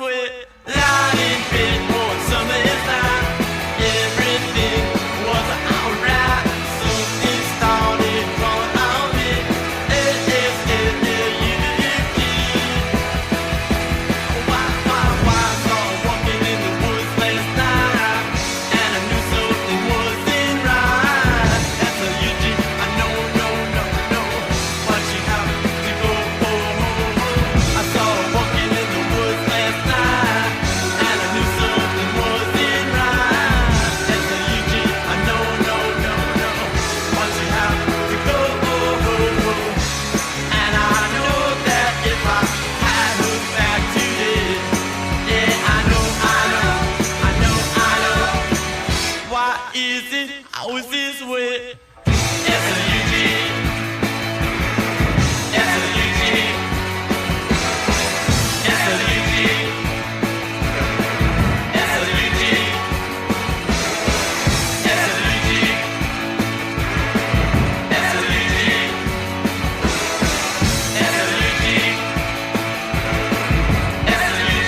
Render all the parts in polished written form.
sweat. Lying in bed for summer's night. Everything was alright. Something started growing on me. S-S-S-L-U-G. Why, started walking in the woods last night. And I knew something wasn't right. S-L-U-G, I know, but you have to go. I started walking in the woods last night. And I knew something wasn't right. S-L-U-G, I know, but you have to go. And I know that if I had looked back to this, yeah, I know. Why is it always this way? S-L-U-G, S-L-U-G, S-L-U-G, S-L-U-G, S-L-U-G, S-L-U-G,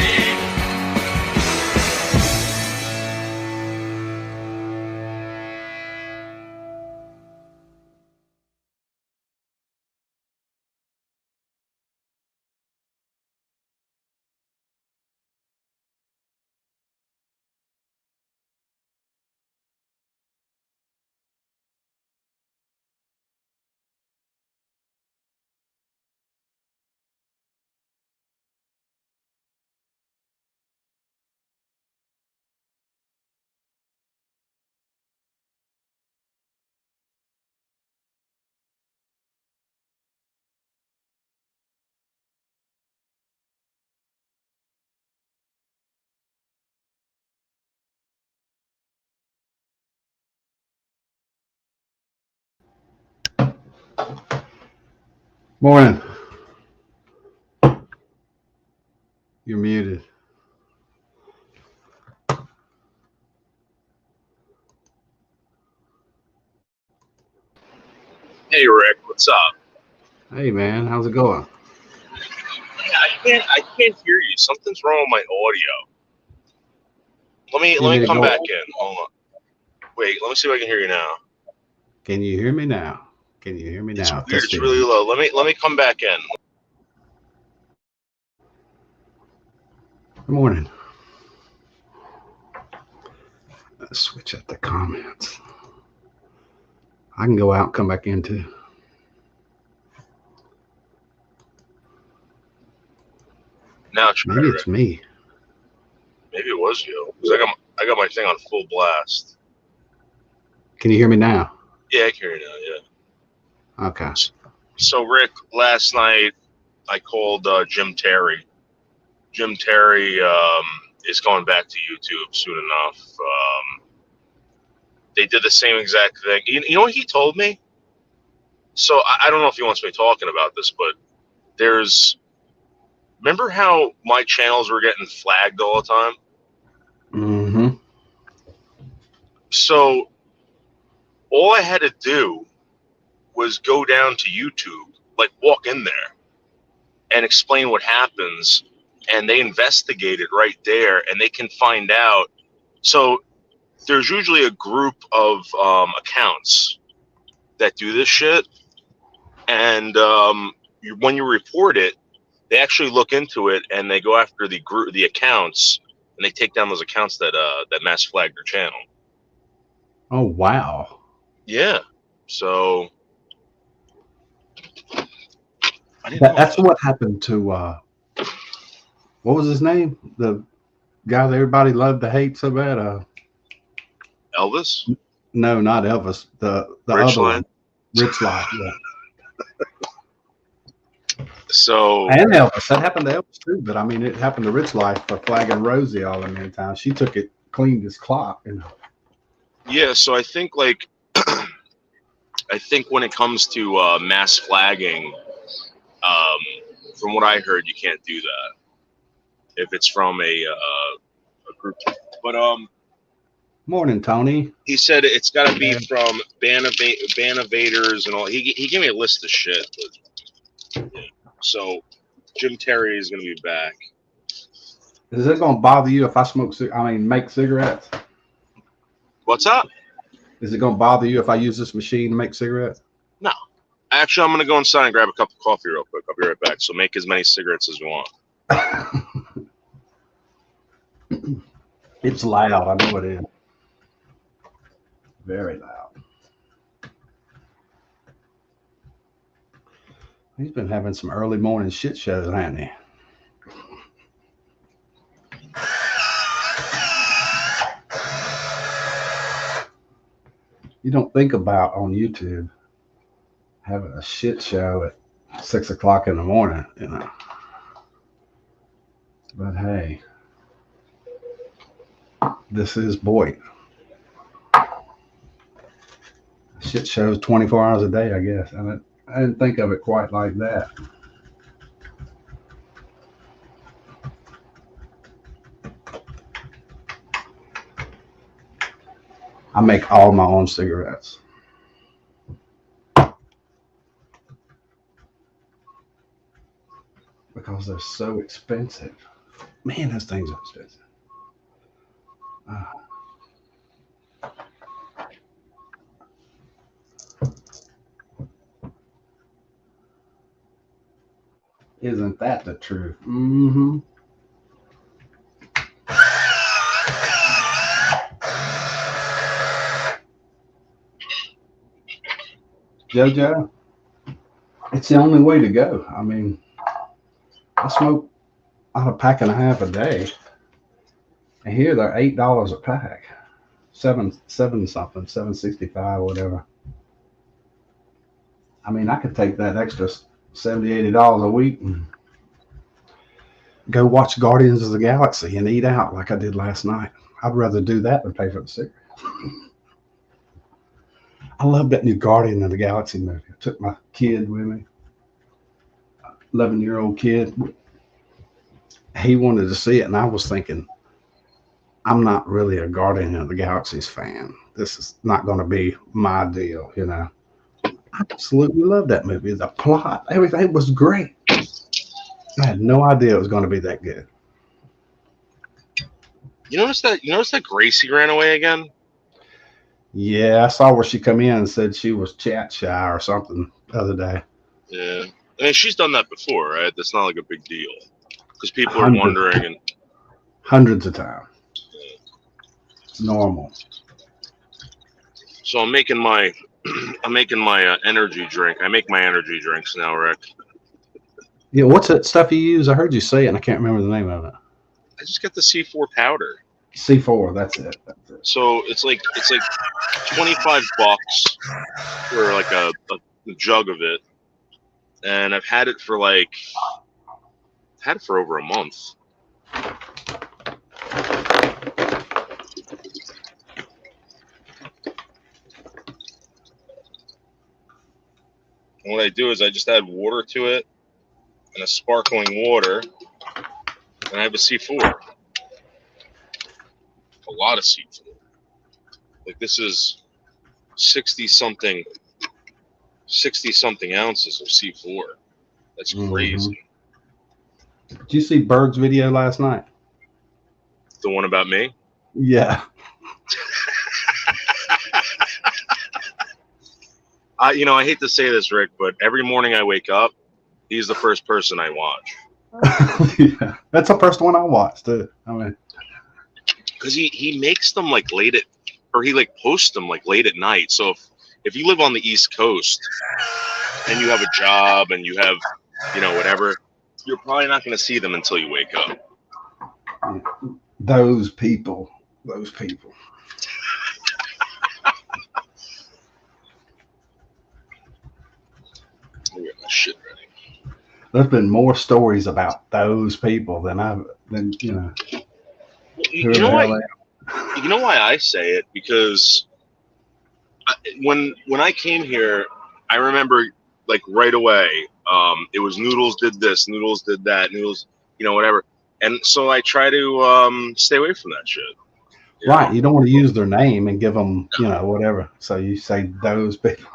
Morning. You're muted. Hey Rick, what's up? Hey man, how's it going? I can't hear you. Something's wrong with my audio. Let me come back in. Hold on. Wait, let me see if I can hear you now. Can you hear me now? It's weird. It's really low. Let me come back in. Good morning. Let's switch up the comments. I can go out and come back in too. Now it's maybe it's me. Maybe it was you. Because I got my thing on full blast. Can you hear me now? Yeah, I can hear you now. Yeah. Okay. So Rick, last night I called Jim Terry. Jim Terry is going back to YouTube soon enough. They did the same exact thing. You know what he told me? So I don't know if he wants me talking about this, but remember how my channels were getting flagged all the time? Mm-hmm. So all I had to do was go down to YouTube, like walk in there and explain what happens. And they investigate it right there and they can find out. So there's usually a group of accounts that do this shit. And when you report it, they actually look into it and they go after the accounts and they take down those accounts that mass flagged your channel. Oh wow. Yeah. So that's what happened to what was his name? The guy that everybody loved to hate so bad. Elvis? No, not Elvis. The other one. Rich Life. Yeah. So and Elvis. That happened to Elvis too, but I mean it happened to Rich Life for flagging Rosie all the many times. She took it, cleaned his clock, and yeah, so I think like when it comes to mass flagging, from what I heard, you can't do that if it's from a group. But morning, Tony. He said it's got to be from ban evaders and all. He gave me a list of shit. But, yeah. So Jim Terry is going to be back. Is it going to bother you if I make cigarettes? What's up? Is it going to bother you if I use this machine to make cigarettes? No. Actually, I'm going to go inside and grab a cup of coffee real quick. I'll be right back. So make as many cigarettes as you want. It's loud. I know it is. Very loud. He's been having some early morning shit shows, hasn't he? You don't think about on YouTube having a shit show at 6 o'clock in the morning, you know. But hey, this is Boyd. Shit shows 24 hours a day, I guess. I didn't think of it quite like that. I make all my own cigarettes. Because they're so expensive. Man, those things are expensive. Isn't that the truth? Mm-hmm. JoJo, it's the only way to go. I mean, I smoke out a pack and a half a day, and here they're $8 a pack, seven something, $7.65, whatever. I mean, I could take that extra $70-$80 a week and go watch Guardians of the Galaxy and eat out like I did last night. I'd rather do that than pay for the cigarette. I love that new Guardian of the Galaxy movie. I took my kid with me, 11-year-old kid. He wanted to see it, and I was thinking, I'm not really a Guardian of the Galaxy's fan. This is not going to be my deal, you know. I absolutely love that movie. The plot, everything was great. I had no idea it was going to be that good. You notice that Gracie ran away again? Yeah, I saw where she come in and said she was chat shy or something the other day. Yeah. I mean, she's done that before, right? That's not like a big deal. Because people are wondering. And hundreds of times. It's normal. So I'm making my energy drink. I make my energy drinks now, Rick. Yeah, what's that stuff you use? I heard you say it, and I can't remember the name of it. I just get the C4 powder. C4, that's it. So it's like $25 for like a jug of it, and I've had it for over a month. And what I do is I just add water to it and a sparkling water, and I have a C4. A lot of C4. Like this is 60 something ounces of C4. That's crazy. Did you see Berg's video last night? The one about me? Yeah. I hate to say this, Rick, but every morning I wake up, he's the first person I watch. Yeah, that's the first one I watched too. I mean, because he makes them like he posts them like late at night. So if you live on the East Coast and you have a job and you have whatever, you're probably not going to see them until you wake up. Those people. Shit ready. There's been more stories about those people than You know why I say it? Because when I came here, I remember like right away. It was Noodles did this, Noodles did that, Noodles, whatever. And so I try to stay away from that shit. Right. You don't want to use their name and give them, whatever. So you say those people.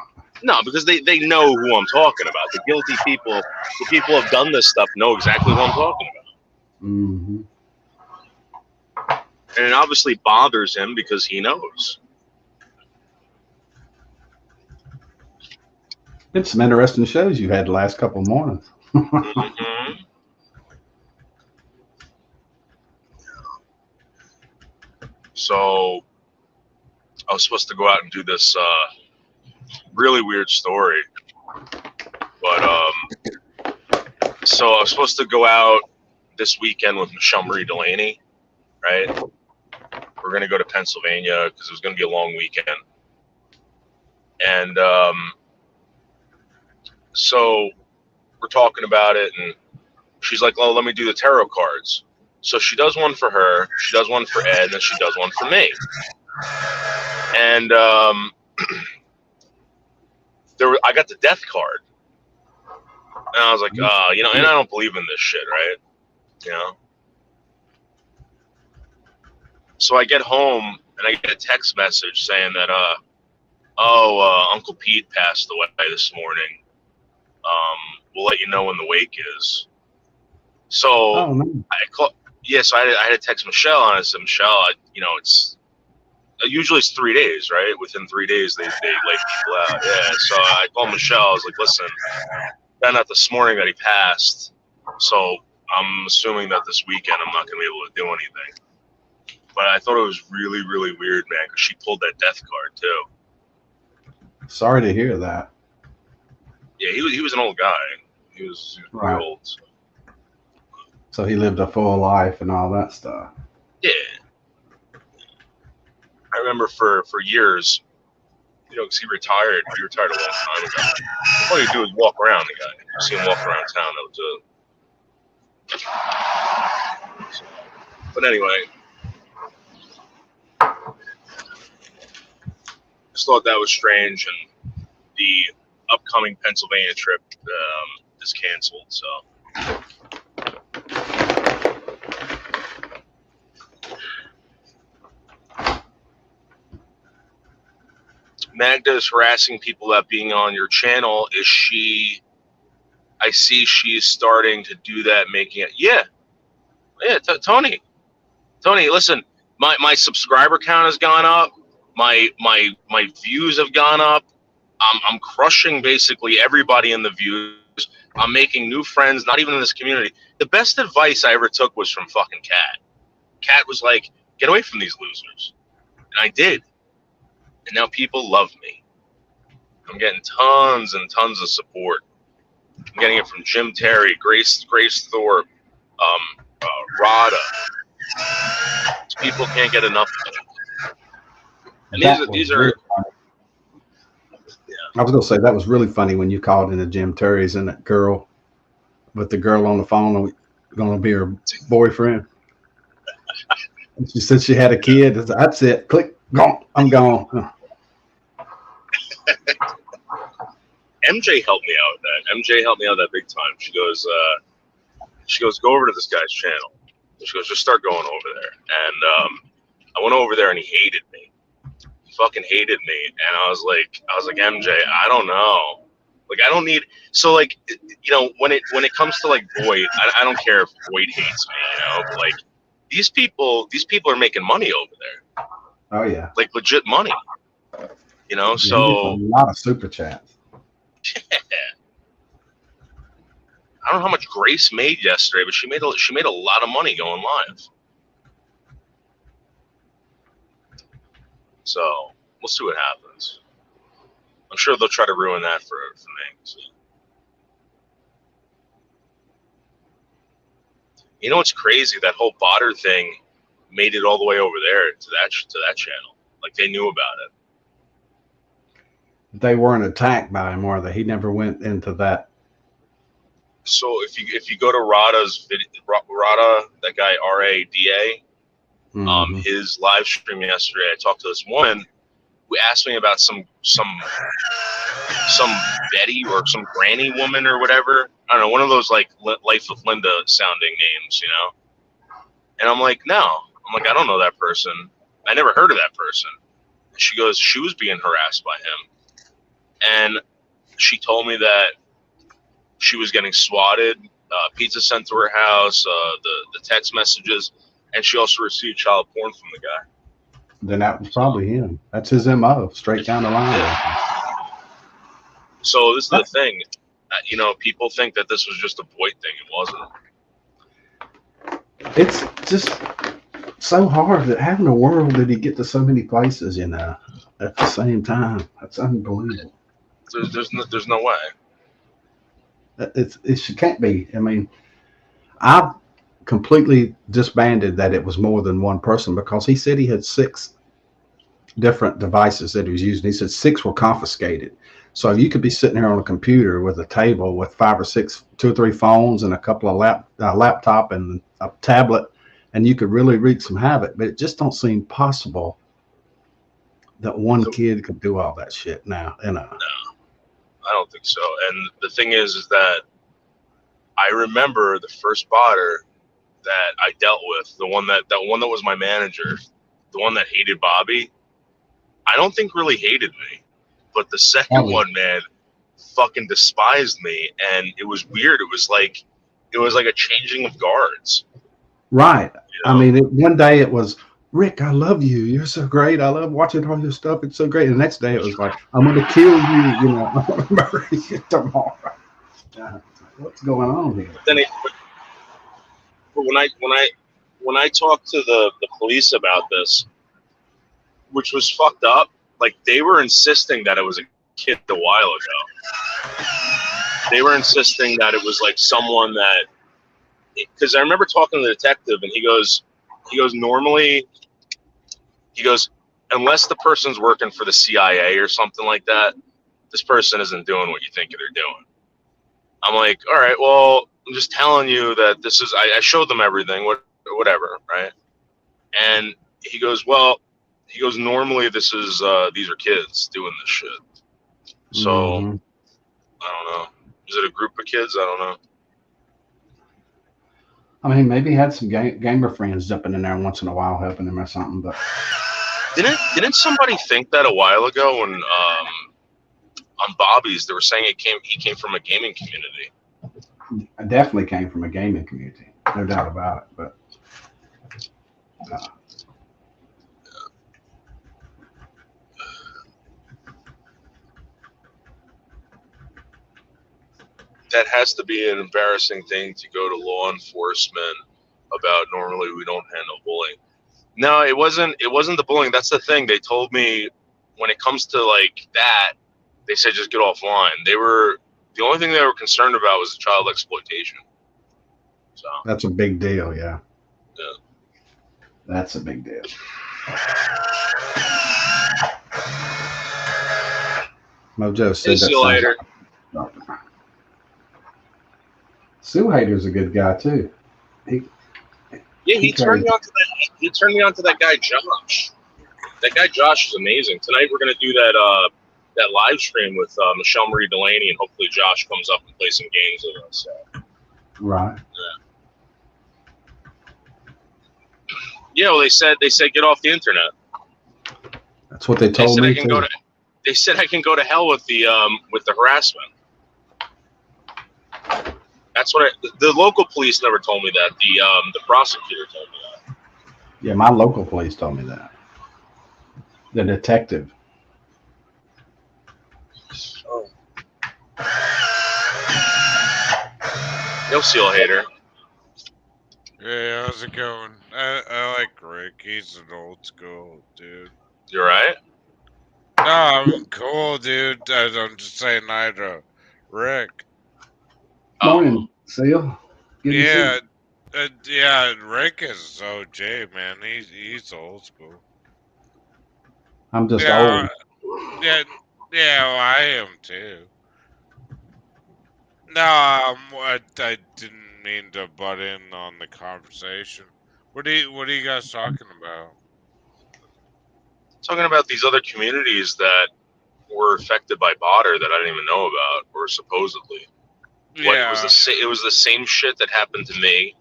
No, because they know who I'm talking about. The guilty people, the people who have done this stuff know exactly who I'm talking about. Mm-hmm. And it obviously bothers him because he knows. It's some interesting shows you had the last couple of mornings. Mm-hmm. So I was supposed to go out and do this really weird story. But so I was supposed to go out this weekend with Michelle Marie Delaney, right? We're going to go to Pennsylvania because it was going to be a long weekend. And so we're talking about it, and she's like, "Oh, let me do the tarot cards." So she does one for her, she does one for Ed, and then she does one for me. And I got the death card, and I was like, you know, and I don't believe in this shit, right? You know. So I get home and I get a text message saying that, Uncle Pete passed away this morning. We'll let you know when the wake is. So Oh, no. so I had to text Michelle, and I said, Michelle, you know, it's usually it's 3 days, right? Within 3 days, they lay people out. Yeah. So I called Michelle. I was like, listen, found out this morning that he passed. So I'm assuming that this weekend I'm not going to be able to do anything. But I thought it was really, really weird, man, because she pulled that death card too. Sorry to hear that. Yeah, he was an old guy. He was Right. pretty old. So he lived a full life and all that stuff. Yeah. I remember for years, you know, because he retired. He retired a long time ago. All you do is walk around the guy. You see him walk around town. That was it. But anyway, just thought that was strange, and the upcoming Pennsylvania trip is canceled. So. Magda is harassing people about being on your channel. Is she? I see she's starting to do that, making it. Yeah. Tony, listen. My subscriber count has gone up. My views have gone up. I'm crushing basically everybody in the views. I'm making new friends, not even in this community. The best advice I ever took was from fucking Kat. Kat was like, "Get away from these losers," and I did. And now people love me. I'm getting tons and tons of support. I'm getting it from Jim Terry, Grace Thorpe, Rada. People can't get enough of it. And these are really funny. I was going to say that was really funny when you called into Jim Terry's and that girl with the girl on the phone going to be her boyfriend. And she said she had a kid. That's it. Click. Gone. I'm gone. MJ helped me out with that. MJ helped me out that big time. She goes, go over to this guy's channel. She goes, just start going over there. And I went over there and he hated me. He fucking hated me. And I was like, MJ, I don't know. Like, I don't need. So like, you know, when it comes to like Boyd, I don't care if Boyd hates me. You know, but like these people are making money over there. Oh yeah. Like legit money. You know, Yeah, so a lot of super chats. yeah. I don't know how much Grace made yesterday, but she made a lot of money going live. So we'll see what happens. I'm sure they'll try to ruin that for me. So. You know what's crazy? That whole Botter thing made it all the way over there to that channel. Like they knew about it. They weren't attacked by him, were they? He never went into that. So if you go to Rada's video, Rada, that guy Rada, his live stream yesterday, I talked to this woman who asked me about some Betty or some granny woman or whatever. I don't know, one of those like Life of Linda sounding names, you know. And I'm like, no. I'm like, I don't know that person. I never heard of that person. And she goes, she was being harassed by him. And she told me that she was getting swatted, pizza sent to her house, the text messages. and she also received child porn from the guy. Then that was probably him. That's his MO, straight down the line. So this is the thing, people think that this was just a Boyd thing. It wasn't. It's just so hard that how in the world did he get to so many places, at the same time? That's unbelievable. There's no way. It can't be. I mean, I completely disbanded that it was more than one person because he said he had 6 different devices that he was using. He said 6 were confiscated. So you could be sitting here on a computer with a table with 5 or 6, 2 or 3 phones and a couple of laptop and a tablet, and you could really wreak some havoc. But it just don't seem possible that one kid could do all that shit now. No, I don't think so. And the thing is that I remember the first botter that I dealt with, the one that was my manager, the one that hated Bobby. I don't think really hated me, but the second one, man, fucking despised me, and it was weird. It was like a changing of guards. Right. I mean, one day it was, Rick, I love you. You're so great. I love watching all your stuff. It's so great. And the next day it was like, I'm going to kill you. I'm going to murder you tomorrow. What's going on here? But when I talked to the police about this, which was fucked up, like they were insisting that it was a kid a while ago. They were insisting that it was like someone that, because I remember talking to the detective and he goes, normally, unless the person's working for the CIA or something like that, this person isn't doing what you think they're doing. I'm like, all right, well, I'm just telling you that this is, I showed them everything, whatever, right? And he goes, normally this is, these are kids doing this shit. So, I don't know. Is it a group of kids? I don't know. I mean, maybe he had some gamer friends jumping in there once in a while helping him or something, but didn't somebody think that a while ago when on Bobby's they were saying he came from a gaming community? I definitely came from a gaming community, no doubt about it. But that has to be an embarrassing thing to go to law enforcement about. Normally we don't handle bullying. No, it wasn't the bullying. That's the thing. They told me when it comes to like that, they said just get offline. The only thing they were concerned about was the child exploitation. So that's a big deal, yeah. Yeah. That's a big deal. Mojo said see you later. Sue Hater's a good guy too. He turned me on to that. He turned me on to that guy Josh. That guy Josh is amazing. Tonight we're gonna do that live stream with Michelle Marie Delaney, and hopefully Josh comes up and plays some games with us. So. Right. Yeah. Well, they said get off the internet. That's what they told me. They said I can go to hell with the harassment. That's what the local police never told me that. The prosecutor told me that. Yeah, my local police told me that. The detective. Oh. You'll see a hater. Yeah, how's it going? I like Rick. He's an old school dude. You're right. No, I'm cool, dude. I'm just saying hi to Rick. Morning, Seal. Good Yeah, yeah. Rick is OJ, man. He's old school. I'm just old. Yeah. Well, I am too. No, I didn't mean to butt in on the conversation. What are you guys talking about? Talking about these other communities that were affected by Botter that I didn't even know about, or supposedly. Yeah. It was the same shit that happened to me,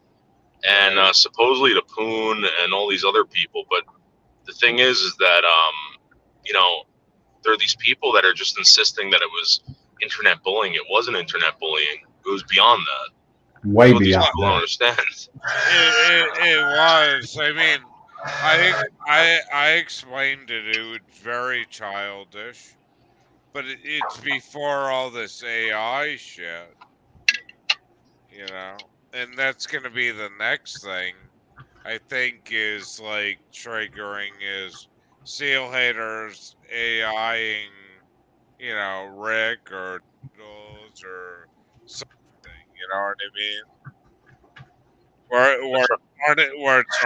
and supposedly to Poon and all these other people. But the thing is that there are these people that are just insisting that it was internet bullying. It wasn't internet bullying. It was beyond that. way That's what these beyond people don't that. understand. It was. I mean, I explained it. It was very childish, but it's before all this AI shit, you know. And that's gonna be the next thing. I think is like triggering is seal haters AIing, you know, Rick or Doodles or something. You know what I mean? Where That's right. where it's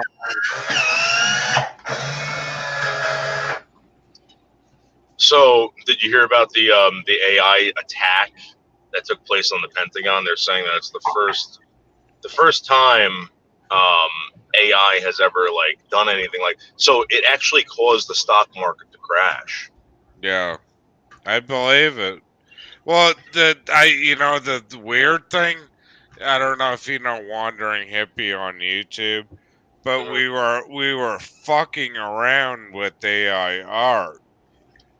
So, did you hear about the AI attack that took place on the Pentagon? They're saying that it's the first time AI has ever like done anything like. So it actually caused the stock market to crash. yeah, I believe it. Well, the weird thing, I don't know if you know Wandering Hippie on YouTube, but Mhm. we were fucking around with AI art.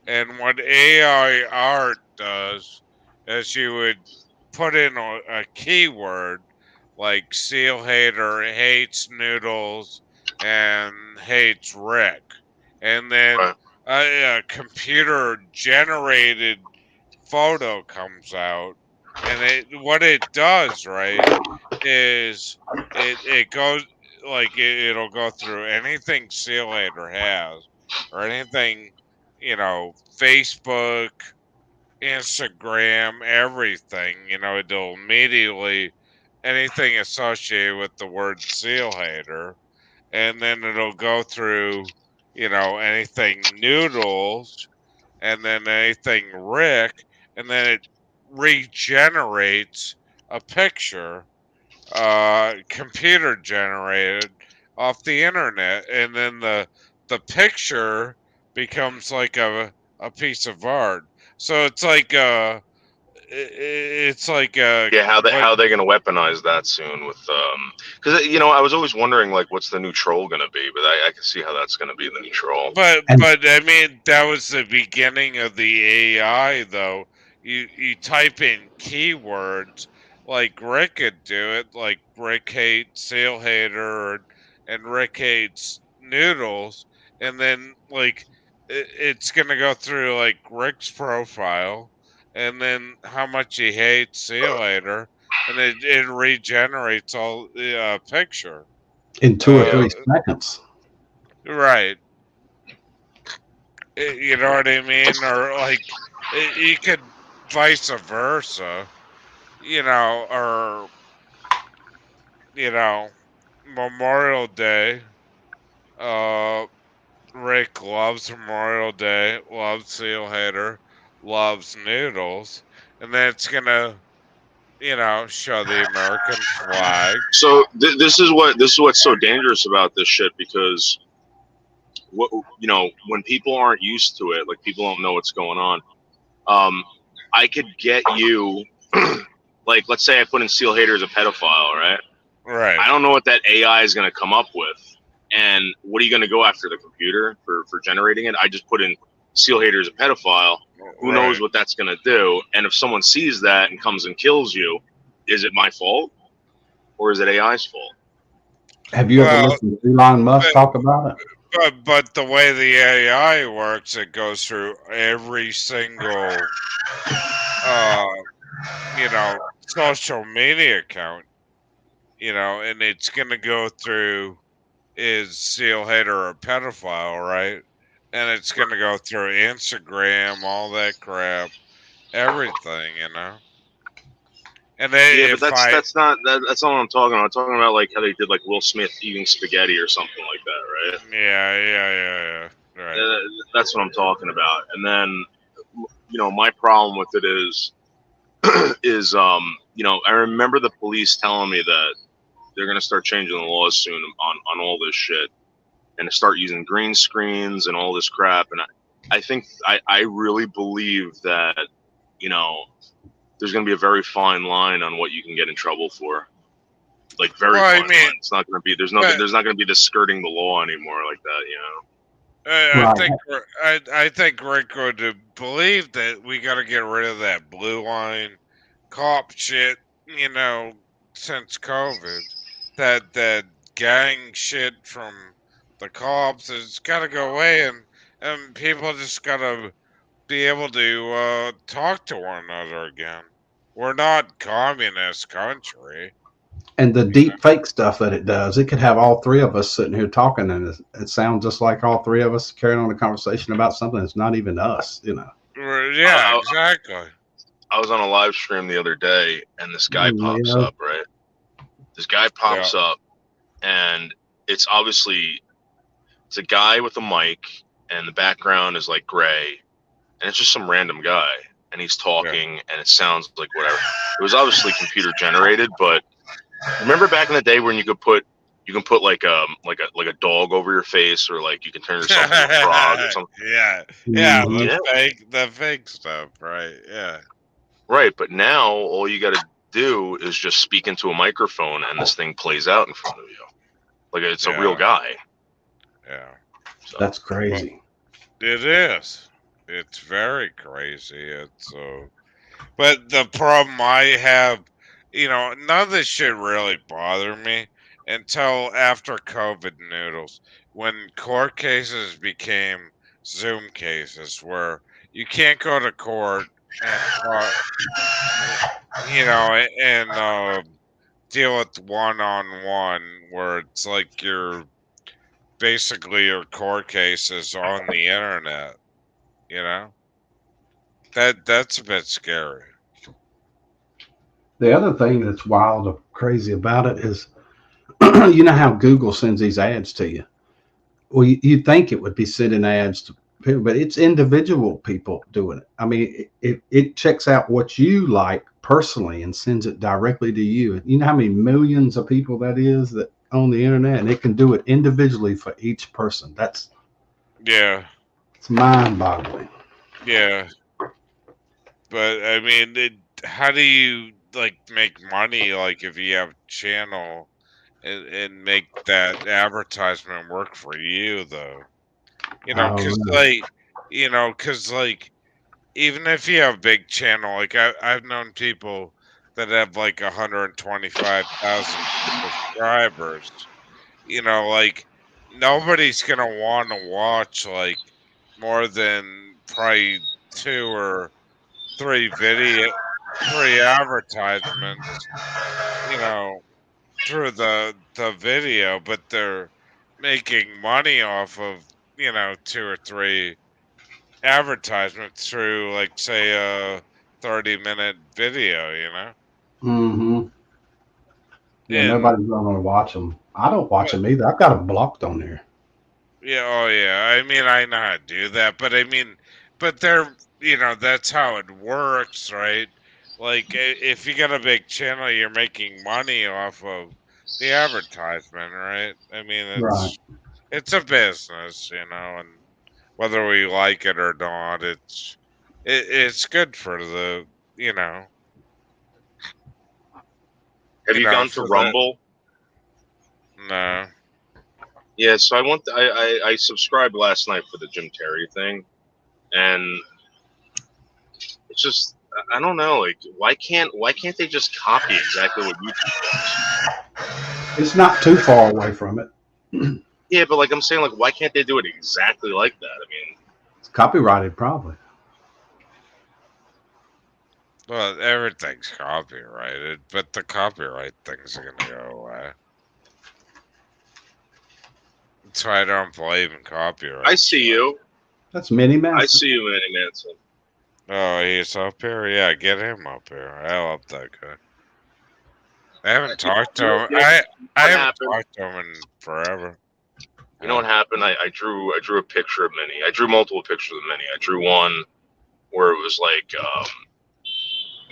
And what AI art does is you would put in a keyword like Seal Hater hates noodles and hates Rick. And then Right. a computer generated photo comes out. And what it does, right, is it goes like it'll go through anything Seal Hater has or anything, Facebook, Instagram, everything, it'll immediately anything associated with the word seal hater, and then it'll go through, anything noodles, and then anything Rick, and then it regenerates a picture, computer generated off the internet, and then the picture becomes like a piece of art. So it's like it's like Yeah, what, how are they going to weaponize that soon with because I was always wondering like what's the new troll going to be, but I can see how that's going to be the new troll. And but I mean that was the beginning of the AI though. You type in keywords like Rick could do it, like Rick hates seal hater and Rick hates noodles, and then like it's gonna go through like Rick's profile, and then how much he hates seal hater, and it regenerates all the picture. in two or Yeah. Uh, three seconds. right. You know what I mean? Or like you could vice versa, or you know, Memorial Day. Uh, Rick loves Memorial Day, loves seal hater, loves noodles, and then it's gonna, show the American flag. So this is what's so dangerous about this shit because what when people aren't used to it, like people don't know what's going on. Um, I could get you, like let's say I put in Seal Hater as a pedophile, right? Right. I don't know what that AI is going to come up with. And what are you going to go after the computer for generating it? I just put in Seal Hater as a pedophile. Who knows Right. what that's going to do? And if someone sees that and comes and kills you, is it my fault or is it AI's fault? Have you ever Well, listened to Elon Musk talk about it? but the way the AI works, it goes through every single uh social media account, and it's gonna go through is Seal Hater a pedophile, right? And it's gonna go through Instagram, all that crap, everything. And Yeah, then but if I that's not what I'm talking about. I'm talking about like how they did like Will Smith eating spaghetti or something like that, right? yeah, right. That's what I'm talking about. And then my problem with it is I remember the police telling me that they're gonna start changing the laws soon on all this shit and to start using green screens and all this crap. And I think I really believe that you know there's gonna be a very fine line on what you can get in trouble for. Like very Well, I fine mean, line. It's not gonna be but there's not gonna be this skirting the law anymore like that. I Right. think I think Rick would believe that we got to get rid of that blue line cop shit. since COVID, that gang shit from the cops has got to go away, and people just got to be able to talk to one another again. We're not communist country. And the deep fake stuff that it does, it could have all three of us sitting here talking, and it sounds just like all three of us carrying on a conversation about something that's not even us, you know. Yeah, exactly. I was on a live stream the other day, and this guy pops Yeah. up, right? This guy pops up, and it's obviously it's a guy with a mic, and the background is like gray, and it's just some random guy, and he's talking, and it sounds like whatever. It was obviously computer generated, but remember back in the day when you can put like a dog over your face, or like you can turn yourself into a frog or something. Yeah, Mhm. the fake stuff, right? Yeah, Right, but now all you got to do is just speak into a microphone, and this thing plays out in front of you, like it's a real Yeah. guy. yeah. So, That's crazy. It is. It's very crazy. It's but the problem I have, none of this shit really bothered me until after COVID noodles, when court cases became Zoom cases, where you can't go to court and talk, and deal with one-on-one, where it's like basically your court case is on the internet. You know, that's a bit scary. The other thing that's wild or crazy about it is, you know how Google sends these ads to you. Well, you'd think it would be sending ads to people, but it's individual people doing it. I mean, it checks out what you like personally and sends it directly to you. You know how many millions of people that is that on the internet, and it can do it individually for each person. Yeah, It's mind-boggling. yeah. But I mean, how do you like make money? Like if you have a channel and make that advertisement work for you, though. Because Oh, like even if you have a big channel, like I've known people that have like 125,000 subscribers. Like nobody's gonna want to watch like more than probably two or three advertisements, you know, through the video, but they're making money off of, two or three advertisements through like say a 30-minute video, mm-hmm. Yeah, And nobody's gonna watch them. I don't watch them either. I've got them blocked on there. yeah, oh yeah. I mean, I know how to do that, but I mean, but they're, that's how it works, right? Like, if you got a big channel, you're making money off of the advertisement, right? I mean, Right. it's a business, and whether we like it or not, it's good for the, you know, have you gone to for the Rumble? no, Yeah, so I subscribed last night for the Jim Terry thing, and it's just I don't know, like why can't they just copy exactly what YouTube does? It's not too far away from it. Yeah, but like I'm saying, like why can't they do it exactly like that? I mean, It's copyrighted, probably. well, everything's copyrighted, but the copyright things are gonna go away. That's why I don't believe in copyright. I see you. That's Minnie Mouse. I see you, Manny Manson. Oh, he's up here? Yeah, get him up here. I love that guy. I haven't talked to him. I haven't happened? talked to him in forever. You know what happened? I drew a picture of Minnie. I drew multiple pictures of Minnie. I drew one where it was like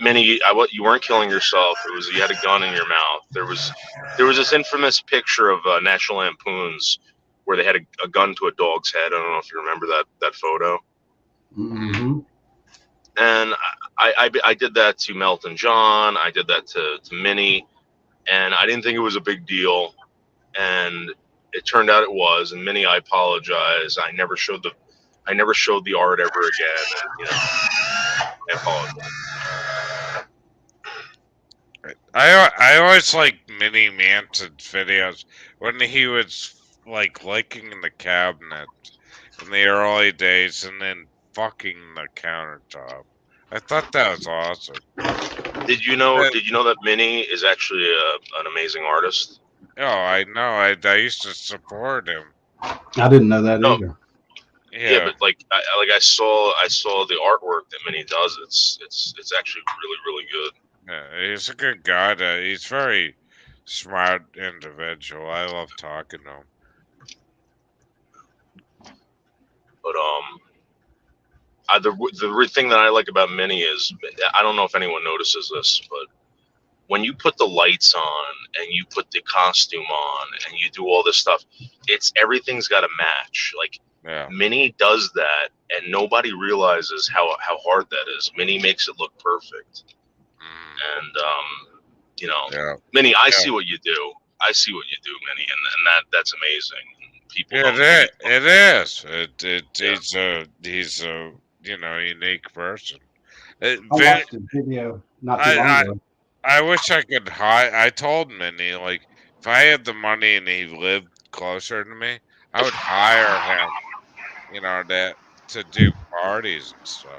Minnie, you weren't killing yourself. It was you had a gun in your mouth. There was this infamous picture of National Lampoon's where they had a gun to a dog's head. I don't know if you remember that photo. Mm-hmm. And I did that to Melton John. I did that to Minnie, and I didn't think it was a big deal. And it turned out it was. And Minnie, I apologize. I never showed the art ever again. And, I apologize. I always like Mini Manson's videos when he was like licking the cabinet in the early days and then fucking the countertop. I thought that was awesome. Did you know? Uh, Did you know that Minnie is actually an amazing artist? Oh, I know. I used to support him. I didn't know that No. either. Yeah, Yeah, but I saw the artwork that Minnie does. It's actually really good. yeah, he's a good guy. He's very smart individual. I love talking to him. But the thing that I like about Minnie is I don't know if anyone notices this, but when you put the lights on and you put the costume on and you do all this stuff, everything's got to match. Like Yeah, Minnie does that, and nobody realizes how hard that is. Minnie makes it look perfect, mm, and yeah, Minnie, I yeah. see what you do. I see what you do, Minnie, and that's amazing. People Yeah, don't. it is. Yeah. He's a unique person. It, I vi- watched a video not too long I, ago. I wish I could hire. I told Minnie, like, if I had the money and he lived closer to me, I would hire him, to do parties and stuff.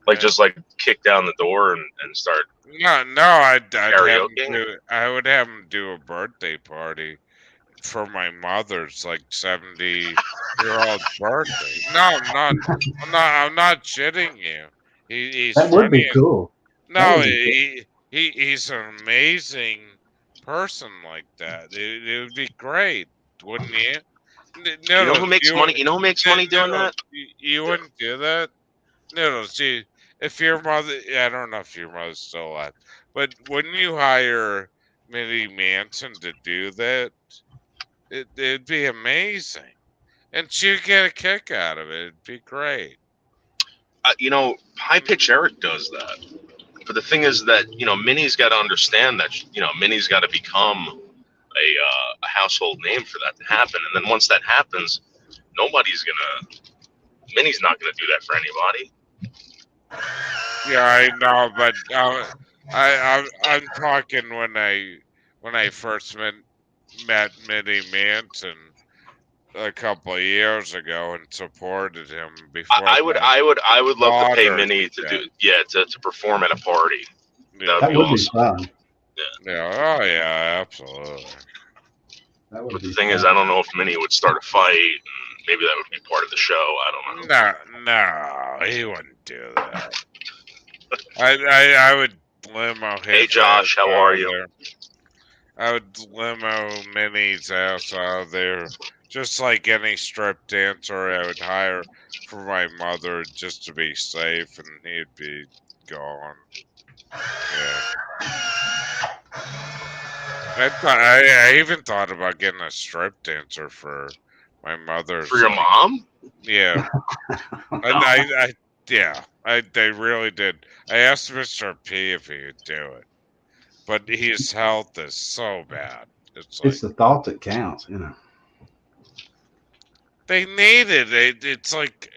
Like Yeah. just like kick down the door and start No, I'd have him karaoke. I would have him do a birthday party for my mother's like 70-year-old birthday. No, I'm not shitting you. He's That would be funny. cool. That No, would be he's an amazing person like that. It would be great, wouldn't you? You know who Noodles, makes money? You know who makes money doing Noodles, that? you wouldn't do that. Noodles, if your mother, I don't know if your mother's still alive, but wouldn't you hire Minnie Manson to do that? It'd be amazing, and she'd get a kick out of it. It'd be great. High Pitch Eric does that. But the thing is that Minnie's got to understand that Minnie's got to become a household name for that to happen. And then once that happens, Minnie's not gonna do that for anybody. Yeah, I know, but I'm talking when I first met Minnie Manson a couple of years ago and supported him before. I would love to pay daughter Minnie to did. to perform at a party. Yeah, that be would be awesome. fun. yeah, oh yeah, absolutely. That would But be the thing is, fun. I don't know if Minnie would start a fight. And maybe that would be part of the show. I don't know. No, he wouldn't do that. I would limo his Hey, Josh, ass how out are of you? there. I would limo Minnie's ass out of there, just like any strip dancer I would hire for my mother, just to be safe, and he'd be gone. Yeah. I even thought about getting a strip dancer for my mother's. For your mom? Yeah. They really did. I asked Mr. P if he would do it, but his health is so bad. It's like It's the thought that counts, they need it. It's like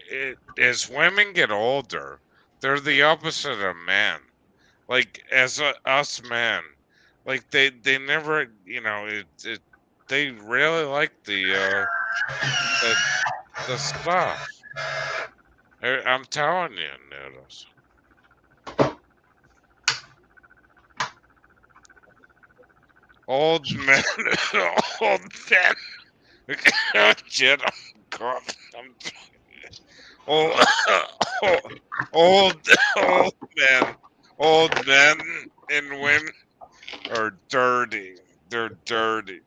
as women get older, they're the opposite of men. Like as us men, like they never, they really like the stuff. I'm telling you, Noodles. Old men, old men. Shit, I'm coughing. Old, old men and women are dirty. They're dirty,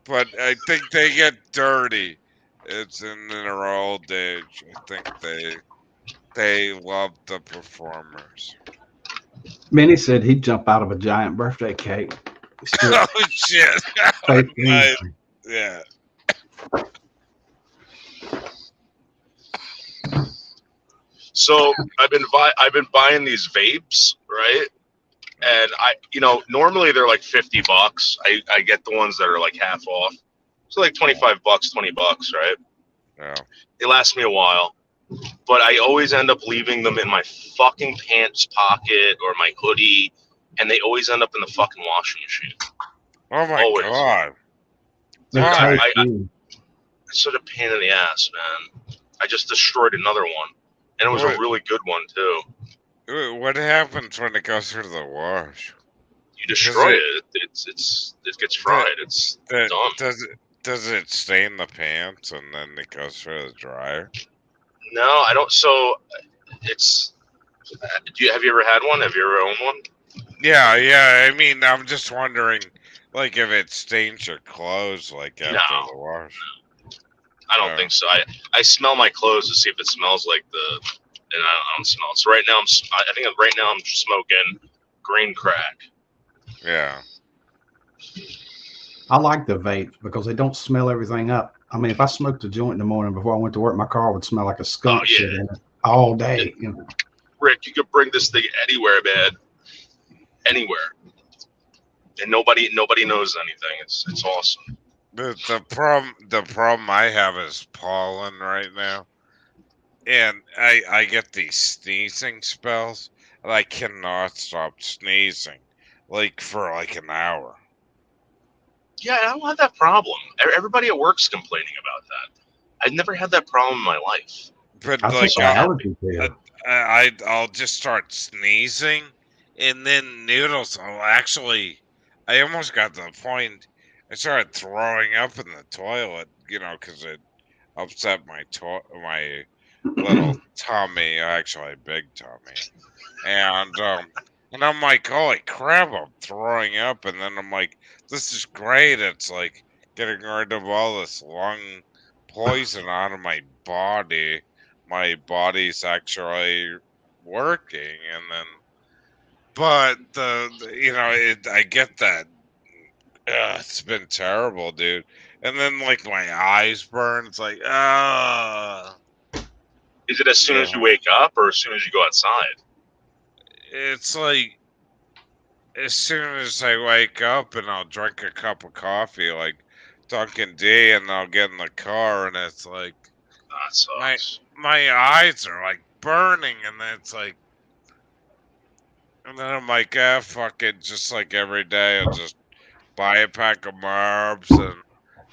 but I think they get dirty. It's in their old age. I think they love the performers. Minnie said he'd jump out of a giant birthday cake. Oh shit! Faith Nice. Green. Yeah. So I've been buying these vapes, right? And normally they're like $50. I get the ones that are like half off. So like $25, $20, right? Yeah. They last me a while. but I always end up leaving them in my fucking pants pocket or my hoodie, and they always end up in the fucking washing machine. Oh my Always. god. They're Why? toast good. It's such a pain in the ass, man. I just destroyed another one, and it was What? a really good one too. What happens when it goes through the wash? You destroy it- it, it gets fried. It's That done. does it stain the pants and then it goes through the dryer? No, I don't. So it's. Have you ever had one? Have you ever owned one? Yeah. I mean, I'm just wondering, like, if it stains your clothes, like after No. the wash. I don't think so. I smell my clothes to see if it smells like and I don't smell it. So right now I think right now I'm smoking green crack. Yeah. I like the vapes because they don't smell everything up. I mean, if I smoked a joint in the morning before I went to work, my car would smell like a skunk Oh, yeah. shit in it all day. You know? Rick, you could bring this thing anywhere, man. Anywhere. And nobody knows anything. It's awesome. The problem I have is pollen right now, and I get these sneezing spells, and I cannot stop sneezing, like for like an hour. Yeah, I don't have that problem. Everybody at work's complaining about that. I've never had that problem in my life. But I like take an allergy pill. I'll just start sneezing, and then noodles. I almost got to the point I started throwing up in the toilet, because it upset my little tummy, actually big tummy, and I'm like, holy crap, I'm throwing up, and then I'm like, this is great. It's like getting rid of all this lung poison out of my body. My body's actually working, and then, but I get that. It's been terrible, dude. And then like my eyes burn. It's like, Is it as soon as you wake up or as soon as you go outside? it's like as soon as I wake up and I'll drink a cup of coffee, like Dunkin' D, and I'll get in the car, and it's like That sucks. my eyes are like burning, and then it's like, and then I'm like, fuck it, just like every day, I'll just buy a pack of Marbs and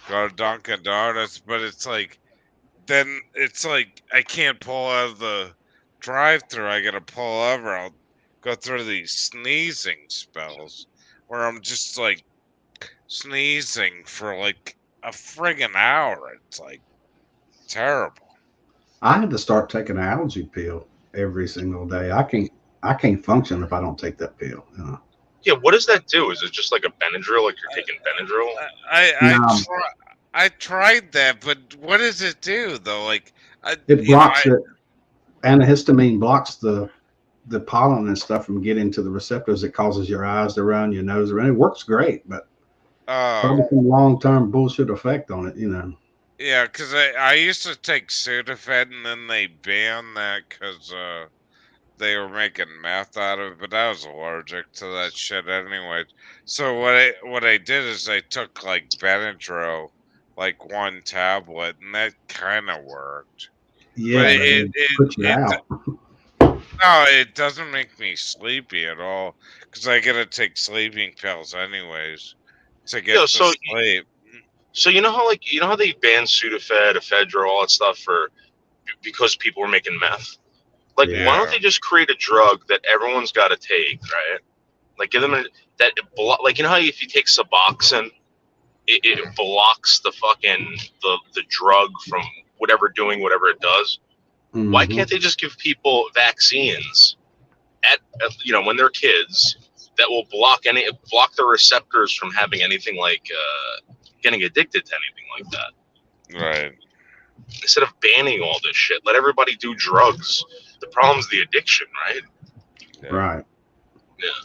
go to Dunkin' Donuts, but it's like, then it's like I can't pull out of the drive-through. I gotta pull over. I'll go through these sneezing spells where I'm just like sneezing for like a friggin' hour. It's like terrible. I had to start taking an allergy pill every single day. I can't function if I don't take that pill. You know? Yeah, what does that do? Is it just like a Benadryl, like you're taking Benadryl? I tried that, but what does it do though? Like It blocks it. Antihistamine blocks the pollen and stuff from getting to the receptors. It causes your eyes to run, your nose to run. It works great, but probably some long-term bullshit effect on it, you know. Yeah, because I used to take Sudafed, and then they banned that because they were making meth out of it, but I was allergic to that shit anyway. So what I did is I took like Benadryl, like one tablet, and that kind of worked. Yeah, But it puts you out. no, it doesn't make me sleepy at all because I gotta take sleeping pills anyways to get to sleep. So you know how they banned Sudafed, ephedra, all that stuff because people were making meth. Like, Yeah. why don't they just create a drug that everyone's got to take, right? Like, give them like, you know how if you take Suboxone, it blocks the fucking the drug from doing whatever it does. Mm-hmm. Why can't they just give people vaccines at when they're kids that will block the receptors from having anything like getting addicted to anything like that? Right. Instead of banning all this shit, let everybody do drugs. The problem's the addiction, right? Yeah. Right. Yeah.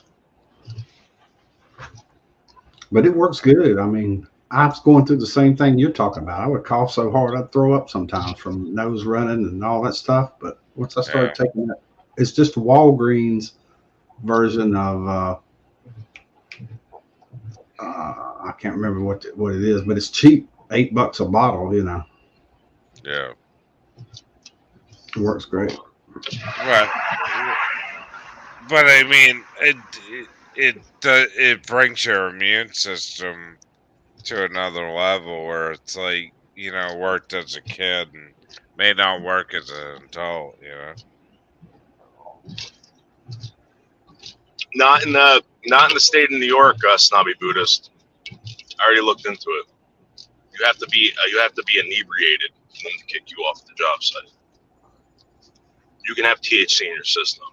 But it works good. I mean, I was going through the same thing you're talking about. I would cough so hard I'd throw up sometimes from nose running and all that stuff. But once I started taking it, it's just Walgreens version of I can't remember what it is, but it's cheap, $8 a bottle, you know. Yeah. It works great. But I mean, it brings your immune system to another level where it's like, you know, worked as a kid and may not work as an adult, you know. Not in the state of New York, snobby Buddhist. I already looked into it. You have to be inebriated for them to kick you off the job site. You can have THC in your system,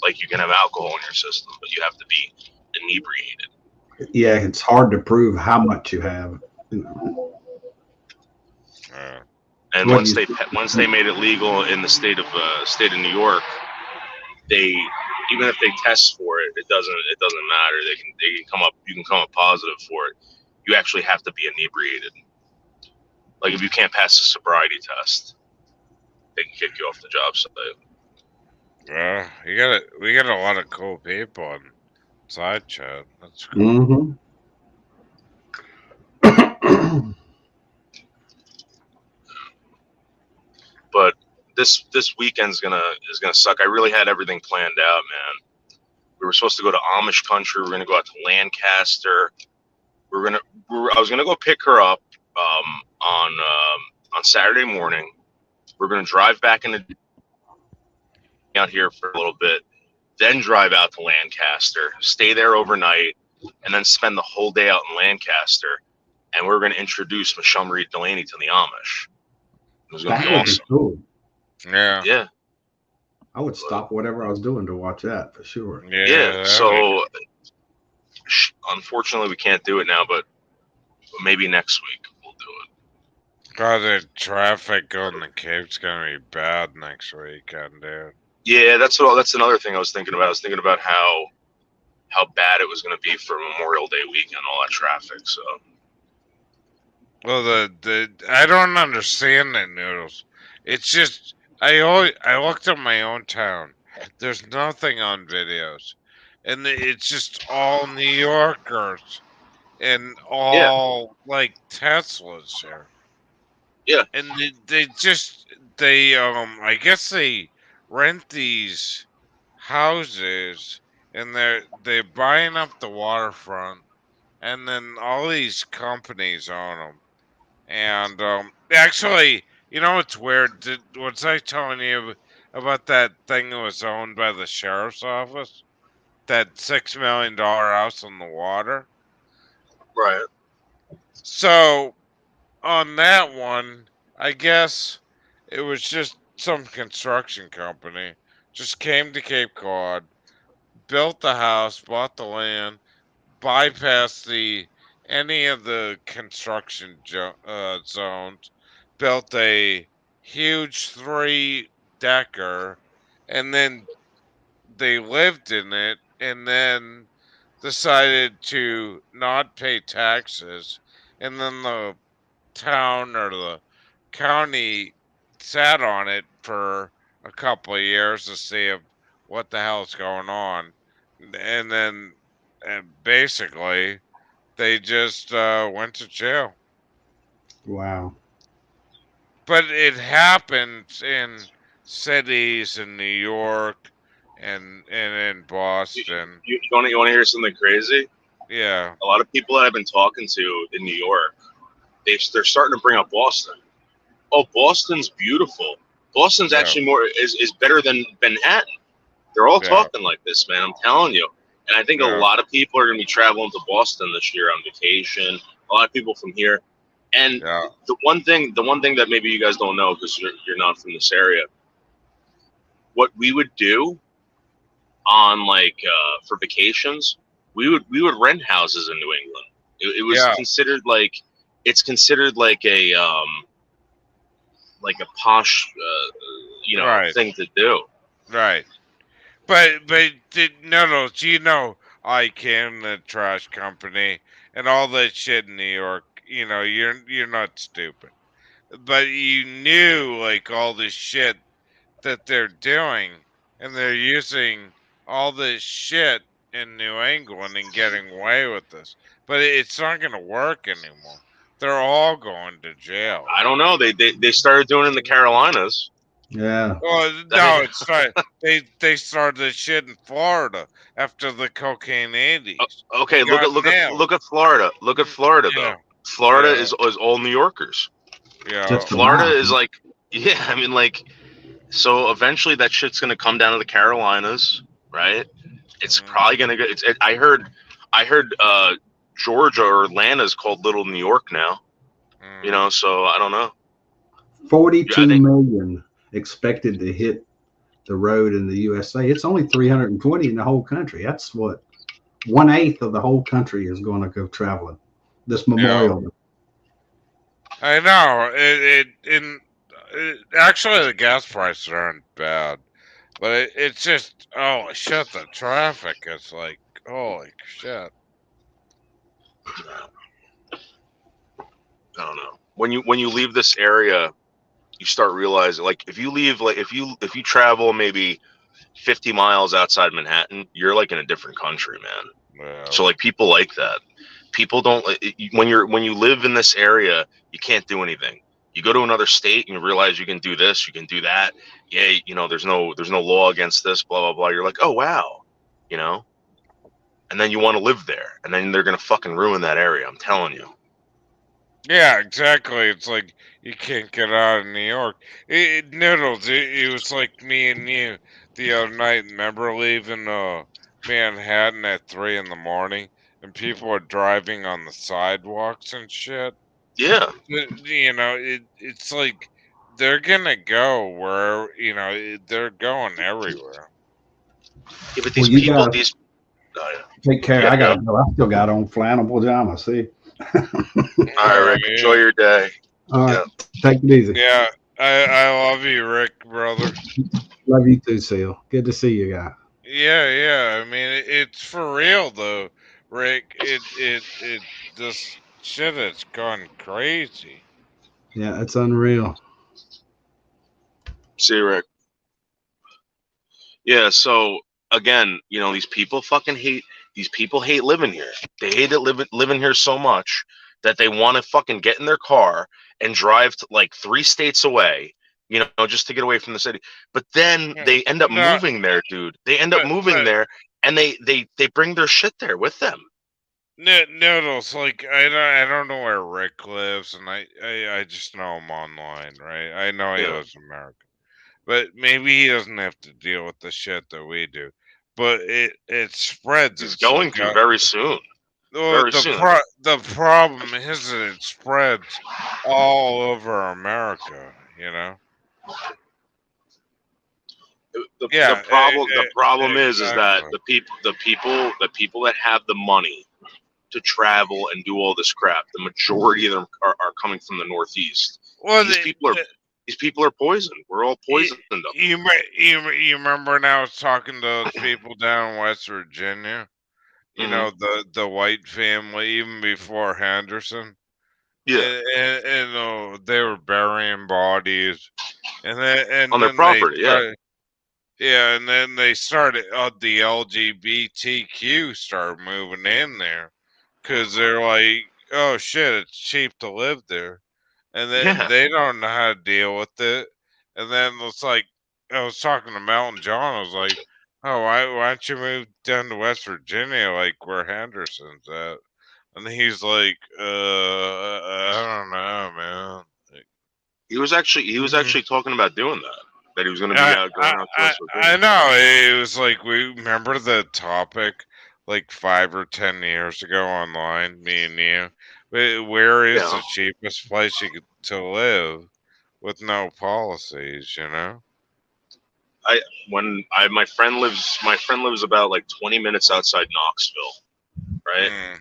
like you can have alcohol in your system, but you have to be inebriated. Yeah, it's hard to prove how much you have. You know. And What once do they made it legal in the state of New York, they, even if they test for it, it doesn't matter. They can come up. You can come up positive for it. You actually have to be inebriated. Like if you can't pass the sobriety test, they can kick you off the job site. Well, we got a lot of cool people on side chat. That's cool. Mm-hmm. But this weekend's gonna suck. I really had everything planned out, man. We were supposed to go to Amish country. We're gonna go out to Lancaster. I was gonna go pick her up on Saturday morning. We're gonna drive back out here for a little bit, then drive out to Lancaster, stay there overnight, and then spend the whole day out in Lancaster. And we're gonna introduce Montgomery Delaney to the Amish. It was gonna That be would be awesome. cool. Yeah. Yeah. I would stop whatever I was doing to watch that for sure. Yeah. So unfortunately, we can't do it now, but maybe next week we'll do it. God, the traffic on the Cape's gonna be bad next weekend, dude. Yeah, that's another thing I was thinking about. I was thinking about how bad it was going to be for Memorial Day weekend, all that traffic. So, Well, the I don't understand that, Noodles. It's just I looked at my own town. There's nothing on videos, and it's just all New Yorkers and all like Teslas here. Yeah. And they I guess they rent these houses and they're buying up the waterfront, and then all these companies own them. And actually, you know what's weird? Was I telling you about that thing that was owned by the sheriff's office? That $6 million house on the water? right. So, on that one, I guess it was just some construction company. Just came to Cape Cod, built the house, bought the land, bypassed any of the construction zones, built a huge 3-decker, and then they lived in it, and then decided to not pay taxes, and then the town or the county sat on it for a couple of years to see what the hell's going on, and then basically they just went to jail. Wow. But it happens in cities in New York and in Boston. You want to hear something crazy? Yeah. A lot of people that I've been talking to in New York, they're starting to bring up Boston. Oh, Boston's beautiful. Boston's actually is better than Manhattan. They're all talking like this, man. I'm telling you. And I think a lot of people are going to be traveling to Boston this year on vacation. A lot of people from here. And the one thing that maybe you guys don't know because you're not from this area, what we would do on for vacations, we would rent houses in New England. It was considered like a posh thing to do. Right. But no, you know, ICANN, the trash company, and all that shit in New York. You know, you're not stupid, but you knew like all this shit that they're doing, and they're using all this shit in New England and getting away with this. But it's not going to work anymore. They're all going to jail. I don't know. They started doing it in the Carolinas. Yeah. Well, That no, ain't- it's not. They started this shit in Florida after the cocaine 80s. Okay, They got nailed. look at Florida. Look at Florida though. Yeah, Florida yeah, is all New Yorkers. yeah. Just Florida about. is like, yeah, I mean, like, so eventually that shit's gonna come down to the Carolinas, right? It's Mhm. probably gonna go. I heard, Georgia or Atlanta's called Little New York now. You Mhm. know, so I don't know. Yeah, I 42 think, million expected to hit the road in the USA. It's only 320 in the whole country. That's what 1/8 of the whole country is going to go traveling this Yeah, Memorial Day. I know. Actually, the gas prices aren't bad, but it's just, oh shit, the traffic is like, holy shit. I don't know. When you leave this area, you start realizing, like, if you leave, like, if you travel maybe 50 miles outside Manhattan, you're like in a different country, man. Yeah, So like people like that. People don't when you live in this area, you can't do anything. You go to another state and you realize you can do this, you can do that. Yeah, you know, there's no law against this, blah blah blah. You're like, oh wow, you know. And then you want to live there, and then they're gonna fucking ruin that area. I'm telling you. yeah, exactly. It's like you can't get out of New York. Noodles, it was like me and you the other night. Remember leaving Manhattan at 3 in the morning, and people are driving on the sidewalks and shit. Yeah, You know, it's like they're gonna go where, they're going everywhere. yeah, but Well, these you people, got to these. take care. Yeah, I got go. to go. I still got on flannel pajamas. See? All right, Oh Rick. Enjoy yeah, your day. All right. Yeah. Take it easy. yeah. I love you, Rick, brother. Love you too, Seal. Good to see you guys. Yeah, yeah. I mean, it's for real though, Rick. It this shit has gone crazy. Yeah, it's unreal. See you, Rick. Yeah, so again, you know, these people hate living here. They hate it living here so much that they want to fucking get in their car and drive to like 3 states away, you know, just to get away from the city. But then Yeah. they end up No, moving there, dude. They end up but moving there and they bring their shit there with them. Noodles, like I don't know where Rick lives, and I just know him online, right? I know he Yeah. lives in America, but maybe he doesn't have to deal with the shit that we do. But it spreads. He's It's going like to very soon. well, Very soon. the problem is that it spreads all over America. You know? The Yeah, problem is that exactly. the people that have the money to travel and do all this crap, the majority of them are coming from the Northeast. Well, These people are these people are poisoned. We're all you, poisoned up. you remember when I was talking to those people down in West Virginia? You Hmm. know, the white family, even before Henderson, Yeah, and they were burying bodies, and on their then they property. Yeah, started, yeah, and then they started the LGBTQ started moving in there because they're like, oh shit, it's cheap to live there, and then yeah. they don't know how to deal with it, and then it's like I was talking to Melton John, I was like, oh, why don't you move down to West Virginia, like where Henderson's at? And he's like, I don't know, man. Like, He was mhm. actually talking about doing that. That he was going to be I, out I going out to I West I Virginia. know it was like we remember the topic like 5 or 10 years ago online, me and you. Where is Yeah, the cheapest place you could to live with no policies? You know? I when I my friend lives about like 20 minutes outside Knoxville, right? Mm,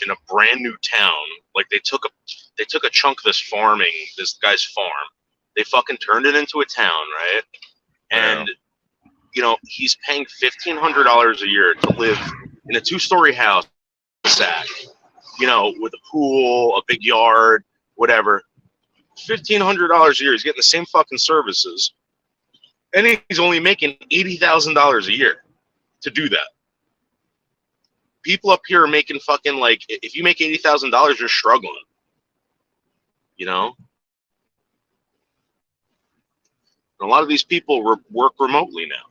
In a brand new town. Like they took a chunk of this guy's farm. They fucking turned it into a town, right? yeah. And you know, he's paying $1,500 a year to live in a 2-story house, Sac, you know, with a pool, a big yard, whatever. $1,500 a year. He's getting the same fucking services, and he's only making $80,000 a year to do that. People up here are making fucking like, if you make $80,000, you're struggling. You know. And a lot of these people work remotely now.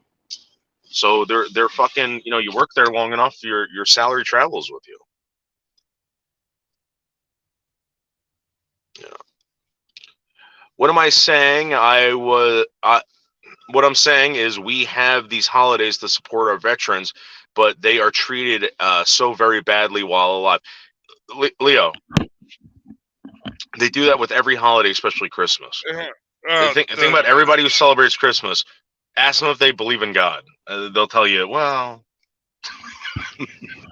So they're fucking, you work there long enough, your salary travels with you. Yeah. What am I saying? What I'm saying is we have these holidays to support our veterans, but they are treated so very badly while alive. Leo, they do that with every holiday, especially Christmas. Think about everybody who celebrates Christmas. Ask them if they believe in God. They'll tell you, well,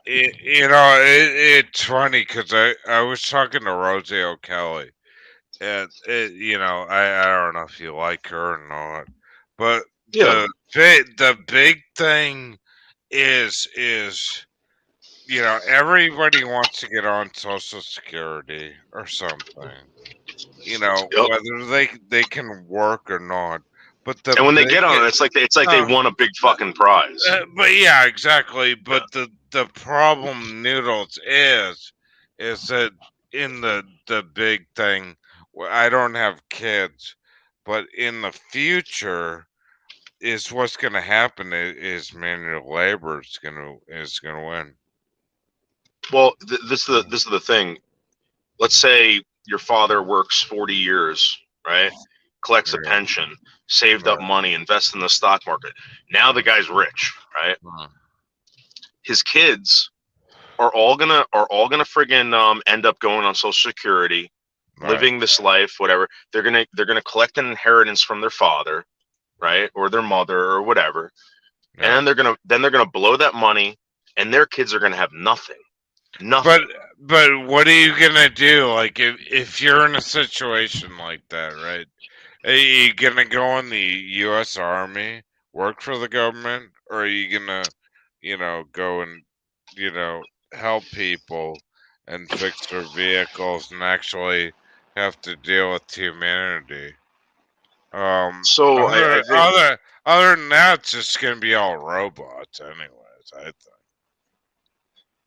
it's funny because I was talking to Rosie O'Kelly, and I don't know if you like her or not, but yeah. the big thing is everybody wants to get on Social Security or something, Yep. whether they can work or not. But And when they get on it, it's like they won a big fucking prize. but yeah, exactly. But the problem, Noodles, is that in the big thing, I don't have kids, but in the future, is what's going to happen is manual labor is going to win. Well, this is the thing. Let's say your father works 40 years, right? Collects a Yeah. pension, saved up Right. money, invests in the stock market. Now the guy's rich, right? His kids are all gonna friggin' end up going on Social Security, Right. living this life, whatever. They're gonna collect an inheritance from their father, right, or their mother or whatever, Yeah. and then they're gonna blow that money, and their kids are gonna have nothing. Nothing. But what are you gonna do? Like if you're in a situation like that, right? Are you gonna go in the U.S. Army, work for the government, or are you gonna, go and, help people and fix their vehicles and actually have to deal with humanity? So I think, Other than that, it's just gonna be all robots, anyways. I think.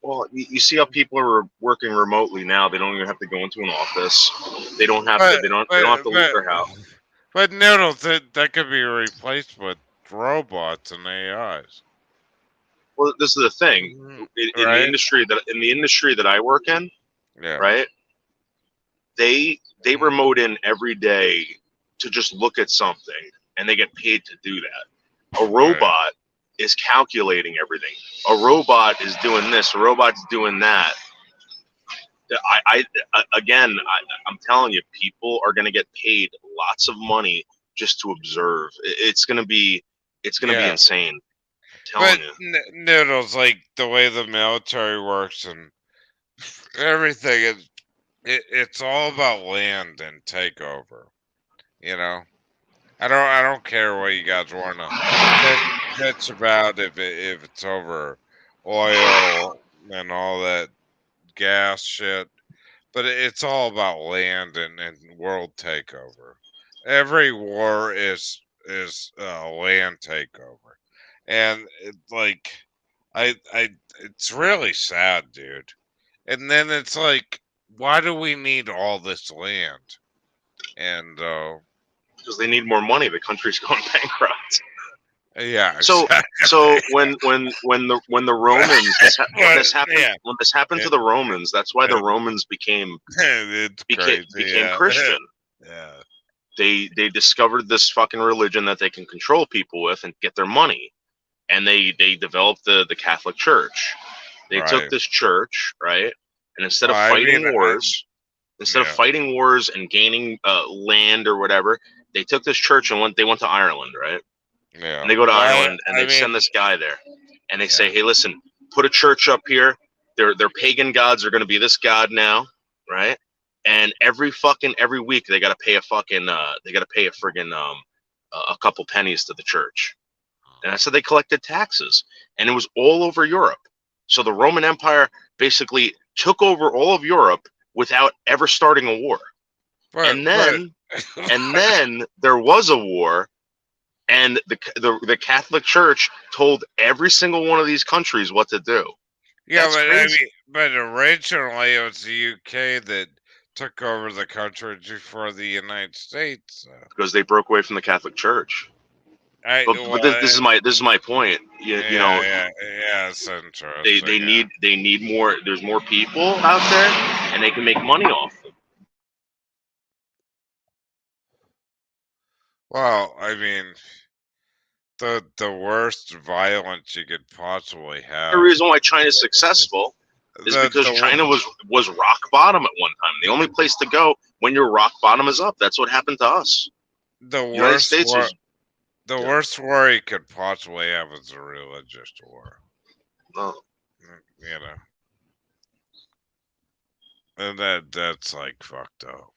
well, you see how people are working remotely now. They don't even have to go into an office. They don't have But to. They don't have to leave their house. but Noodles, that could be replaced with robots and AIs. Well, this is the thing. In the Right? industry that I work in, Yeah. right? They remote in every day to just look at something, and they get paid to do that. A robot is calculating everything. A robot is doing this. A robot's doing that. I'm telling you, people are going to get paid lots of money just to observe. It's going to be Yeah. insane. I'm telling But you. Noodles, like the way the military works and everything, it's all about land and takeover. I don't care what you guys want to bitch about if it's over oil and all that gas shit, but it's all about land and world takeover. Every war is land takeover, and it's really sad, dude. And then it's like, why do we need all this land? And Because they need more money. The country's going bankrupt. yeah, So exactly. so when the Romans when this happened Yeah. to the Romans, that's why the Yeah. Romans became It's crazy. Yeah. Christian. Yeah. They discovered this fucking religion that they can control people with and get their money, and they developed the Catholic Church. They took Right. this church, right, and instead of Well, I fighting mean, wars, and gaining land or whatever, they took this church and they went to Ireland, right? Yeah. And they go to Well, Ireland and I they send mean, this guy there, and they say, "Hey, listen, put a church up here. Their pagan gods are going to be this god now, right? And every week they got to pay a friggin' a couple pennies to the church." And I said they collected taxes, and it was all over Europe. So the Roman Empire basically took over all of Europe without ever starting a war. And then there was a war, and the Catholic Church told every single one of these countries what to do. yeah, That's but crazy. but originally it was the UK that took over the country before the United States. because they broke away from the Catholic Church. But this is my point. You know, yeah, it's they interesting. need more. There's more people out there, and they can make money off them. Well, I mean, the worst violence you could possibly have. The reason why China's successful is because China was rock bottom at one time. The only place to go when your rock bottom is up. That's what happened to us. The United States was the worst war you could possibly have is a religious war. no. You know, and that's like fucked up.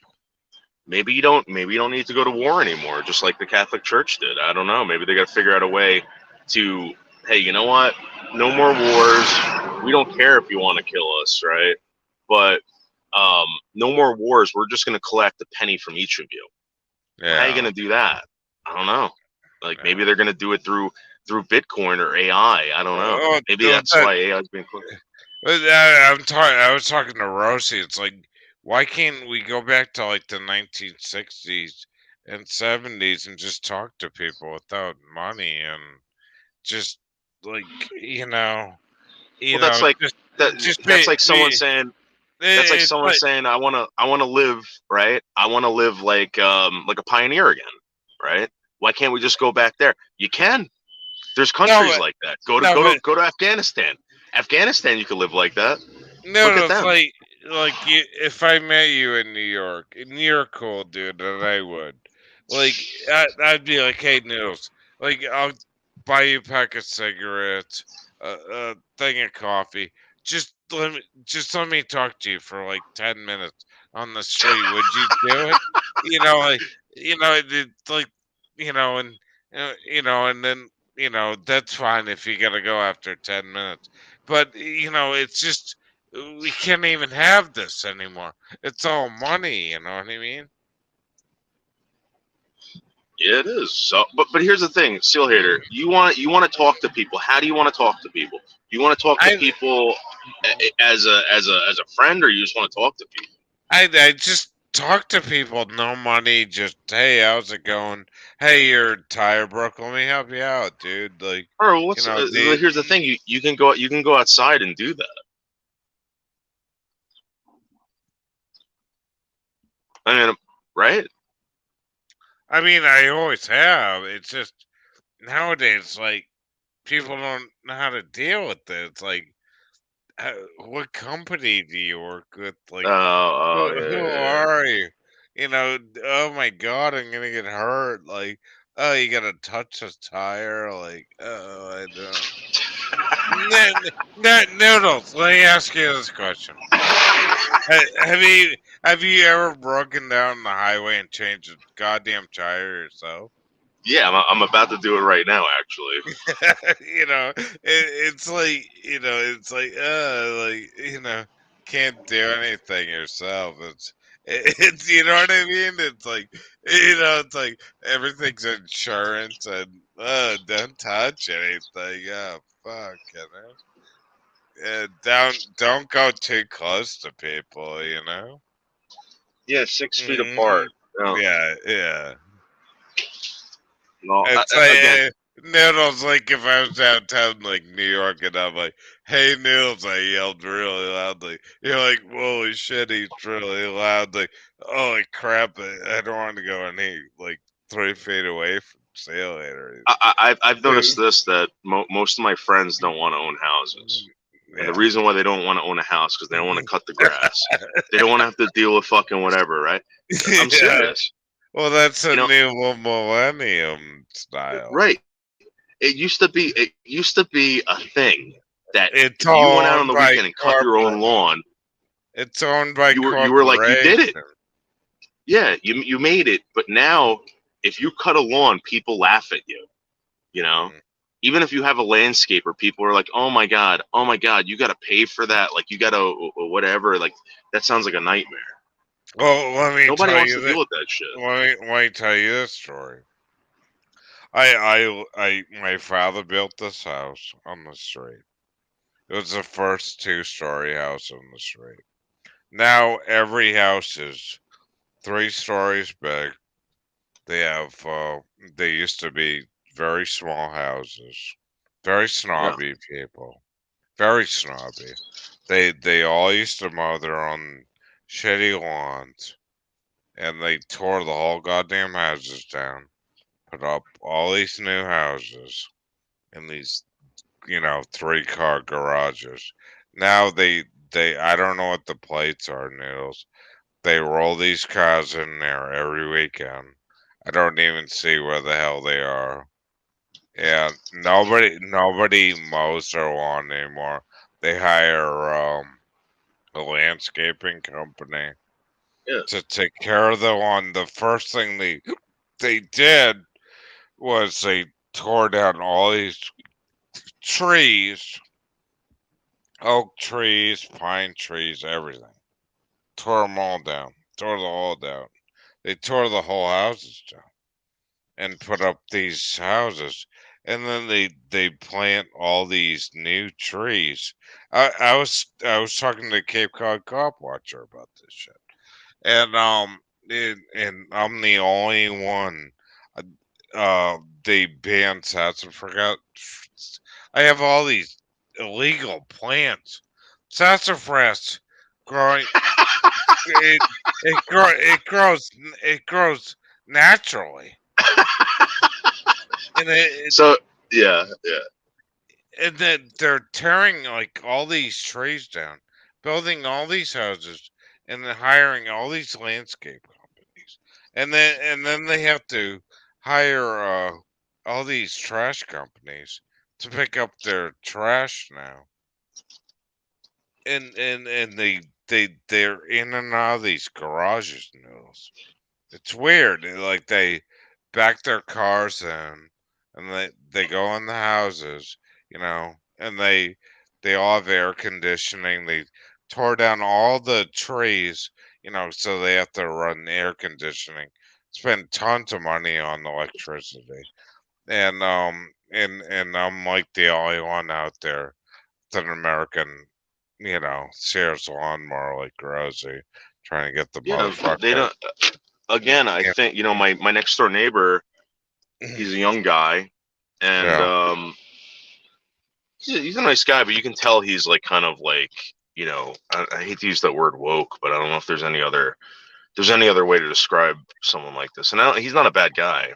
Maybe you don't need to go to war anymore, just like the Catholic Church did. I don't know. Maybe they got to figure out a way to, hey, you know what? No more wars. We don't care if you want to kill us, right? But no more wars. We're just going to collect a penny from each of you. Yeah. How are you going to do that? I don't know. Like maybe they're going to do it through Bitcoin or AI. I don't know. Maybe that's why AI is being put. I was talking to Rosie. It's like, why can't we go back to like the 1960s and 70s and just talk to people without money and just like Well, that's like that's like someone saying that's like someone saying I want to live, right? I want to live like a pioneer again, right? Why can't we just go back there? You can. There's countries like that. Go to Afghanistan. Afghanistan, you could live like that. Look at them. Like if I met you in New York, and you're cool, dude, and I would, like, I'd be like, hey, Noodles, like, I'll buy you a pack of cigarettes, a thing of coffee. Just let me talk to you for like 10 minutes on the street. Would you do it? It's like, and then that's fine if you gotta go after 10 minutes. But it's just we can't even have this anymore. It's all money, you know what I mean? Yeah, it is. So, but here's the thing, Seal Hater. You want to talk to people. How do you want to talk to people? Do you want to talk to people as a friend, or you just want to talk to people? I just talk to people. No money. Just, hey, how's it going? Hey, your tire broke. Let me help you out, dude. Like, or here's the thing. You can go outside and do that. I mean, right? I mean, I always have. It's just nowadays, like, people don't know how to deal with it. It's like, what company do you work with? Like, who are you? Oh my God, I'm gonna get hurt. Like, oh, you gotta touch a tire. Like, oh, I don't. Noodles, let me ask you this question. Have you ever broken down the highway and changed a goddamn tire yourself? Yeah, I'm about to do it right now, actually. It's like can't do anything yourself. It's you know what I mean. It's like it's like everything's insurance and don't touch anything. Oh fuck, don't go too close to people. Yeah, 6 feet apart. No. Yeah. No, It's again, Noodles, like if I was downtown, like New York, and I'm like, "Hey, Noodles!" I yelled really loudly. You're like, "Holy shit, he's really loud!" Like, "Holy crap! I don't want to go any like 3 feet away from Sail Later." I've noticed this that most of my friends don't want to own houses. And the reason why they don't want to own a house because they don't want to cut the grass. They don't want to have to deal with fucking whatever, right? I'm serious. Well, that's a new millennium style, right? It used to be a thing that it's you went out on the weekend and cut your own lawn. It's owned by you were like, you did it. Yeah, you made it. But now, if you cut a lawn, people laugh at you. Even if you have a landscaper, people are like, oh my god, you got to pay for that. Like, you got to whatever. Like, that sounds like a nightmare. Well, nobody wants to deal with that shit. Let me tell you this story. My father built this house on the street. It was the first 2-story house on the street. Now every house is 3 stories big. They have. They used to be very small houses. Very Yeah. snobby people. Very snobby. They all used to mow their own shitty lawns, and they tore the whole goddamn houses down. Put up all these new houses in these 3-car garages. Now they I don't know what the plates are, Noodles. They roll these cars in there every weekend. I don't even see where the hell they are. And nobody mows their lawn anymore. They hire a landscaping company Yeah. to take care of the lawn. The first thing they did was they tore down all these trees, oak trees, pine trees, everything. Tore them all down. Tore the whole down. They tore the whole houses down and put up these houses. And then they plant all these new trees. I was talking to Cape Cod Cop Watcher about this shit, and and I'm the only one. Uh, they banned sassafras. I have all these illegal plants. Sassafras growing. It it grows naturally, and So yeah, yeah, and then they're tearing like all these trees down, building all these houses, and then hiring all these landscape companies, and then they have to hire all these trash companies to pick up their trash now, and they're in and out of these garages, Noodles. It's weird. Like they back their cars in, and they go in the houses, and they all have air conditioning. They tore down all the trees, so they have to run air conditioning. Spend tons of money on electricity, and I'm like the only one out there with an American, Sears lawnmower like Rosie, trying to get the yeah. They motherfucker. don't. Again, I Yeah. think my next door neighbor. He's a young guy, and Yeah. he's a nice guy, but you can tell he's like kind of like I hate to use that word woke, but I don't know if there's any other way to describe someone like this. And he's not a bad guy.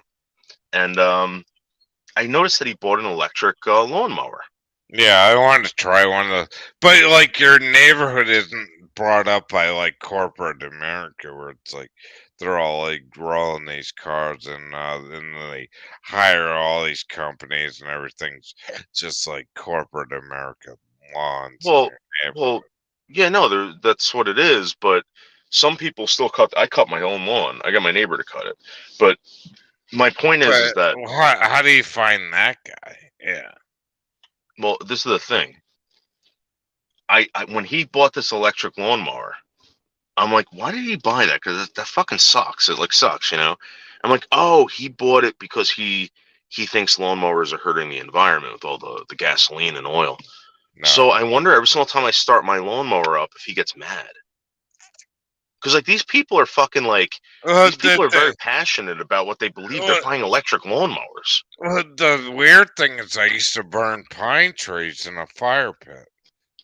And I noticed that he bought an electric lawnmower. Yeah, I wanted to try one of those, but like your neighborhood isn't brought up by like corporate America, where it's like they're all like rolling these cars, and they hire all these companies, and everything's just like corporate America lawns in Well, your neighborhood. well, yeah, no, that's what it is. But some people still cut. I cut my own lawn. I got my neighbor to cut it. But my point is But that how do you find that guy? Yeah, well, this is the thing. I when he bought this electric lawnmower, I'm like, why did he buy that? Because that fucking sucks. It like sucks. I'm like, oh, he bought it because he thinks lawnmowers are hurting the environment with all the gasoline and oil. So no. I wonder every single time I start my lawnmower up if he gets mad. Because like these people are fucking like these people are very passionate about what they believe. They're Uh, buying electric lawnmowers. Well, the weird thing is, I used to burn pine trees in a fire pit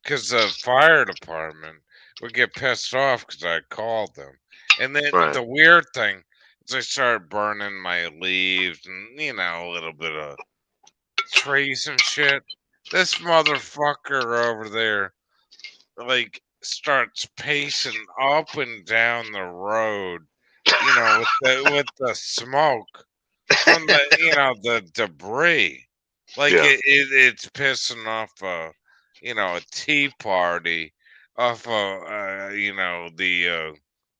because the fire department would get pissed off because I called them. And then Right. the weird thing is, I started burning my leaves and a little bit of trees and shit. This motherfucker over there, like, starts pacing up and down the road, with the smoke from the debris, like Yeah. it's pissing off a tea party off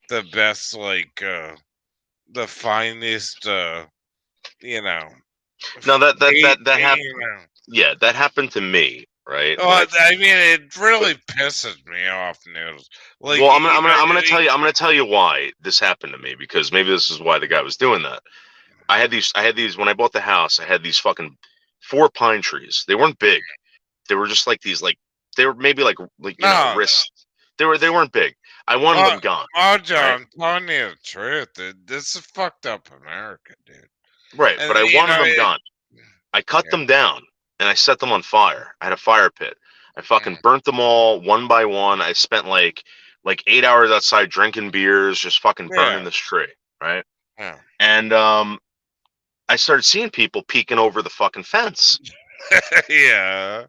the best, like the finest you know Now eight, that happened. Yeah, that happened to me. Right. When well, I mean, it really pisses me off, Noodles. Like, well, I'm gonna tell you why this happened to me, because maybe this is why the guy was doing that. I had these when I bought the house. I had these fucking 4 pine trees. They weren't big. They were just like these, like they were maybe like no, wrist. They weren't big. I wanted them gone. Mojo, right? I'm telling you the truth, dude. This is fucked up America, dude. Right, And but I you wanted know, them gone. I cut yeah. them down and I set them on fire. I had a fire pit. I fucking Mm. burnt them all one by one. I spent like 8 hours outside drinking beers, just fucking burning Yeah. this tree, right? Yeah. And I started seeing people peeking over the fucking fence. Yeah.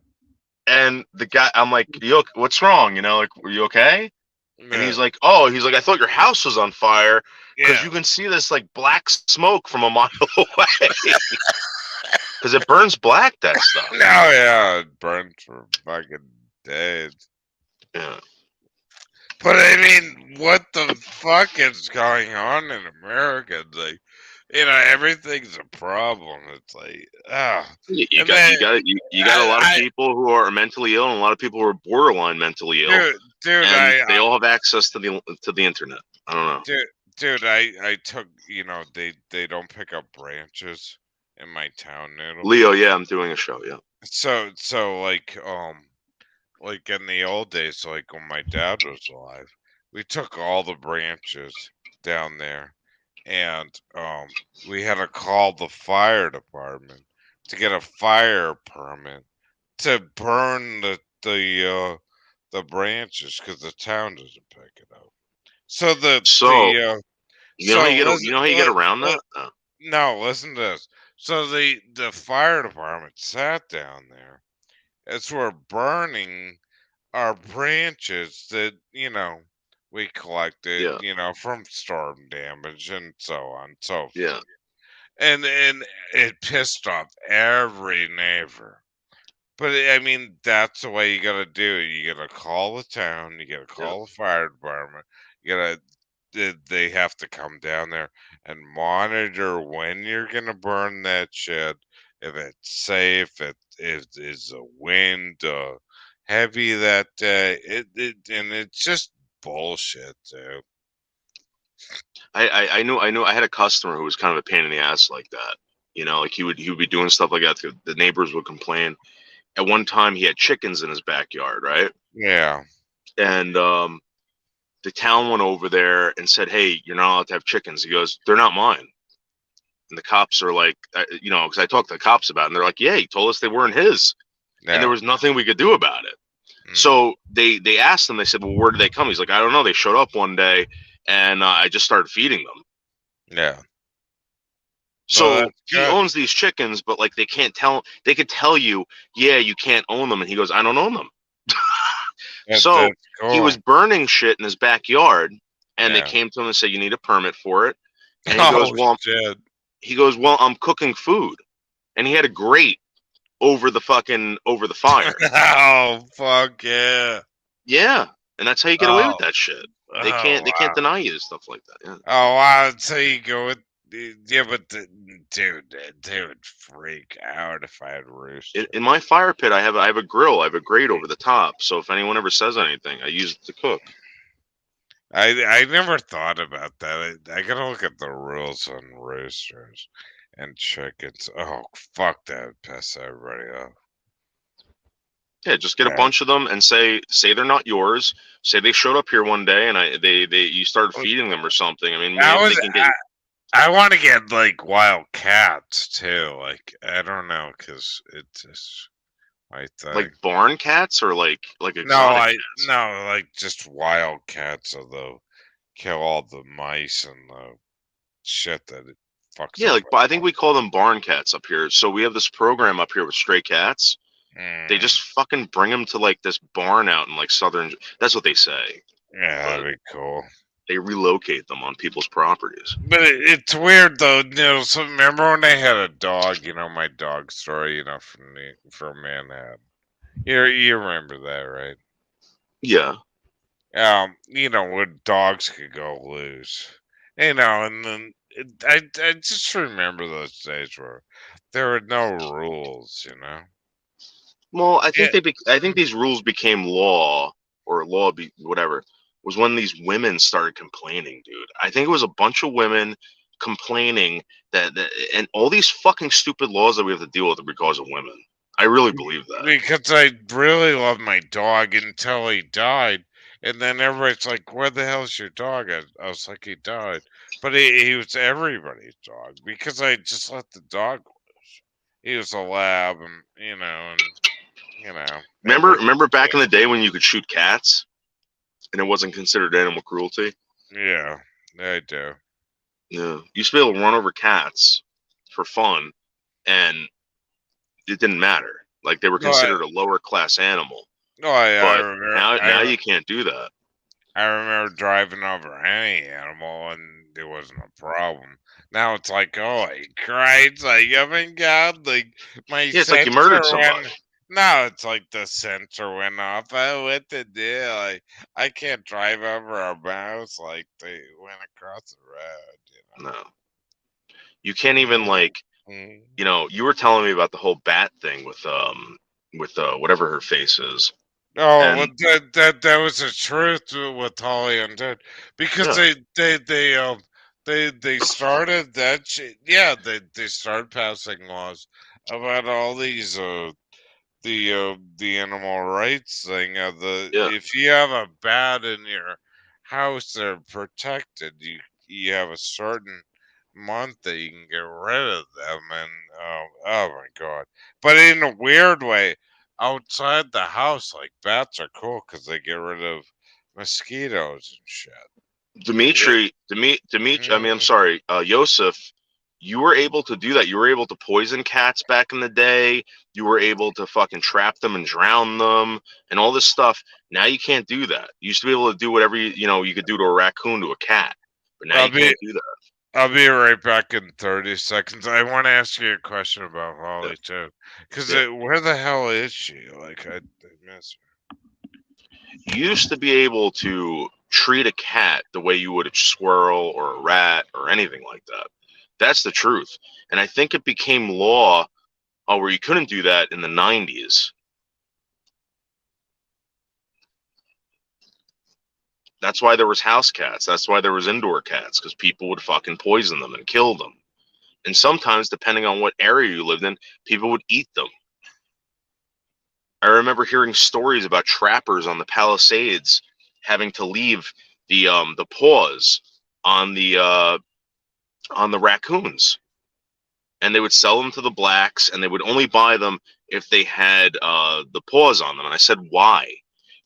And the guy, I'm like, what's wrong? You know, like, were you okay? And he's like, oh, I thought your house was on fire because yeah. you can see this like black smoke from a mile away. Because it burns black, that stuff. No, yeah, it burned for fucking days. Yeah. But I mean, what the fuck is going on in America? It's like, you know, everything's a problem. It's like, You And got then- you got a lot of people who are mentally ill and a lot of people who are borderline mentally ill. dude, And they all have access to the internet. I don't know. dude, I took, you know, they don't pick up branches in my town, Noodle. Leo, yeah, I'm doing a show, yeah. So like in the old days, like when my dad was alive, we took all the branches down there, and we had to call the fire department to get a fire permit to burn the branches because the town doesn't pick it up. So You know how you get around that? no, listen to this. So the fire department sat down there as we're burning our branches that, you know, we collected, Yeah. you know, from storm damage and so on and so forth. Yeah. And it pissed off every neighbor. But I mean, that's the way you gotta do it. You gotta call the town, you gotta call the fire department, you gotta they have to come down there and monitor when you're gonna burn that shit, if it's safe, if is the wind heavy that day. And it's just bullshit, dude. I knew I had a customer who was kind of a pain in the ass like that. You know, like he would be doing stuff like that. The neighbors would complain. At one time, he had chickens in his backyard, right? Yeah. And the town went over there and said, "Hey, you're not allowed to have chickens." He goes, "They're not mine." And the cops are like, you know, because I talked to the cops about it, and they're like, "Yeah, he told us they weren't his, Yeah. and there was nothing we could do about it." Mm. So they asked him. They said, "Well, where did they come?" He's like, "I don't know. They showed up one day, and I just started feeding them." Yeah. So Well, that's he good. owns these chickens, but like they can't tell. They could tell you, "Yeah, you can't own them," and he goes, "I don't own them." So That's he cool. was burning shit in his backyard, and Yeah. they came to him and said, "You need a permit for it." And he goes, "Well, shit. I'm cooking food," and he had a grate over the fire. Oh fuck yeah. Yeah, and that's how you get away with Oh. that shit. Oh, They can't wow. deny you stuff like that. Yeah. Oh wow, so you go with yeah, but dude, they would freak out if I had rooster. In my fire pit, I have a grill. I have a grate over the top. So if anyone ever says anything, I use it to cook. I never thought about that. I gotta look at the rules on roosters and chickens. Oh fuck, that would piss everybody off. Yeah, just get a Yeah. bunch of them and say they're not yours. Say they showed up here one day and you started feeding them or something. I mean, maybe they can get. I want to get like wild cats too. Like I don't know, cause it's just my thing. Like barn cats or like no, exotic cats? no, like just wild cats. So they'll kill all the mice and the shit that it fucks. Yeah, up like I think we call them barn cats up here. So we have this program up here with stray cats. They Mm, just fucking bring them to like this barn out in like southern. That's what they say. yeah, that'd be cool. They relocate them on people's properties. But it's weird though, you know. So remember when I had a dog? You know my dog story. You know from Manhattan. You remember that, right? Yeah. You know when dogs could go loose. You know, and then I just remember those days where there were no rules. You know. Well, I think Yeah. I think these rules became law or whatever was when these women started complaining, dude. I think it was a bunch of women complaining that and all these fucking stupid laws that we have to deal with are because of women. I really believe that. Because I really loved my dog until he died. And then everybody's like, "Where the hell's your dog?" I was like, "He died," but he was everybody's dog because I just let the dog loose. He was a lab, and everybody. Remember back in the day when you could shoot cats and it wasn't considered animal cruelty? Yeah, I do. Yeah. You used to be able to run over cats for fun, and it didn't matter. Like they were No, I, considered a lower class animal. no, I But remember. now you can't do that. I remember driving over any animal and there wasn't a problem. Now it's like, oh, he cried, like, oh my god, like my Yeah, it's like you murdered sensor somebody. went. Now it's like the sensor went off. Oh, what the deal? Like, I can't drive over a mouse like they went across the road. No. You can't even like, Mm. you were telling me about the whole bat thing with whatever her face is. Oh, well, And that was the truth with Holly Undead because yeah, they started that shit. Yeah, they started passing laws about all these the animal rights thing. yeah. If you have a bat in your house, they're protected. You have a certain month that you can get rid of them, and oh my god! But in a weird way, outside the house, like bats are cool because they get rid of mosquitoes and shit. Dimitri, I mean, I'm Mm. sorry, Yosef, you were able to do that. You were able to poison cats back in the day. You were able to fucking trap them and drown them and all this stuff. Now you can't do that. You used to be able to do whatever you could do to a raccoon to a cat, but now I'll you be can't do that. I'll be right back in 30 seconds. I want to ask you a question about Yeah, Holly too, because yeah. where the hell is she? Like I miss You used to be able to treat a cat the way you would a squirrel or a rat or anything like that. That's the truth. And I think it became law where you couldn't do that in the 90s. That's why there was house cats. That's why there was indoor cats, because people would fucking poison them and kill them. And sometimes, depending on what area you lived in, people would eat them. I remember hearing stories about trappers on the Palisades having to leave the paws on the raccoons, and they would sell them to the blacks, and they would only buy them if they had the paws on them. And I said, why?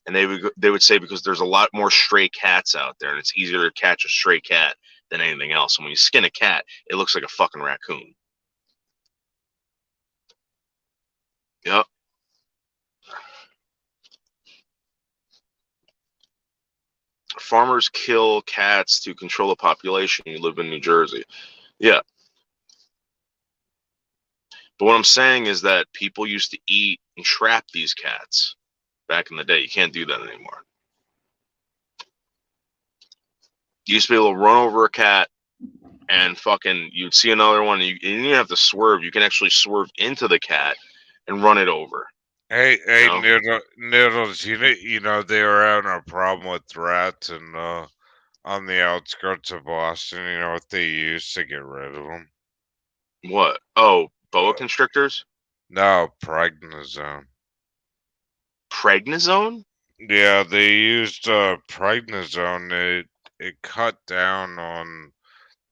And they would say because there's a lot more stray cats out there, and it's easier to catch a stray cat than anything else. And when you skin a cat, it looks like a fucking raccoon. Yep. Farmers kill cats to control the population. You live in New Jersey. Yeah. But what I'm saying is that people used to eat and trap these cats back in the day. You can't do that anymore. You used to be able to run over a cat and fucking you'd see another one. And you didn't have to swerve. You can actually swerve into the cat and run it over. Hey, You know? Noodles, they were having a problem with rats and on the outskirts of Boston. You know what they used to get rid of them? What? Oh, boa Uh, constrictors? no, prednisone. Prednisone? Yeah, they used prednisone. It cut down on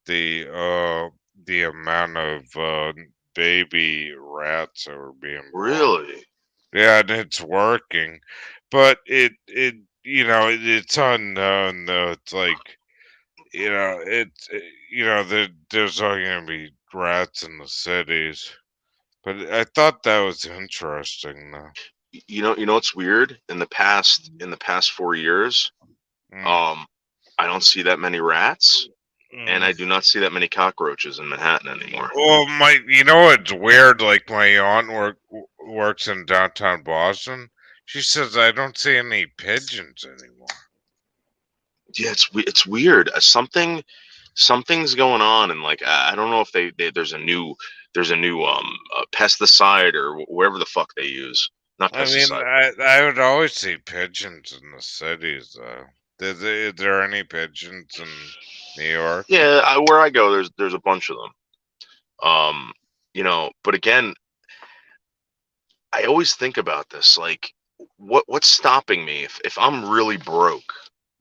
the amount of baby rats that were being born. Really? Yeah, and it's working, but it's unknown though. It's like there's only gonna be rats in the cities, but I thought that was interesting though. You know what's weird? In the past 4 years, Mm. um, I don't see that many rats, and Mm. I do not see that many cockroaches in Manhattan anymore. Well, it's weird. Like my aunt works in downtown Boston. She says I don't see any pigeons anymore. Yeah, it's weird. Something's going on, and like I don't know if there's a new pesticide or whatever the fuck they use. Not I mean, pesticide. I would always see pigeons in the cities, though. Is there any pigeons in New York? Yeah, where I go, there's a bunch of them. But again, I always think about this. Like, what's stopping me if I'm really broke,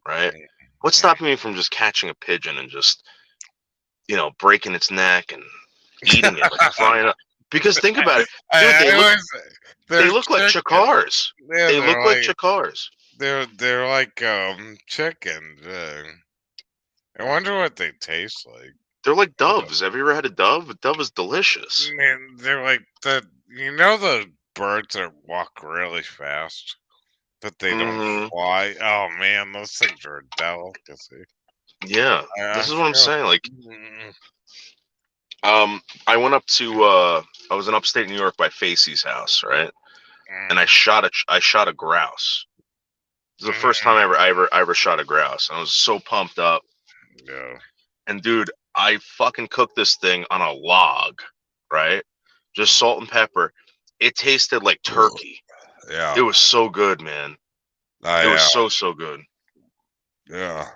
right? What's stopping me from just catching a pigeon and just breaking its neck and eating it, like frying it? Because think about it, dude. I They they're look like chicken. chakars. Yeah, They look like chakars. they're like chicken. I wonder what they taste like. They're like doves. Have you ever had a dove? A dove is delicious. Man, they're like the birds that walk really fast, but they don't Hmm. fly. Oh man, those things are a delicacy. Yeah, I this is what I'm feel. saying. Like, Mm, I went up to I was in upstate New York by Facey's house, right? And mm, I shot a grouse. This is the first time mm, I ever shot a grouse. I was so pumped up. yeah, And dude, I fucking cooked this thing on a log, right? Just salt and pepper. It tasted like turkey. yeah, It was so good, man. It was yeah, so good. yeah.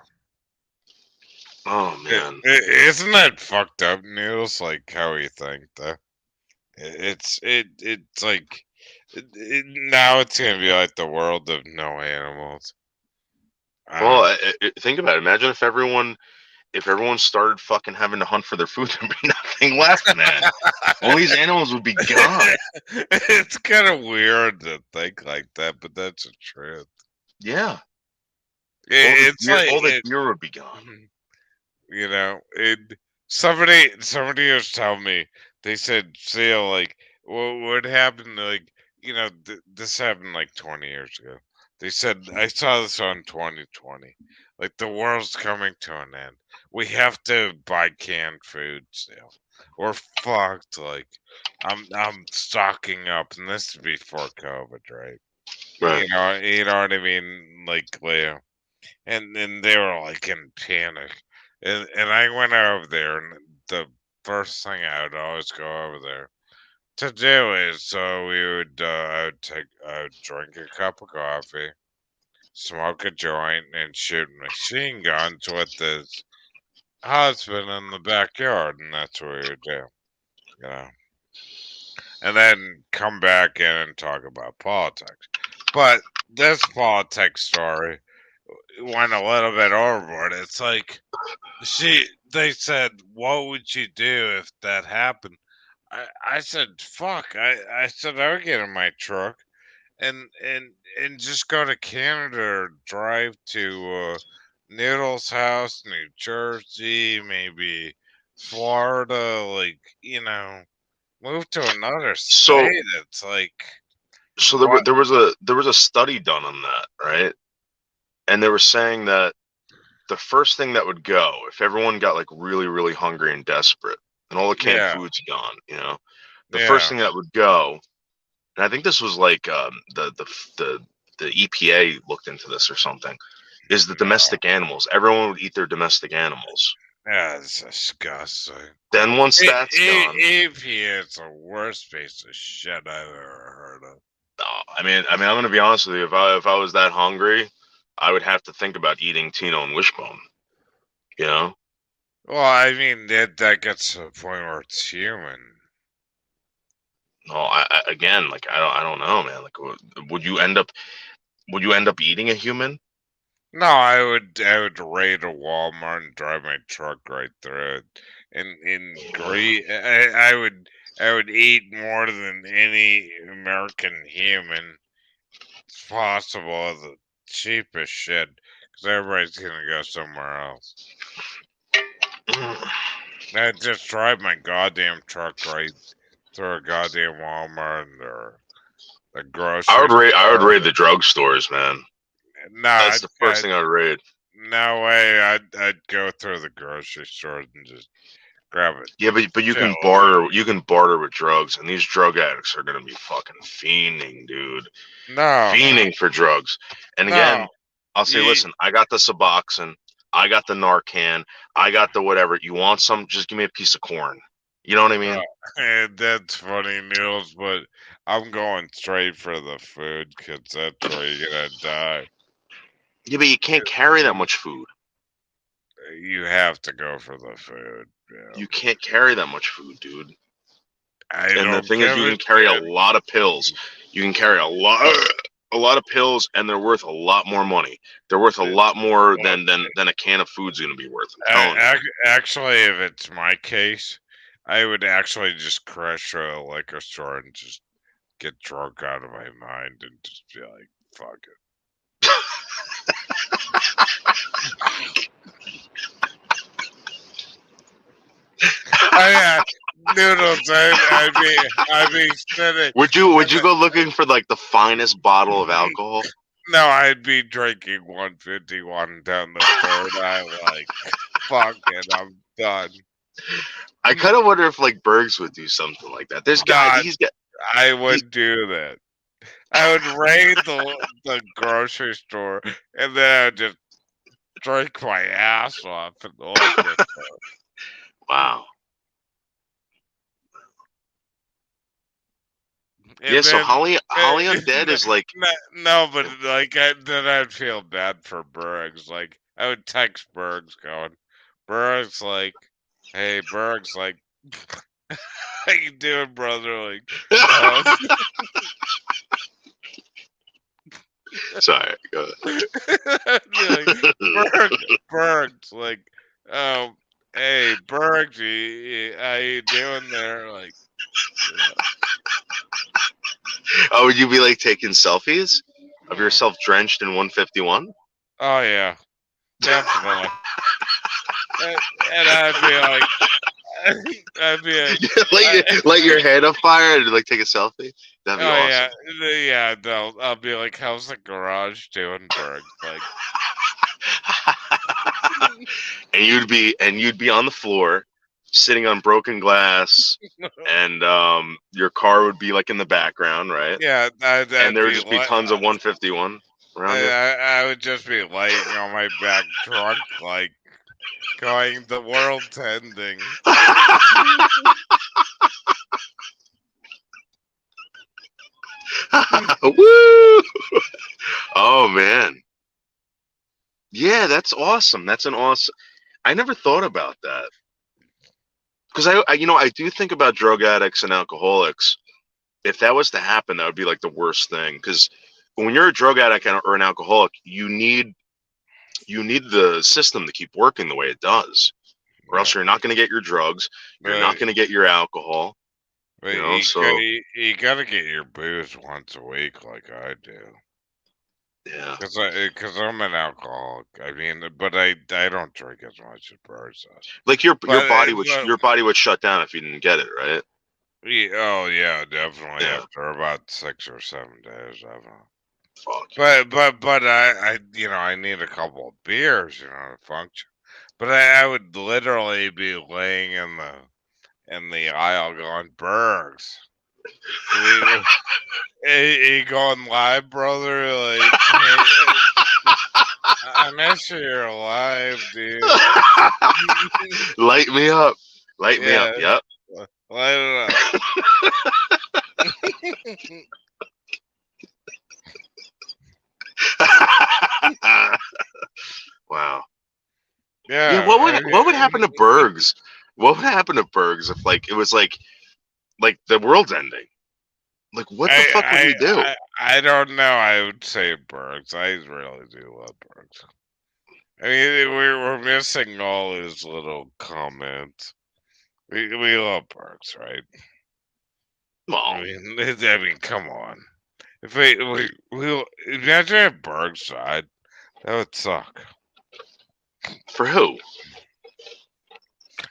Oh man. Isn't that fucked up news? Like how you think though? It's like now it's gonna be like the world of no animals. I Well, don't. think about it. Imagine if everyone started fucking having to hunt for their food, there'd be nothing left, man. All these animals would be gone. It's kind of weird to think like that, but that's the truth. Yeah. It's like All the deer would be gone. you know, somebody was telling me they said, "Seal, like what happened? Like this happened like 20 years ago." They said I saw this on 2020. Like the world's coming to an end. We have to buy canned food, Seal. We're fucked. Like I'm stocking up, and this is before COVID, right? Right. You know what I mean, like Leo. And they were like in panic. And I went over there, and the first thing I would always go over there to do is I would drink a cup of coffee, smoke a joint, and shoot machine guns with his husband in the backyard, and that's what we would do, you know. And then come back in and talk about politics. But this politics story went a little bit overboard. It's like they said, "What would you do if that happened?" I said, "Fuck." I said I would get in my truck and just go to Canada or drive to Noodle's house, New Jersey, maybe Florida, like move to another So state. It's like there what? there was a study done on that, right? And they were saying that the first thing that would go if everyone got like really hungry and desperate and all the canned Yeah, food's gone, the first yeah, thing that would go, and I think this was like the EPA looked into this or something, is the no, domestic animals. Everyone would eat their domestic animals. yeah, it's disgusting. Then once that's gone, APA is the worst piece of shit I've ever heard of. I'm gonna be honest with you. If I was that hungry, I would have to think about eating Tino and Wishbone. You know? Well, I mean that gets to the point where it's human. No, again, like I don't know, man. Like, would you end up would you end up eating a human? No, I would raid a Walmart and drive my truck right through it. And in greed, I would eat more than any American human possible of the cheapest shit because everybody's gonna go somewhere else. I'd just drive my goddamn truck right through a goddamn Walmart or a grocery I would store. raid the drugstores, man. No, That's the first thing I would raid. no way. I'd go through the grocery store and just grab it. Yeah, but you can Shitload. barter with drugs, and these drug addicts are gonna be fucking fiending, dude. No, Fiending for drugs. And no. again, I'll say, You, listen, I got the Suboxone, I got the Narcan, I got the whatever. You want some? Just give me a piece of corn. You know what I mean? that's funny news, but I'm going straight for the food because that's where you're gonna die. Yeah, but you can't carry that much food. You have to go for the food. Yeah. You can't carry that much food, dude. I And the don't thing is, give you a can carry a shit. lot of pills. You can carry a lot. a lot of pills, and they're worth a lot more money. They're worth a lot more than a can of food's going to be worth. I'm telling you. Actually, if it's my case, I would actually just crash a liquor store and just get drunk out of my mind and just be like, fuck it. Noodles. I'd be sitting. Would you go looking for like the finest bottle of alcohol? No, I'd be drinking 151 down the third aisle. Like, fuck it, I'm done. I kind of wonder if like Bergs would do something like that. There's guys. He's got. I would do that. I would raid the grocery store and then I'd just drink my ass off in the liquor store. Wow. And yeah, so then- Holly Undead is like. No, but like then I'd feel bad for Bergs. Like I would text Bergs going, Bergs like, hey Bergs like, how you doing, brother? Like, Sorry. Go ahead. Bergs like, hey Bergs, how you doing there? Like, Oh, would you be like taking selfies of yourself drenched in 151? oh yeah, definitely. And I'd be like, light your head on fire and like take a selfie. That'd be awesome. yeah. No, I'll be like, how's the garage doing, Berg? Like, and you'd be on the floor, sitting on broken glass, and your car would be like in the background, right? yeah, And there would just be tons of 151 around you. I would just be laying on my back, drunk, like going, the world's ending. Woo! Oh man. Yeah, that's awesome. That's an awesome. I never thought about that. Because I do think about drug addicts and alcoholics. If that was to happen, that would be like the worst thing. Because when you're a drug addict or an alcoholic, you need the system to keep working the way it does, or else you're not going to get your drugs. You're not going to get your alcohol. But You know, you gotta get your booze once a week, like I do. Yeah. Because I'm an alcoholic. I mean, but I don't drink as much as Birds does. Like your But body it's, would shut down if you didn't get it, right? Oh yeah, definitely Yeah. after about 6 or 7 days, definitely. Fuck. But I need a couple of beers, to function. But I would literally be laying in the aisle going, Bergs. He going live, brother. Like, hey, I miss you're alive, dude. Light me up. Light me up. Yeah. Yep. Light it up. Wow. Yeah. Yeah. What would happen to Bergs? What would happen to Bergs if like it was like the world's ending? Like what the fuck would he do? I don't know. I would say Bergs. I really do love Bergs. I mean, we're missing all his little comments. We love Bergs, right? Well, I mean, come on. If we imagine if Bergs died, that would suck. for who?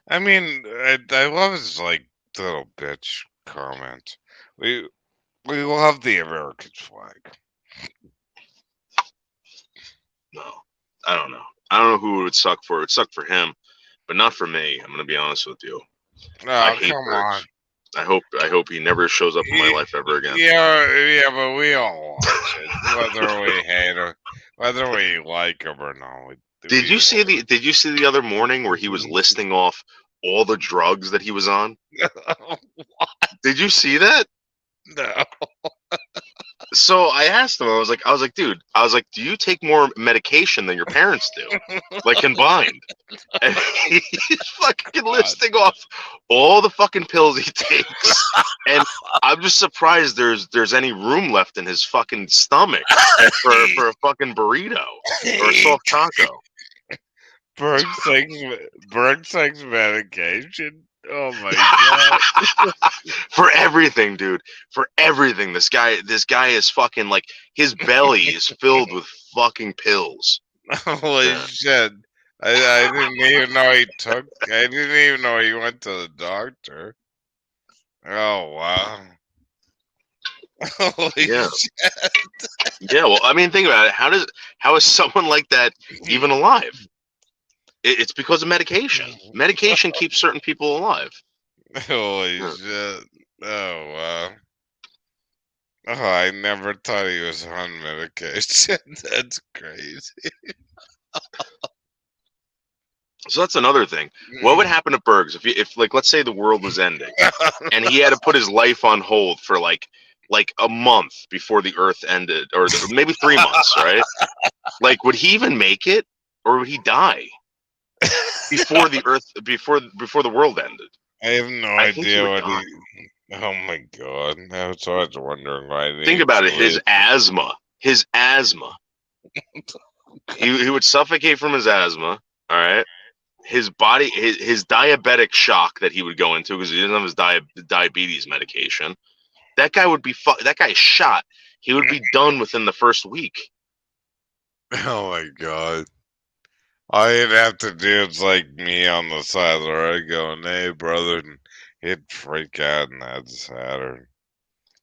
I mean, I love his like little bitch comment. We love the American flag. No, I don't know. I don't know who it would suck for. It would suck for him, but not for me. I'm gonna be honest with you. Oh, I hate come Bergs. on. I hope he never shows up in my life ever again. Yeah, but we all watch it, whether we hate him, whether we like him or not. Did you see the other morning where he was listing off all the drugs that he was on? Did you see that? No. So I asked him. I was like, dude. I was like, do you take more medication than your parents do, like combined? And he's fucking listing off all the fucking pills he takes, and I'm just surprised there's any room left in his fucking stomach for a fucking burrito or a soft taco. Berg takes medication. Oh my god. For everything, dude. For everything. This guy is fucking like his belly is filled with fucking pills. Holy Yeah. shit. I didn't even know he took. I didn't even know he went to the doctor. Oh wow. Holy Yeah. shit. Yeah, well, I mean, think about it. How is someone like that even alive? It's because of medication. Medication keeps certain people alive. Holy Yeah. shit. Oh wow. Oh, I never thought he was on medication. That's crazy. So that's another thing. What would happen to Bergs if like let's say the world was ending and he had to put his life on hold for like a month before the Earth ended, or maybe 3 months, right? Like, would he even make it, or would he die before the Earth before the world ended? I have no I think he idea would what die. he. Oh my god! I was always wondering why. Think about it. His asthma. He would suffocate from his asthma. All right. His body, his diabetic shock that he would go into because he didn't have his diabetes medication. That guy would be that guy's shot. He would be done within the first week. Oh my god! All you'd have to do is like me on the side of the road going, "Hey, brother," and he'd freak out, and that's Saturn.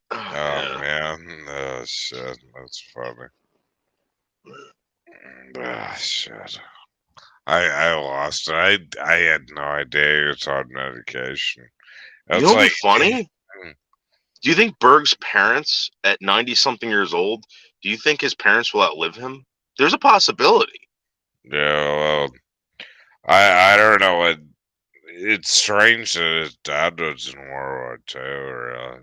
Oh, Oh yeah. man! Oh shit! That's funny. Oh shit! I lost it. I had no idea he was on medication. You It's know what'd like, be funny? Do you think Berg's parents at 90 something years old, do you think his parents will outlive him? There's a possibility. yeah, well, I don't know. It's strange that his dad was in World War II. Really.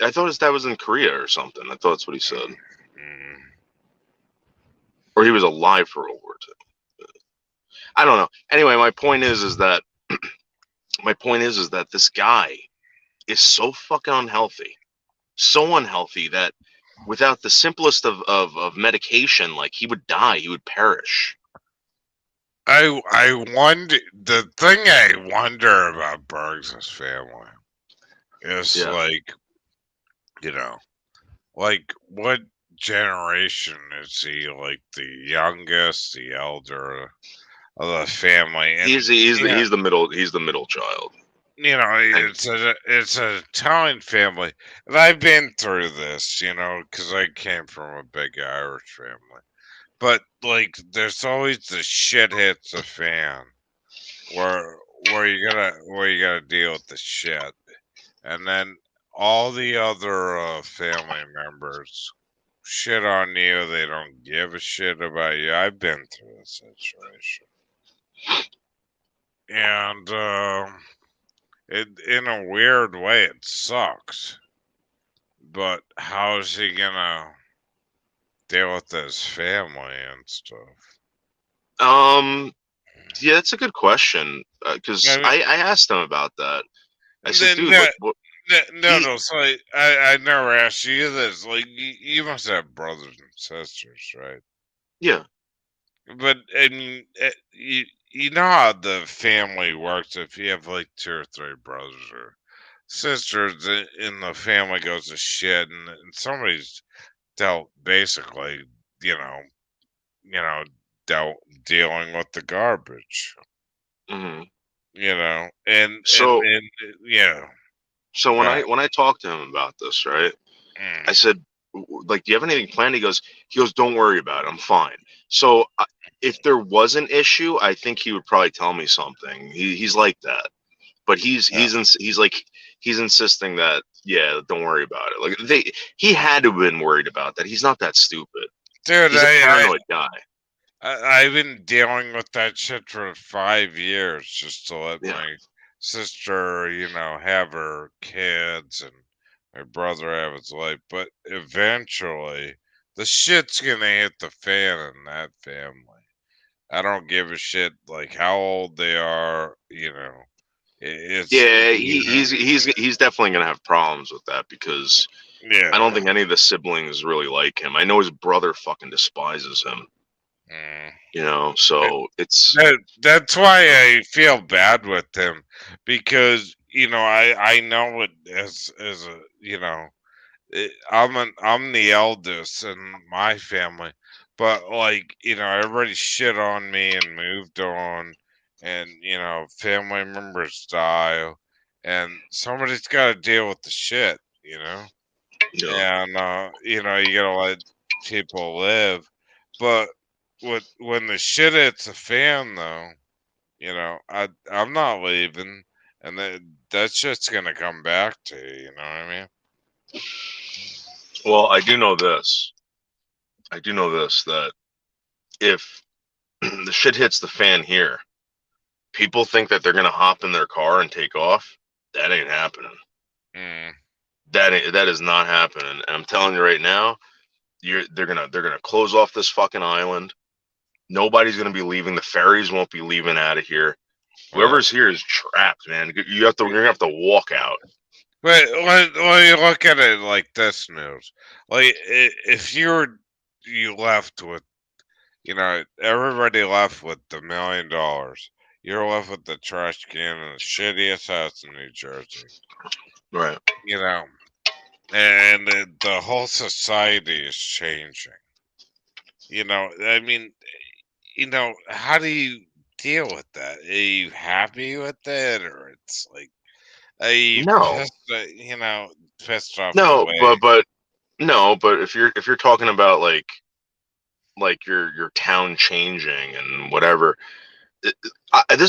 I thought his dad was in Korea or something. I thought that's what he said. Mm. Or he was alive for World War II. I don't know. Anyway, my point is that this guy is so fucking unhealthy. So unhealthy that without the simplest of medication, like he would die, he would perish. I wonder. The thing I wonder about Berg's family is Yeah. like, like what generation is he? Like the youngest, the elder of the family? And He's the middle child. it's an Italian family, and I've been through this, because I came from a big Irish family. But like, there's always the shit hits a fan where you gotta deal with the shit, and then all the other family members shit on you. They don't give a shit about you. I've been through this situation, and in a weird way, it sucks. But how is he gonna deal with his family and stuff? Yeah, that's a good question. Because I mean, I asked him about that. I said, then dude, what no, he, no. So I never asked you this. Like, you must have brothers and sisters, right? yeah, But I mean, you know how the family works. If you have like 2 or 3 brothers or sisters, and the family goes to shit, and somebody's dealt basically, you know, you know, dealt dealing with the garbage, hmm and So yeah, when yeah. I talked to him about this, right? I Mm. said, like, do you have anything planned? He goes, don't worry about it. I'm fine. So if there was an issue, I think he would probably tell me something. He's like that, but Yeah. he's insisting that, yeah, don't worry about it. Like he had to have been worried about that. He's not that stupid. Dude, He's a paranoid guy. I've been dealing with that shit for 5 years just to let Yeah. my sister, have her kids and my brother have his life, but eventually the shit's gonna hit the fan in that family. I don't give a shit like how old they are, you know. It's Yeah, you know, he's definitely gonna have problems with that because I don't yeah. think any of the siblings really like him. I know his brother fucking despises him. Mm. You know, so it's That's why I feel bad with him because you know I know it as a you know I'm the eldest in my family, but like you know everybody shit on me and moved on, and you know family members die, and somebody's got to deal with the shit, you know, you know, and you know you gotta let people live, but when the shit hits the fan though, you know I'm not leaving, and that shit's gonna come back to you. You know what I mean? well, I do know this. I do know this that if the shit hits the fan here, people think that they're gonna hop in their car and take off. That ain't happening. Mm. That is not happening. And I'm telling you right now, they're gonna close off this fucking island. Nobody's gonna be leaving. The ferries won't be leaving out of here. Well, Whoever's here is trapped, man. You're gonna have to walk out. but when you look at it like this, news, like if you left with, you know, everybody left with $1 million, you're left with the trash can in the shittiest house in New Jersey, Right. you know, and the whole society is changing. You know, I mean, you know, how do you deal with that? Are you happy with it, or it's like, are you No. pissed, you know, pissed off the No, way? but if you're talking about like your town changing and whatever, this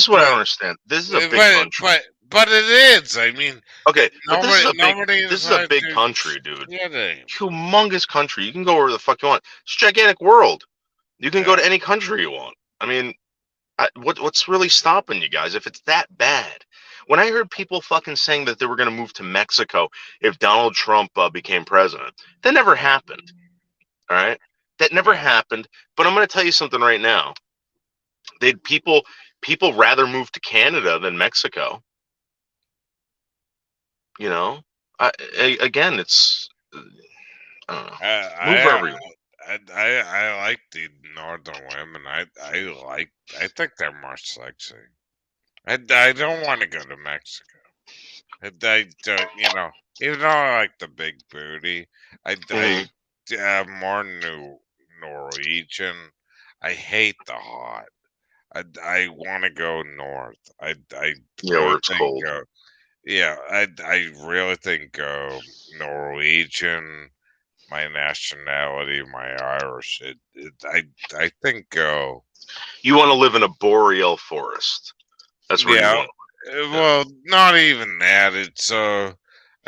is what I don't But understand. This is a uh, big but country. but but it is. I mean, Okay, but nobody this is is a out big there country, dude. shitting. Humongous country. You can go where the fuck you want. It's a gigantic world. You can go Yeah. to any country you want. I mean, what's really stopping you guys if it's that bad? When I heard people fucking saying that they were going to move to Mexico if Donald Trump became president, that never happened. All right, that never Yeah. happened. But I'm going to tell you something right now. They people rather move to Canada than Mexico. You know, again, it's I don't know. I Move I wherever you want. I like the northern women. I think they're more sexy. I don't want to go to Mexico. I don't, you know, even though I like the big booty, I Mhm. am more Norwegian. I hate the hot. I want to go north. I Yeah, where really it's think cold. yeah, I really think Norwegian, my nationality, my Irish. I think You want to live in a boreal forest. That's where you yeah. want to live. Well, not even that. It's I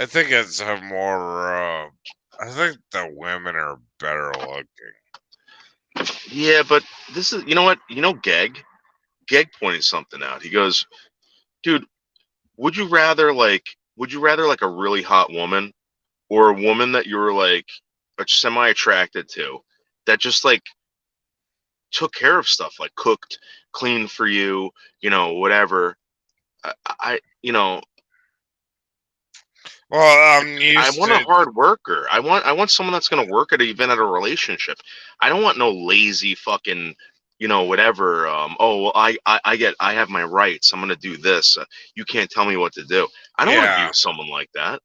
think it's a more I think the women are better looking. Yeah, but this is, you know what? You know, Geg pointed something out. He goes, dude, would you rather like a really hot woman or a woman that you were like semi attracted to that just like took care of stuff, like cooked, cleaned for you, whatever. You know, Well, I'm I used want a to hard worker. I want someone that's gonna work at even at a relationship. I don't want no lazy fucking, whatever. Oh, well, I have my rights. I'm gonna do this. You can't tell me what to do. I don't want to be yeah. with someone like that.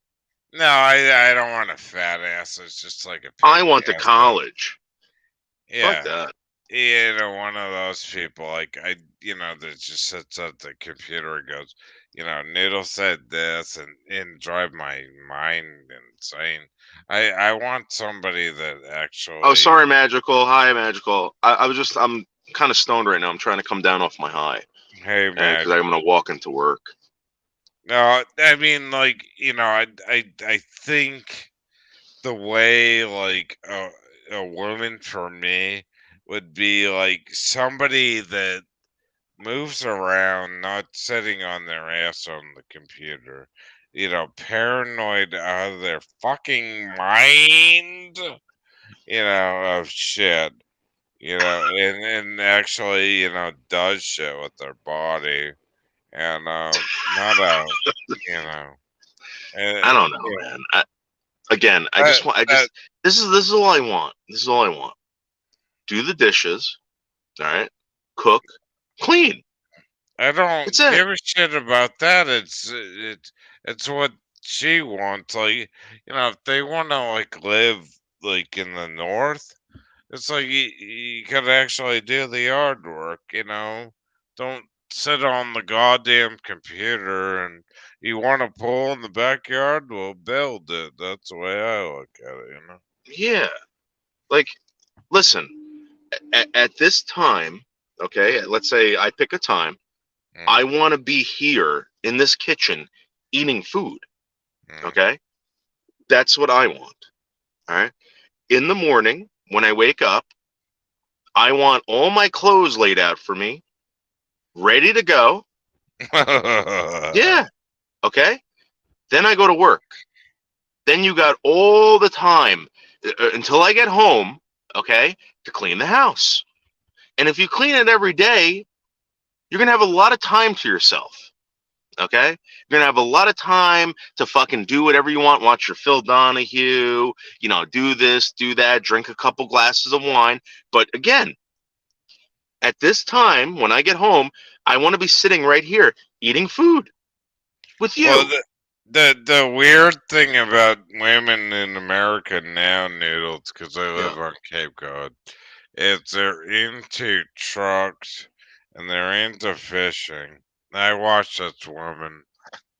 No, I don't want a fat ass. It's just like a I pink want the ass. college. Fuck Yeah. that. You know, one of those people, like you know, that just sits at the computer and goes, you know, Noodle said this, and drive my mind insane. I want somebody that Oh, actually, sorry, Magical. Hi, Magical. I'm kind of stoned right now. I'm trying to come down off my high, hey and man, because I'm gonna walk into work. no, I mean, like, you know, I think the way like a woman for me would be like somebody that moves around, not sitting on their ass on the computer. paranoid out of their fucking mind, of shit, and actually, does shit with their body, and not you know, and, I don't know, man. Again, I that, just want. I that just this is all I want. This is all I want. Do the dishes. All right. Cook. Clean. I That's don't it. give a shit about that. It's what she wants. Like, if they want to like live like in the north, it's like you could actually do the yard work. Don't sit on the goddamn computer. And you want a pool in the backyard? Well, build it. That's the way I look at it. Yeah. Like, listen. At this time, okay. Let's say I pick a time. I Mm, want to be here in this kitchen eating food. mm. Okay. That's what I want. All right. In the morning when I wake up, I want all my clothes laid out for me, ready to go. Yeah. Okay. Then I go to work. Then you got all the time until I get home, okay, to clean the house. And if you clean it every day, you're going to have a lot of time to yourself. Okay? You're going to have a lot of time to fucking do whatever you want. Watch your Phil Donahue, do this, do that, drink a couple glasses of wine. But again, at this time, when I get home, I want to be sitting right here eating food with Well, you. the weird thing about women in America now, Noodles, because I Yeah. live on Cape Cod, is they're into trucks and they're into fishing. I watched this woman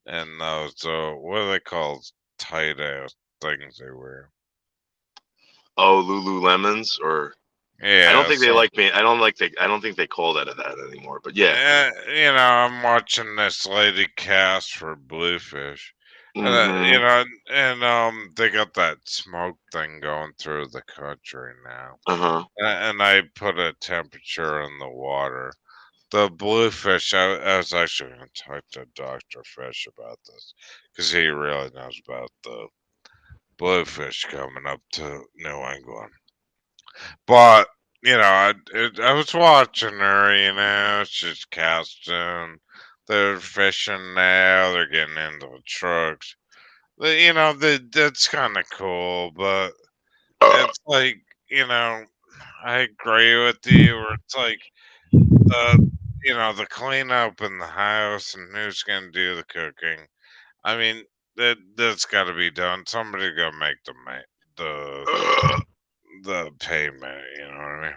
and those what are they called, tight ass things they wear. Oh, Lululemons or I don't Yeah, think they so like me. I don't think they call that anymore. But yeah. I'm watching this lady cast for bluefish. And Hmm. they got that smoke thing going through the country now. Uh-huh. And I put a temperature in the water. The bluefish, I was actually going to talk to Dr. Fish about this because he really knows about the bluefish coming up to New England. But, I was watching her, she's casting. They're fishing now. They're getting into the trucks. That's kind of cool, but it's like, you know, I agree with you. Where it's like the, the cleanup in the house and who's gonna do the cooking. I mean, that's got to be done. Somebody got to make the the payment. You know what I mean?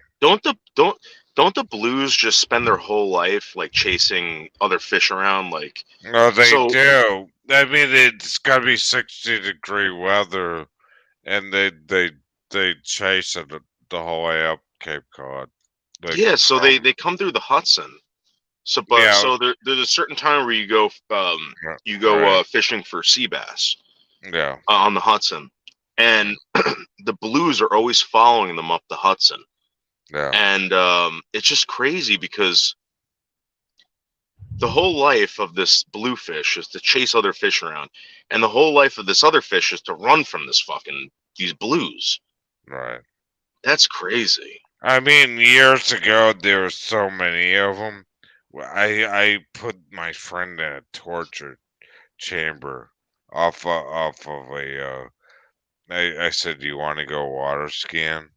Don't the blues just spend their whole life like chasing other fish around? Like, No, they so do. I mean, it's got to be 60-degree weather, and they chase it the whole way up Cape Cod. Like, yeah, so they come through the Hudson. yeah, There's a certain time where you go right, fishing for sea bass yeah, on the Hudson, and the blues are always following them up the Hudson, yeah, and it's just crazy because the whole life of this bluefish is to chase other fish around, and the whole life of this other fish is to run from these blues. right. That's crazy. I mean, years ago there were so many of them. I put my friend in a torture chamber off of a. I said, "Do you want to go water skiing?"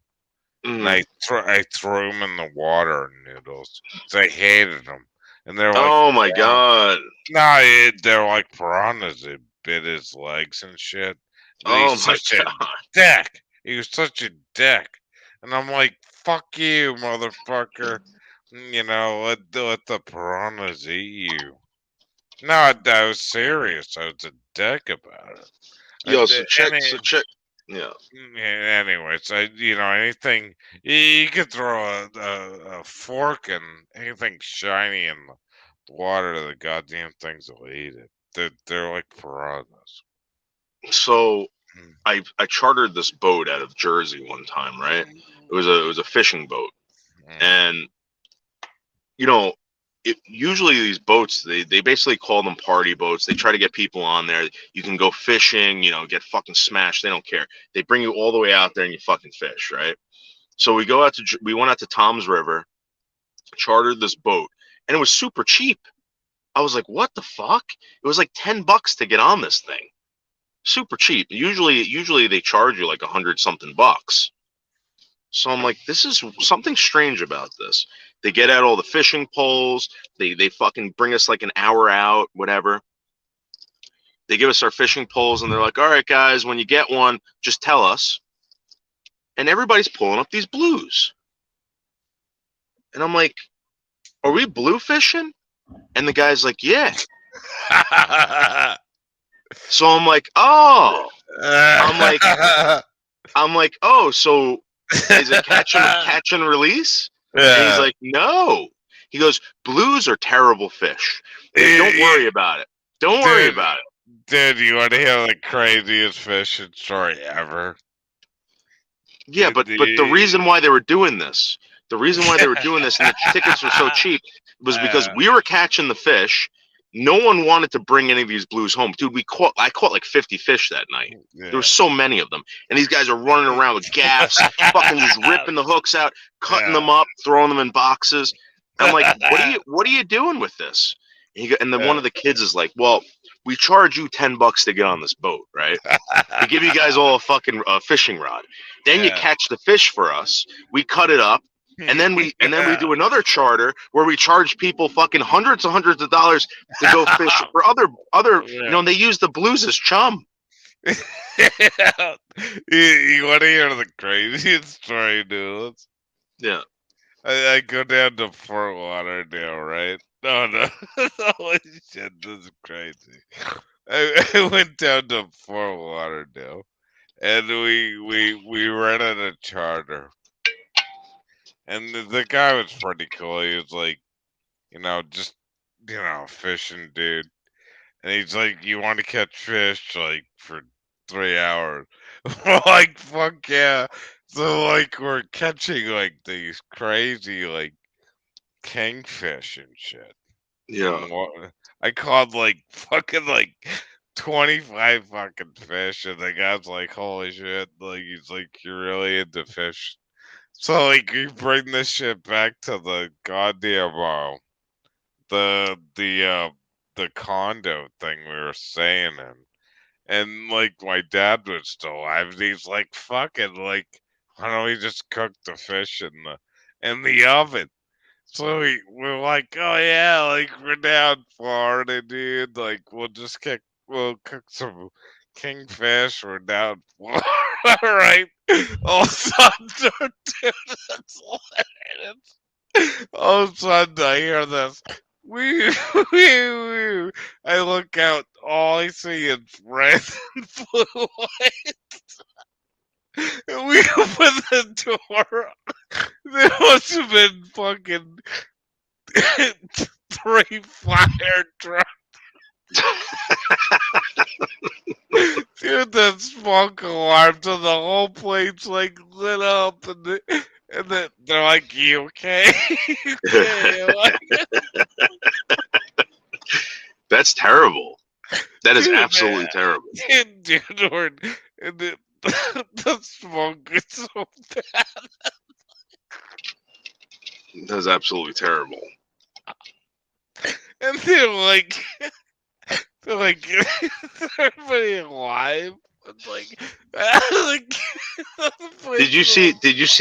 And Mm. I threw him in the water, Noodles. 'Cause I hated them, and they're like Oh my piranhas. god. Nah, they're like piranhas. They bit his legs and shit. And Oh he's my such a god. dick. He was such a dick. And I'm like, fuck you, motherfucker. Let the piranhas eat you. No, I was serious. I was a dick about it. Yo, And yeah. anyways, anything you could throw a fork and anything shiny in the water, the goddamn things will eat it. They're like piranhas. So Mm, I chartered this boat out of Jersey one time, right? It was a fishing boat. mm, And you know, usually these boats, they basically call them party boats. They try to get people on there. You can go fishing, get fucking smashed. They don't care. They bring you all the way out there and you fucking fish, right? So we went out to Tom's River, chartered this boat, and it was super cheap. I was like, what the fuck? It was like $10 to get on this thing. Super cheap. Usually they charge you like 100-something bucks. So I'm like, this is something strange about this. They get out all the fishing poles. They fucking bring us like an hour out, whatever. They give us our fishing poles and they're like, all right, guys, when you get one, just tell us. And everybody's pulling up these blues. And I'm like, are we blue fishing? And the guy's like, yeah. So I'm like, oh. I'm like, oh, so is it catch and release? Yeah. And he's like, no. He goes, blues are terrible fish. Don't worry about it. Don't worry about it. Dude, you want to hear the craziest fishing story ever? Yeah, but the reason why they were doing this, and the tickets were so cheap, was because we were catching the fish. No one wanted to bring any of these blues home. Dude, I caught like 50 fish that night. Yeah. There were so many of them. And these guys are running around with gaffs, fucking just ripping the hooks out, cutting them up, throwing them in boxes. I'm like, what are you doing with this? And then one of the kids is like, well, we charge you $10 to get on this boat, right? We give you guys all a fucking fishing rod. Then you catch the fish for us. We cut it up. And then we do another charter where we charge people fucking hundreds of dollars to go fish for other they use the blues as chum. You want to hear the craziest story, dude? Yeah. I go down to Fort Lauderdale, right? No. Holy shit, this is crazy. I went down to Fort Lauderdale and we rented a charter. And the guy was pretty cool. He was like, just, fishing dude. And he's like, you want to catch fish, like, for 3 hours? We're like, fuck yeah. So, like, we're catching, like, these crazy, like, kingfish and shit. Yeah. And I caught, like, fucking, like, 25 fucking fish. And the guy's like, holy shit. Like, he's like, you're really into fish. So, like, we bring this shit back to the goddamn, the condo thing we were staying in. And, like, my dad was still alive, and he's like, fuck it, like, why don't we just cook the fish in the oven? So we're like, oh yeah, like, we're down in Florida, dude, like, we'll cook some kingfish, we're down in Florida, right? All of a sudden, dude, that's hilarious. All of a sudden, I hear this. I look out, all I see is red and blue lights. And we open the door. There must have been fucking 3 fire trucks. Dude, that smoke alarm to the whole place like lit up, and then they're like, "You okay?" That's terrible. That is Dude, absolutely terrible. Dude, and the smoke is so bad. That is absolutely terrible. And they're like, is everybody alive? It's like, Did you see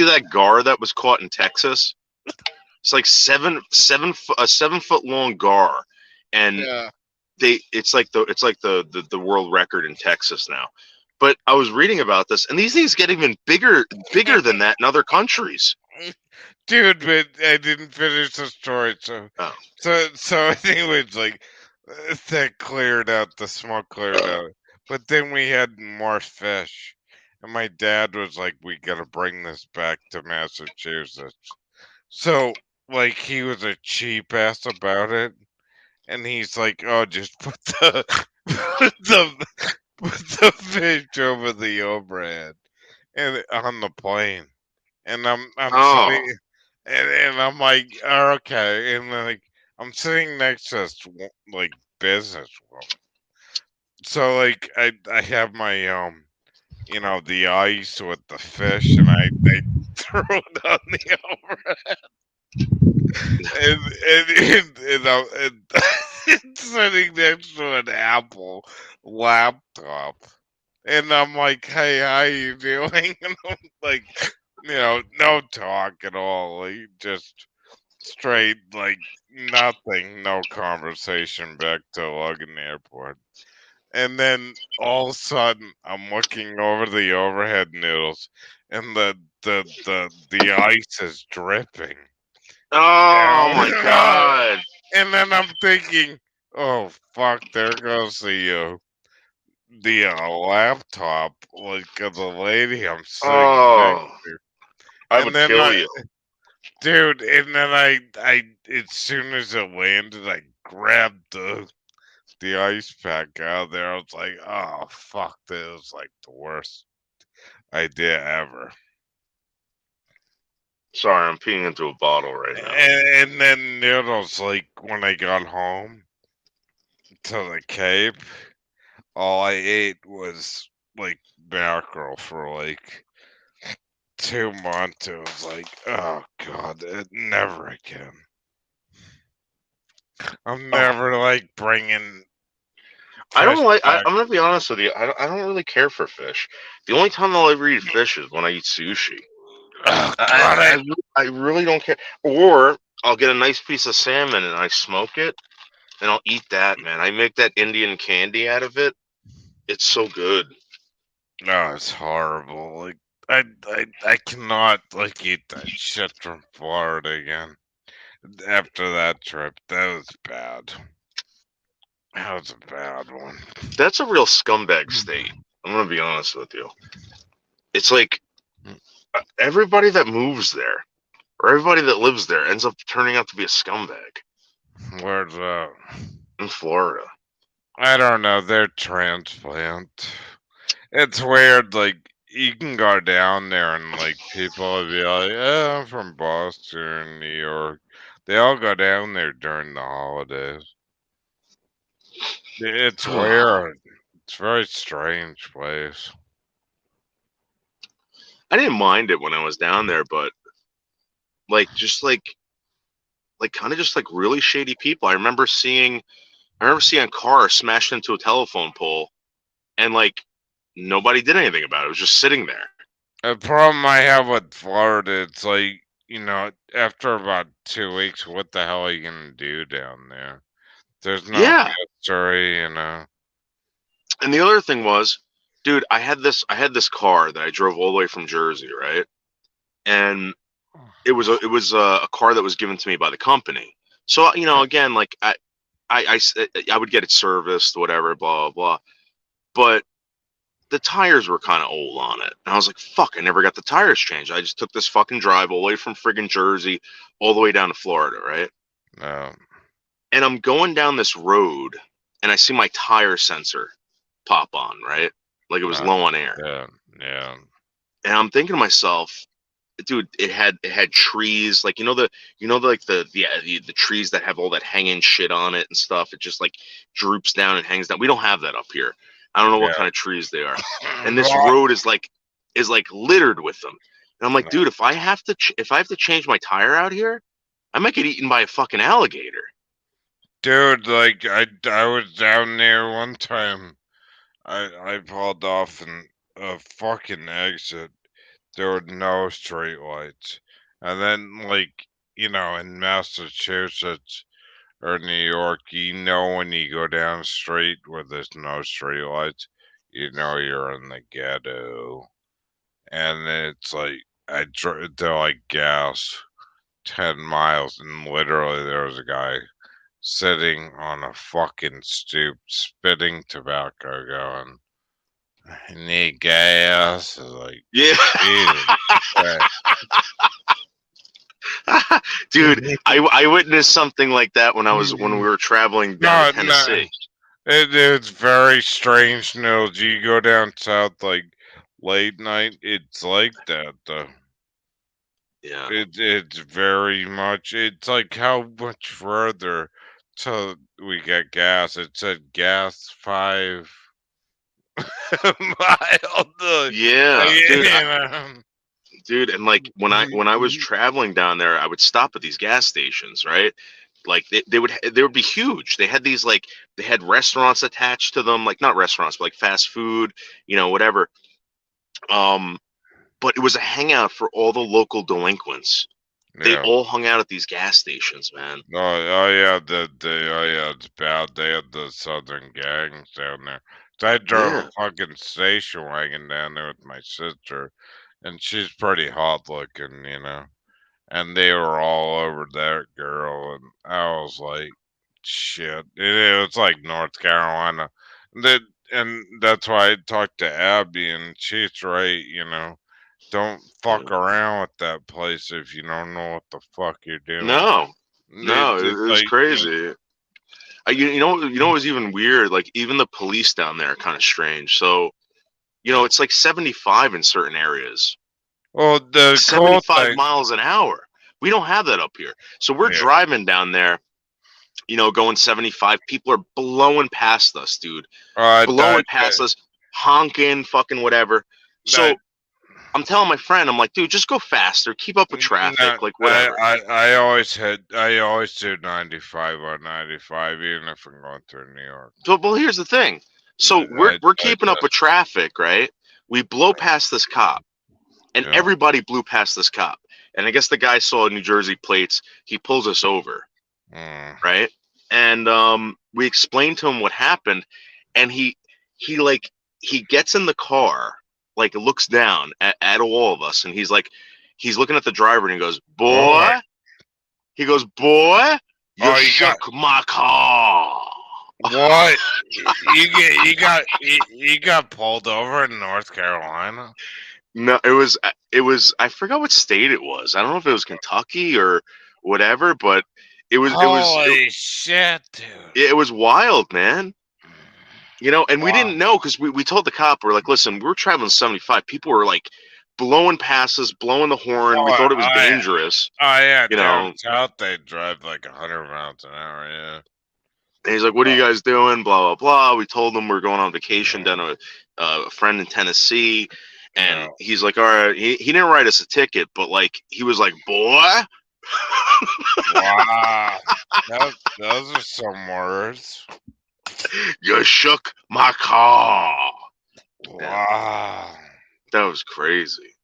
that gar that was caught in Texas? It's like a 7-foot long gar, and it's like the world record in Texas now. But I was reading about this, and these things get even bigger than that in other countries. Dude, but I didn't finish the story, so I think it was like that cleared out, the smoke cleared out. But then we had more fish, and my dad was like, "We gotta bring this back to Massachusetts." So, like, he was a cheap ass about it, and he's like, "Oh, just put the fish over the overhead and on the plane." And I'm sitting, and I'm like, oh, okay, and then, like, I'm sitting next to this like business woman. So like I have my the ice with the fish, and I throw it on the overhead, and it's sitting next to an Apple laptop, and I'm like, "Hey, how you doing?" And I'm like, no talk at all, like just straight like nothing, no conversation back to Logan Airport. And then all of a sudden, I'm looking over the overhead noodles, and the ice is dripping. Oh my And, god. and then I'm thinking, oh fuck, there goes the laptop, like of the lady I'm sitting next Oh, to. I And would then kill you. dude, and then I as soon as it landed, I grabbed the ice pack out of there. I was like, oh fuck, this was like the worst idea ever. Sorry, I'm peeing into a bottle right now. And then noodles, like when I got home to the Cape, all I ate was like mackerel for like 2 months. It was like, oh god, never again. I'm Oh, never like bringing I fish don't like. back. I'm gonna be honest with you. I don't really care for fish. The only time I'll ever eat fish is when I eat sushi. Oh god, I really don't care. Or I'll get a nice piece of salmon and I smoke it and I'll eat that, man. I make that Indian candy out of it. It's so good. no, it's horrible. Like I cannot like eat that shit from Florida again. After that trip, that was bad. That was a bad one. That's a real scumbag state. I'm gonna be honest with you. It's like everybody that moves there or everybody that lives there ends up turning out to be a scumbag Where's that? in Florida. I don't know. They're transplant. It's weird. Like you can go down there and like people will be like, "Yeah, I'm from Boston, New York." They all go down there during the holidays. It's weird. It's a very strange place. I didn't mind it when I was down there, but like just like kind of just like really shady people. I remember seeing a car smashed into a telephone pole and like nobody did anything about it. It was just sitting there. The problem I have with Florida, it's like, after about 2 weeks, what the hell are you gonna do down there? There's no Yeah. history. And the other thing was, dude, I had this car that I drove all the way from Jersey, right? And it was a car that was given to me by the company. So, you know, again, like I would get it serviced, whatever, blah, blah, blah. But the tires were kind of old on it. And I was like, fuck, I never got the tires changed. I just took this fucking drive all the way from friggin' Jersey all the way down to Florida, right? No. And I'm going down this road and I see my tire sensor pop on, right? Like it was No. low on air. Yeah. And I'm thinking to myself, dude, it had trees, like like the trees that have all that hanging shit on it and stuff. It just like droops down and hangs down. We don't have that up here. I don't know what Yeah. kind of trees they are. And this Well, road is like littered with them. And I'm like, no. dude, if I have to change my tire out here, I might get eaten by a fucking alligator. Dude, like I was down there one time. I pulled off in a fucking exit. There were no street lights. And then like, in Massachusetts or New York, when you go down the street where there's no street lights, you're in the ghetto. And then it's like they're like gas 10 miles, and literally there was a guy sitting on a fucking stoop spitting tobacco going, "I need gas." It's like, Yeah. Jesus Christ. Dude, I witnessed something like that when we were traveling down No, to Tennessee. it's very strange. You go down south like late night, it's like that though. Yeah. It's very much. It's like how much further till we get gas. It said gas 5 miles. Yeah, dude. Yeah. Dude, and like when I was traveling down there, I would stop at these gas stations, right? Like they would be huge. They had these like they had restaurants attached to them, like not restaurants, but like fast food, whatever. Um, but it was a hangout for all the local delinquents. They Yeah. all hung out at these gas stations, man. Oh yeah, oh yeah, it's bad. They had the Southern gangs down there. So I drove Yeah. a fucking station wagon down there with my sister, and she's pretty hot looking. And they were all over that girl, and I was like, shit. It's like North Carolina. That and that's why I talked to Abby, and she's right. Don't fuck Yeah. around with that place if you don't know what the fuck you're doing. No, no, It's it was like, crazy. You know what was even weird? Like even the police down there are kind of strange. So, it's like 75 in certain areas. well, the cool 75 thing, miles an hour. We don't have that up here. So we're yeah, driving down there, going 75. People are blowing past us, dude. Blowing past us, honking, fucking whatever. So that, I'm telling my friend, I'm like, dude, just go faster. Keep up with no, traffic, like whatever. I always do 95 on 95, even if I'm going through New York. So, well, here's the thing. So we're keeping up just, with traffic, right? We blow past this cop, and yeah. everybody blew past this cop. And I guess the guy saw New Jersey plates. He pulls us over, right? And we explained to him what happened, and he gets in the car, like looks down at all of us, and he's looking at the driver, and he goes, "Boy," he goes, "Boy, you shook my car." What? You got pulled over in North Carolina? No, it was I forgot what state it was. I don't know if it was Kentucky or whatever, but Holy shit, dude. it was wild, man. And we Wow. didn't know because we told the cop, we're like, listen, we're traveling 75. People were like blowing past us, blowing the horn. We thought it was dangerous. Oh yeah, down south they drive like 100 miles an hour. Yeah. And he's like, what are you guys doing? Blah, blah, blah. We told him we're going on vacation down to a friend in Tennessee. And he's like, all right. He didn't write us a ticket, but like, he was like, boy. Wow. Those are some words. You shook my car. Wow. That was crazy.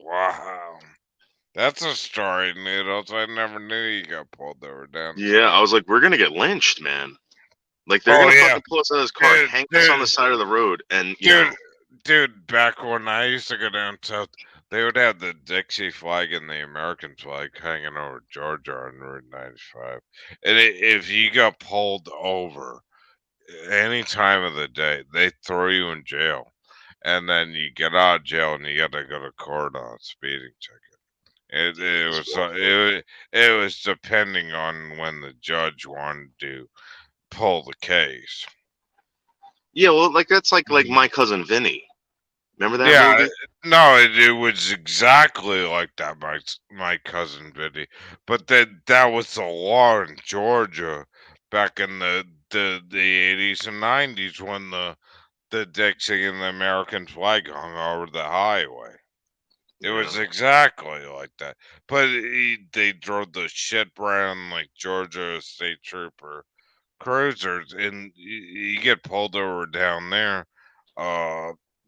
Wow. That's a story, Noodles. I never knew you got pulled over down. Yeah, I was like, we're gonna get lynched, man. Like they're gonna fucking pull us out of this car, hang us on the side of the road, and dude, back when I used to go down south, they would have the Dixie flag and the American flag hanging over Georgia on Route 95. And if you got pulled over any time of the day, they throw you in jail, and then you get out of jail and you got to go to court on a speeding ticket. It was depending on when the judge wanted to pull the case. Yeah, well, like that's like My Cousin Vinny. Remember that movie? No, it was exactly like that, my cousin Vinny. But that was the law in Georgia back in the 80s and 90s when the Dixie and the American flag hung over the highway. It was exactly like that. But they drove the shit brown like Georgia state trooper cruisers, and you get pulled over down there.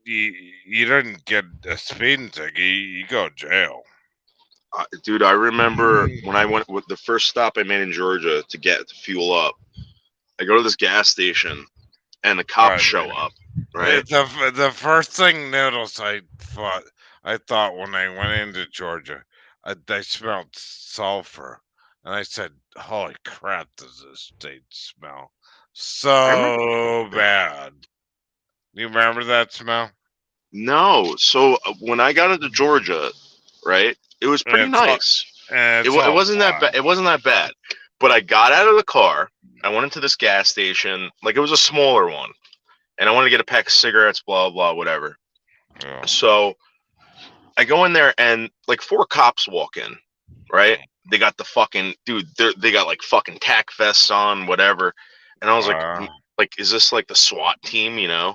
You didn't get a speeding ticket. You go to jail. Dude, I remember when I went with the first stop I made in Georgia to fuel up. I go to this gas station, and the cops show up. Right. The first thing Noodles I thought when I went into Georgia, I smelled sulfur, and I said, "Holy crap, does this state smell so bad?" You remember that smell? No. So when I got into Georgia, right, it was pretty nice. It wasn't that bad. It wasn't that bad. But I got out of the car. I went into this gas station. Like it was a smaller one, and I wanted to get a pack of cigarettes. Blah blah whatever. Yeah. So I go in there and like 4 cops walk in, right? They got the fucking dude. They got like fucking tack vests on, whatever. And I was like, is this like the SWAT team, you know?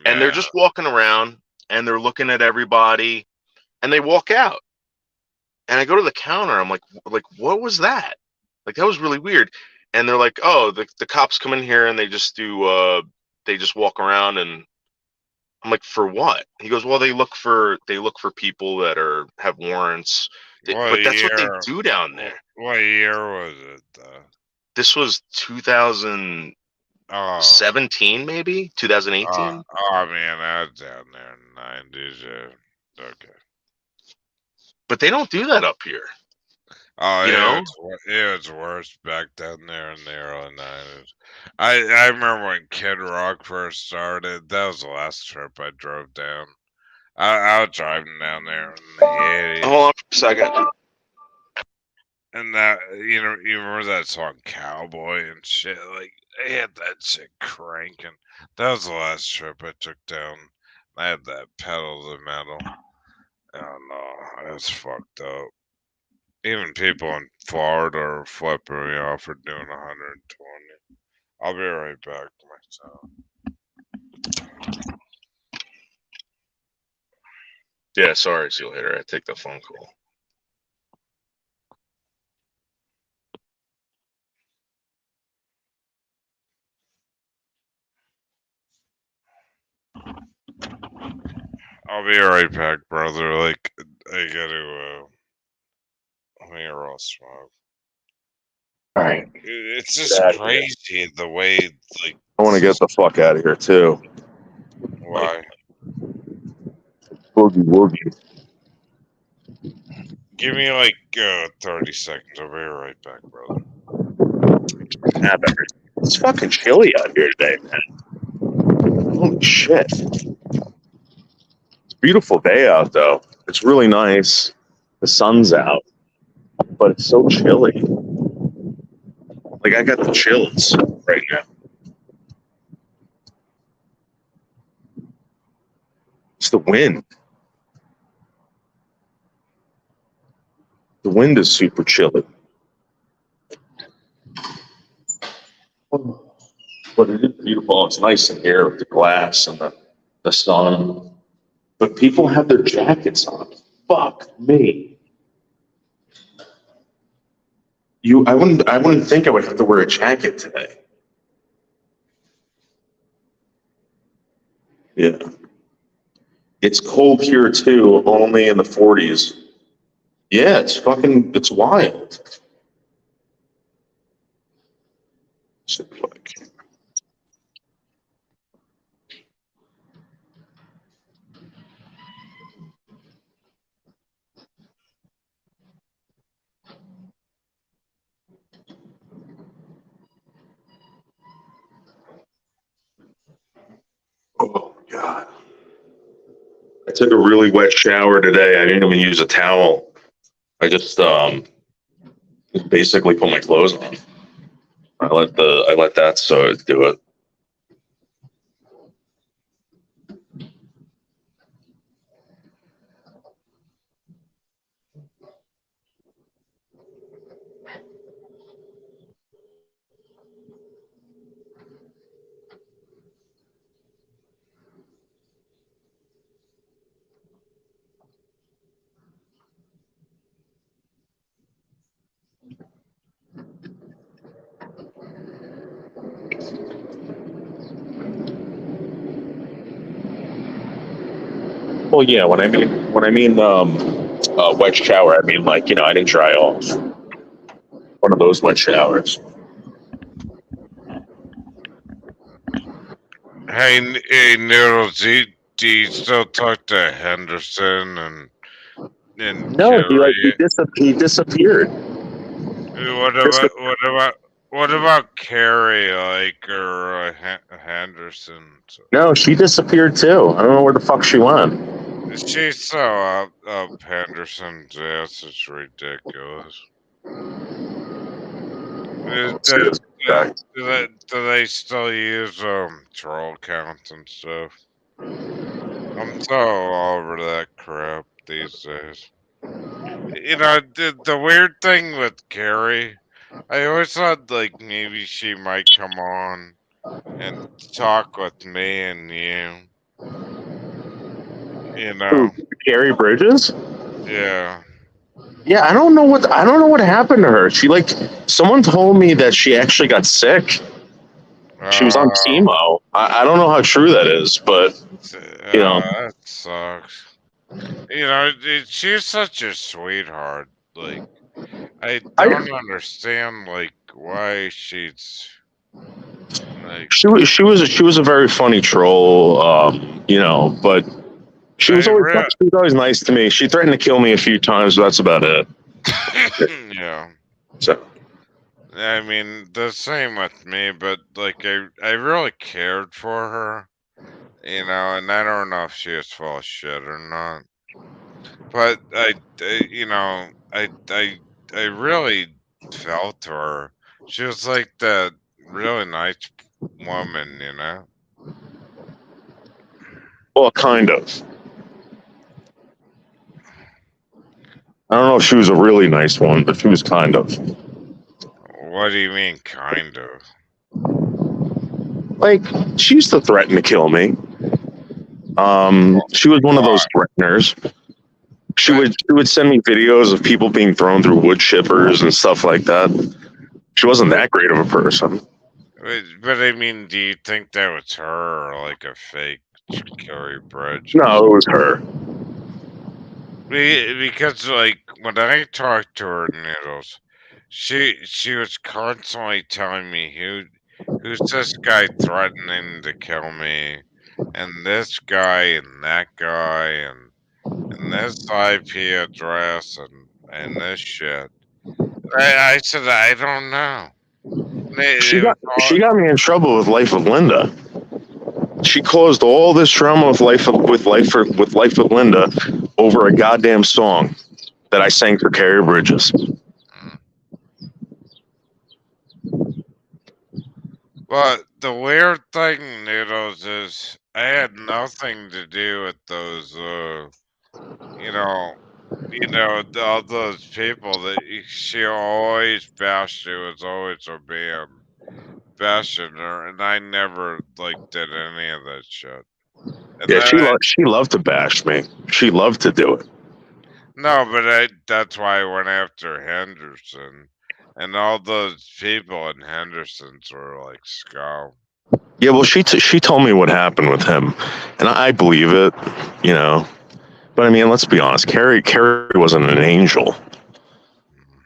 And they're just walking around and they're looking at everybody, and they walk out. And I go to the counter. I'm like, what was that? Like, that was really weird. And they're like, oh, the cops come in here and they just do they just walk around. And I'm like, for what? He goes, well, they look for people that have warrants. But that's what they do down there. What year was it though? This was 2017, maybe 2018. Oh man, I was down there in the 90s. Okay. But they don't do that up here. Oh, you know? It was worse back down there in the early 90s. I remember when Kid Rock first started. That was the last trip I drove down. I was driving down there in the 80s. Hold on for a second. And that, you remember that song Cowboy and shit? Like, they had that shit cranking. That was the last trip I took down. I had that pedal to the metal. Oh no, that's fucked up. Even people in Florida are flipping me off for doing 120. I'll be right back myself. Yeah, sorry, see you later. I take the phone call. I'll be right back, brother. Like, I gotta, let me roll smoke. All right. It's just crazy the way, like. I want to get the fuck out of here, too. Why? Boogie woogie. Give me like 30 seconds. I'll be right back, brother. It's fucking chilly out here today, man. Holy shit. It's a beautiful day out, though. It's really nice. The sun's out. But it's so chilly. Like, I got the chills right now. It's the wind. The wind is super chilly. But it is beautiful. It's nice in here with the glass and the sun. But people have their jackets on. Fuck me. I wouldn't think I would have to wear a jacket today. Yeah. It's cold here too, only in the 40s. Yeah, it's wild. Should be like. Oh God. I took a really wet shower today. I didn't even use a towel. I just basically put my clothes on. I let that so do it. Well, yeah. When I mean wet shower, I mean like I didn't dry off. One of those wet showers. Hey, Noodles, do you still talk to Henderson and No, he disappeared. What about Carrie, like, or Henderson? No, she disappeared too. I don't know where the fuck she went. She's so up Henderson's ass. It's ridiculous. Do they still use troll counts and stuff? I'm so all over that crap these days. You know, the weird thing with Carrie, I always thought like maybe she might come on and talk with me and you. You Who, know, Carrie Bridges? yeah. Yeah, I don't know what happened to her. She like someone told me that she actually got sick. She was on Uh, chemo. I don't know how true that is, but you know, that sucks. You know, she's such a sweetheart. Like, I I don't understand like why she's like. she was a very funny troll, you know, but she was I always re- she was always nice to me. She threatened to kill me a few times, but that's about it. yeah. So I mean, the same with me, but like I really cared for her, you know, and I don't know if she was full of shit or not. But you know, I really felt her. She was like that really nice woman, you know. well, kind of. I don't know if she was a really nice one, but she was kind of. What do you mean, kind of? Like she used to threaten to kill me. She was one of those threateners. She would send me videos of people being thrown through wood chippers and stuff like that. She wasn't that great of a person. But I mean, do you think that was her or like a fake Carrie Bridges? No, it was her. Because like when I talked to her, Noodles, she was constantly telling me who's this guy threatening to kill me, and this guy and that guy and this IP address and this shit. I said I don't know. It was all, She got me in trouble with Life of Linda. She caused all this drama with Life with Linda over a goddamn song that I sang for Carrie Bridges. but the weird thing, Noodles, is I had nothing to do with those. You know, all those people that she always bashed. It was always a man bashing her, and I never like did any of that shit. And Yeah, then she loved to bash me. She loved to do it. no, but that's why I went after Henderson, and all those people in Henderson's were like skull. Yeah, well, she told me what happened with him, and I believe it, you know. But I mean, let's be honest. Carrie wasn't an angel.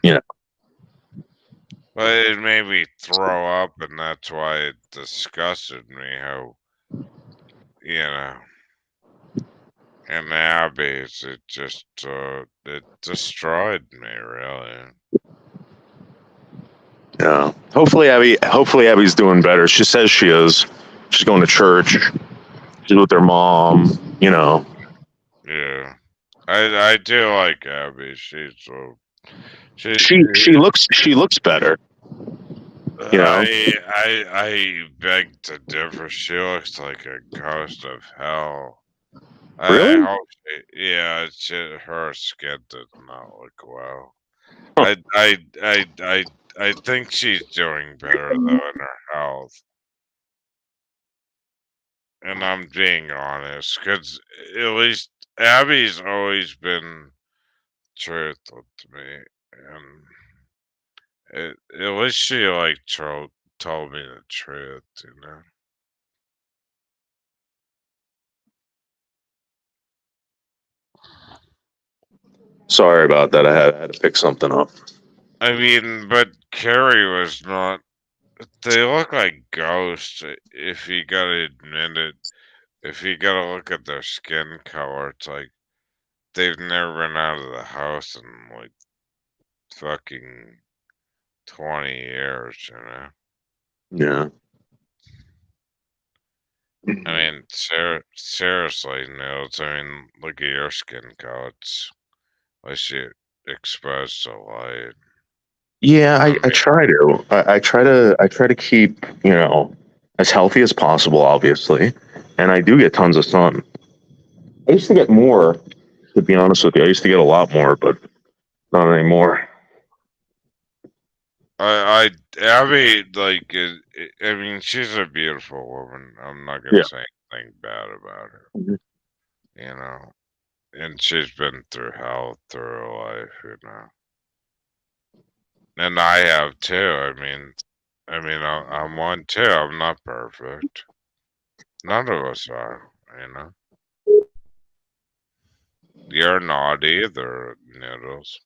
You know. But it made me throw up, and that's why it disgusted me how, you know, in the Abbeys, it just, it destroyed me, really. Yeah. Hopefully Abby's doing better. She says she is. She's going to church. She's with her mom. You know. Yeah. I do like Abby. She's so, She looks better. You know. I beg to differ. She looks like a ghost of hell. Really? I hope yeah, her skin does not look well. Huh. I think she's doing better though in her health. And I'm being honest, because at least Abby's always been truthful to me, and at least she like told me the truth, you know. Sorry about that. I had to pick something up. I mean, but Carrie was not. They look like ghosts. If you gotta admit it, if you gotta look at their skin color, it's like they've never been out of the house in like fucking 20 years, you know. Yeah. I mean, seriously, Nils. I mean, look at your skin color. It's unless you exposed to light. Yeah, I I mean, try to. I try to keep, you know, as healthy as possible, obviously. And I do get tons of sun. I used to get more To be honest with you, I used to get a lot more, but not anymore. I mean, like, I mean, she's a beautiful woman. I'm not gonna Yeah. say anything bad about her, Mhm. you know. And she's been through hell through her life, you know. And I have too. I'm one too. I'm not perfect. None of us are, you know. You're not either, Noodles.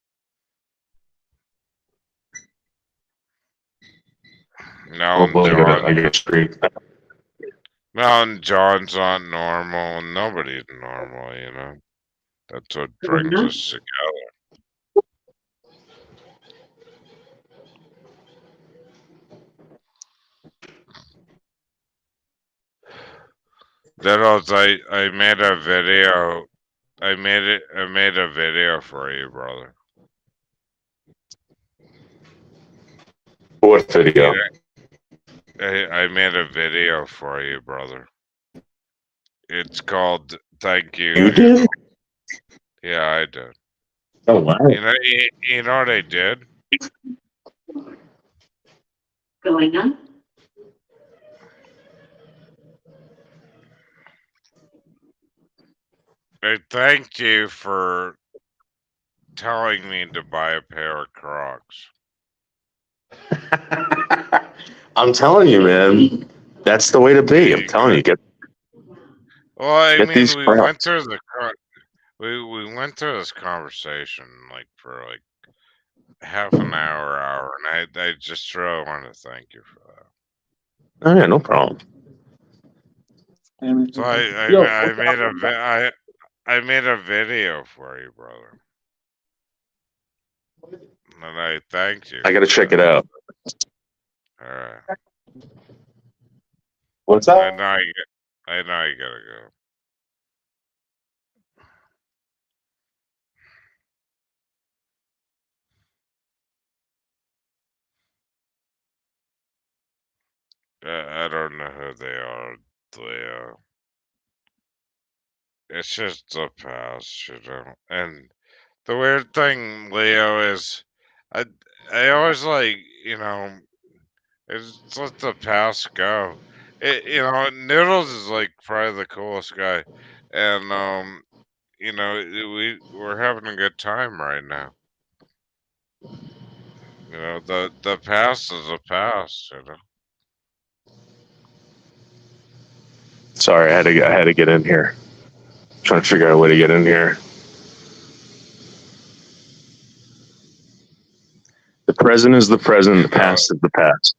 Oh Now, boy, I get screwed. John's not normal. Nobody's normal, you know. That's what brings us together. Noodles, I made a video. I made a video for you, brother. What video? I made a video for you, brother. It's called "Thank You." You did? Noodles. Yeah, I did. Oh wow. You know what I did? Going on. I thanked you for telling me to buy a pair of Crocs. I'm telling you, man. That's the way to be. I'm telling you, Well, I Get mean, these we Crocs. went through we went through this conversation like for like half an hour, and I just really want to thank you for that. Oh yeah, no problem. So I made a video for you, brother, and I thanked you. I gotta for check that. it out. All right. What's I that? know I know you gotta go. I don't know who they are, Leo. It's just the past, you know. And the weird thing, Leo, is I I always like, you know, it's let the past go. You know, Noodles is like probably the coolest guy, and you know, we're having a good time right now. You know, the past is the past. You know. Sorry, I had to get in here. Trying to figure out a way to get in here. The present is the present. The past is the past.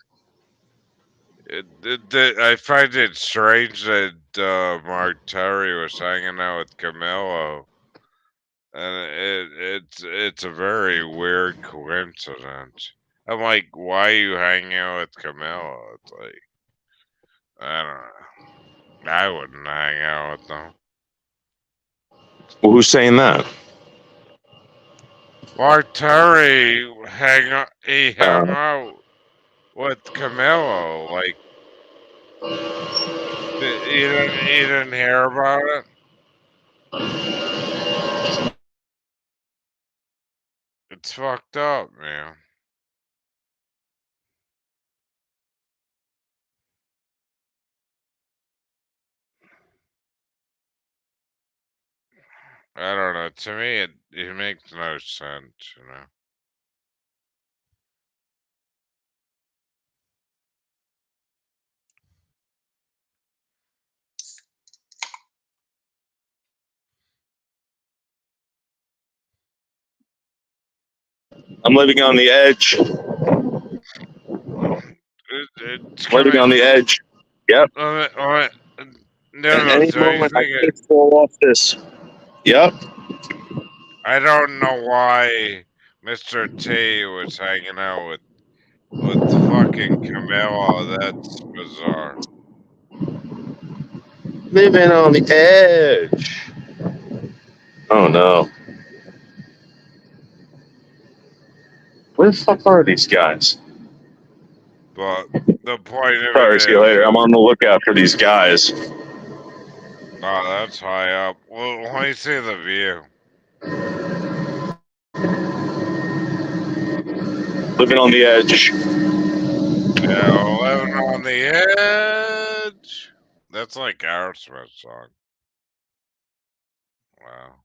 I find it strange that Mark Terry was hanging out with Camilo, and it's a very weird coincidence. I'm like, why are you hanging out with Camilo? It's like, I don't know. I wouldn't hang out with them. Well, who's saying that? Mark Terry he hung out with Camilo. Like, you didn't hear about it? It's fucked up, man. I don't know. To me, it makes no sense, you know. I'm living on the edge. It's Living on the edge. Yep. No, At no. any So you moment, I think could fall off this. Yep. I don't know why Mr. T was hanging out with fucking Camilla. That's bizarre. Living on the edge. Oh no. Where the fuck are these guys? But the point of All it right, see you later. is, I'm on the lookout for these guys. oh, that's high up. Well, let me see the view. Living on the edge. Yeah, living on the edge. That's like Aerosmith song. Wow.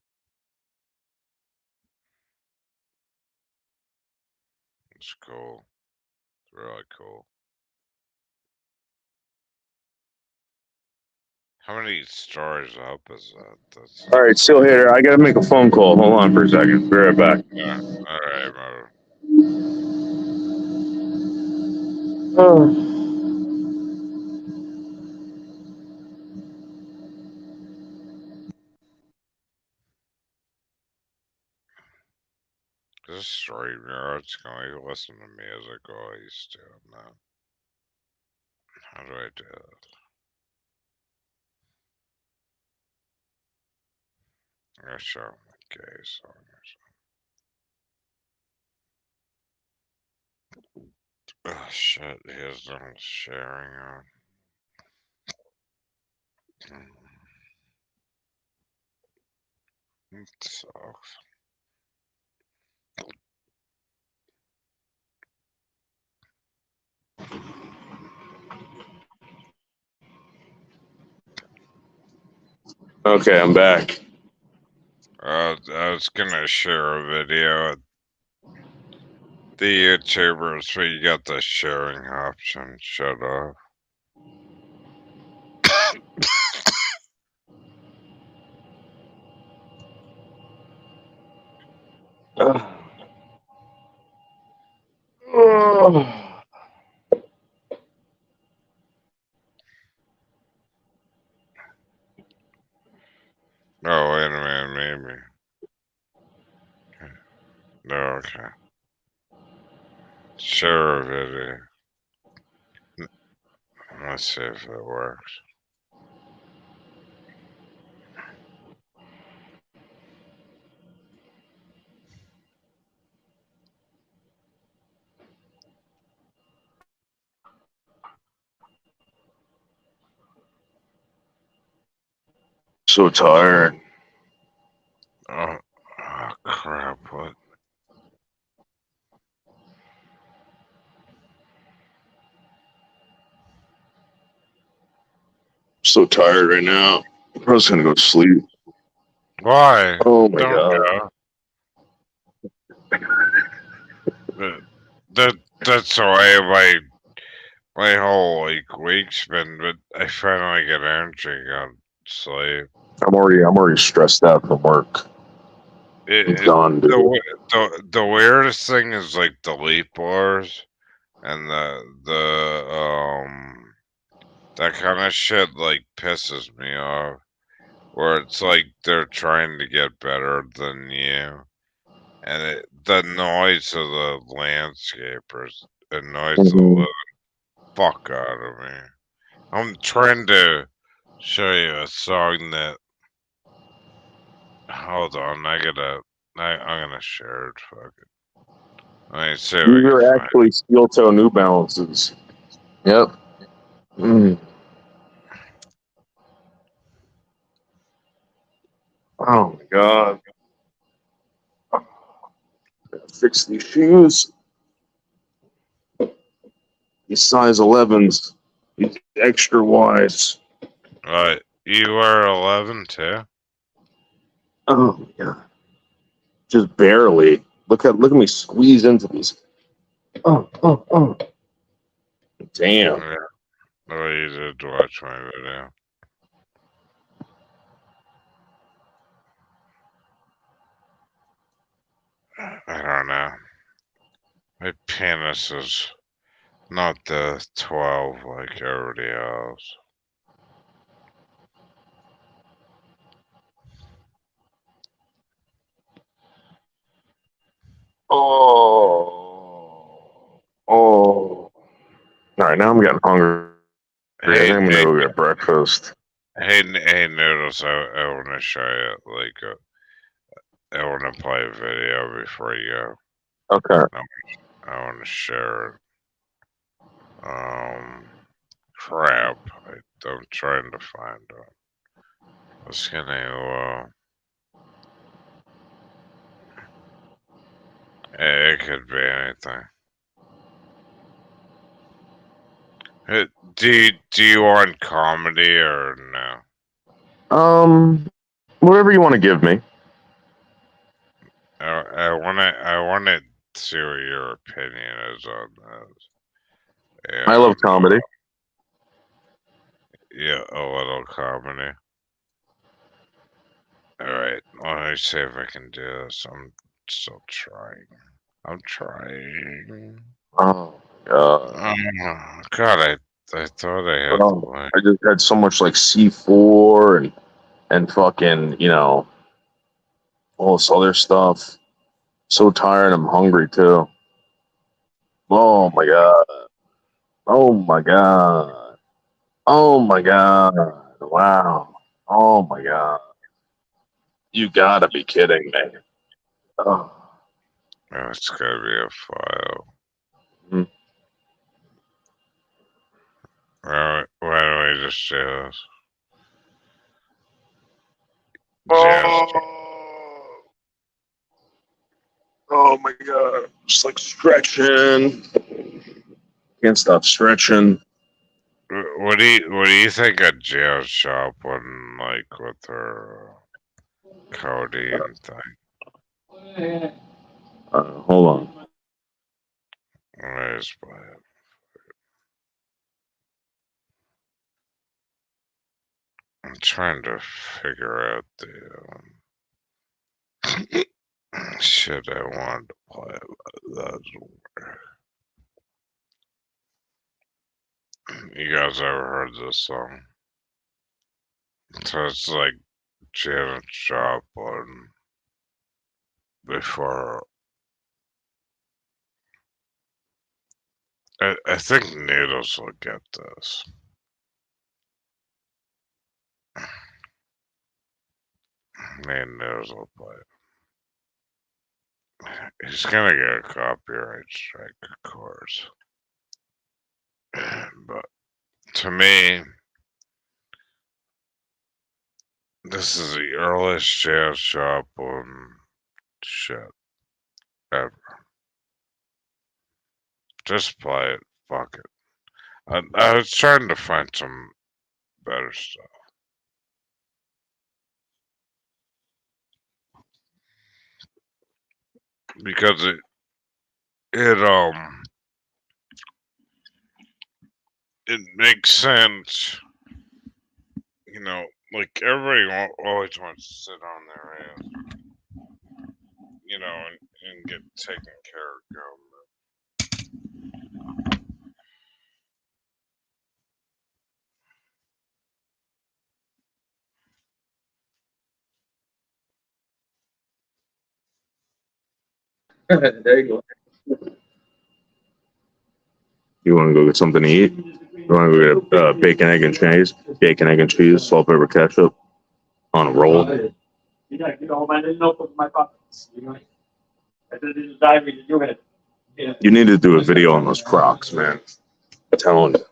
It's cool. It's really cool. How many stars up is that? That's All right, still here. I gotta make a phone call. Hold on for a second. Be right back. yeah. All right, brother. This stream, it's going to listen to music all I used to now. How do I do it? I show the gay song or something. Oh shit, he has no sharing on. It sucks. Okay, I'm back. I was gonna share a video at the YouTubers, but you got the sharing option. Shut up. Oh, wait a minute, maybe. No, okay. Share a video. Let's see if it works. So tired. Oh, crap, what? So tired right now. I was gonna go to sleep. Why? Oh my Don't god. go. That's the way my whole like week's been, but I finally get energy on sleep. I'm already stressed out from work. I'm done, dude. The weirdest thing is like the leap bars and that kind of shit like pisses me off. Where it's like they're trying to get better than you, and the noise of the landscapers annoys the Mhm. living fuck out of me. I'm trying to show you a song that. Hold on, I'm gonna share it. Fuck it. Let me see if I These can are find. actually steel toe New Balances. Yep. Mm. Oh my god. Gotta fix these shoes. These size 11s. These extra wides. You are 11 too. Oh my god. Just barely. Look at me squeeze into these. Oh. Damn. Yeah. Oh, you did watch my video. I don't know. My penis is not the 12 like everybody else. Oh. All right, now I'm getting hungry. I Hey, think I'm gonna go get breakfast. hey, Noodles, I want to show you, like, I want to play a video before you go. Okay. I want to share it. Crap. I'm trying to find it. I was gonna, It could be anything. Do you want comedy or no? Whatever you want to give me. I want to see what your opinion is on this. I love comedy. Yeah, a little comedy. All right, let me see if I can do this. I'm still trying. I'm trying. Oh god. God, I thought I had Oh, one. I just had so much like C4 and fucking, you know, all this other stuff. So tired. I'm hungry too. Oh my god. Oh my god. Oh my god. Wow. Oh my god. You gotta be kidding me. Oh. Oh, it's gotta be a file. Mm. Why don't we just do this? Oh my god. Just like stretching. Can't stop stretching. What do you think of Jail Shop when like with her Cody and thing? Hold on. Let me just play it. I'm trying to figure out the shit I wanted to play. That's You guys ever heard this song? So it's like Janet Joplin before. I think Needles will get this. Maybe Needles will play it. He's gonna get a copyright strike, of course. But to me, this is the earliest Janis Joplin shit ever. Just play it. Fuck it. I was trying to find some better stuff. Because it it makes sense. You know, like everybody always wants to sit on their ass, you know, and get taken care of government. There you go. You want to go get something to eat? You want to go get bacon, egg, and cheese? Bacon, egg, and cheese, salt, pepper, ketchup on a roll. You need to do a video on those Crocs, man. I'm telling you.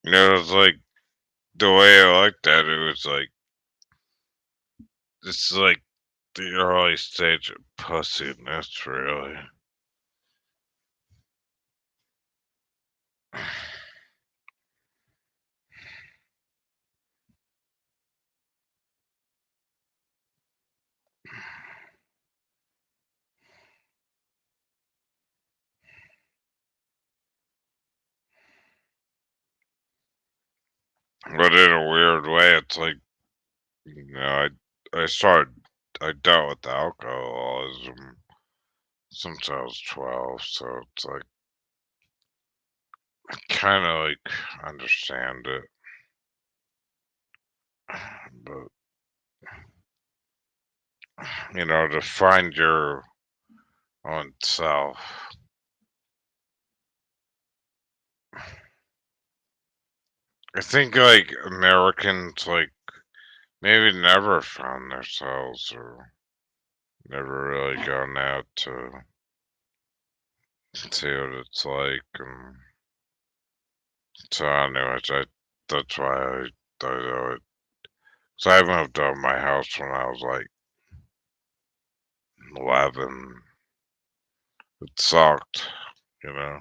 You know, it was like the way I looked at it was like this is like the early stage of pussiness, really. But in a weird way, it's like, you know, I dealt with alcoholism since I was 12, so it's like, I kind of like understand it. But, you know, to find your own self, I think like Americans like maybe never found themselves or never really gone out to see what it's like, and so anyways, that's why I so I moved out of my house when I was like 11. It sucked, you know.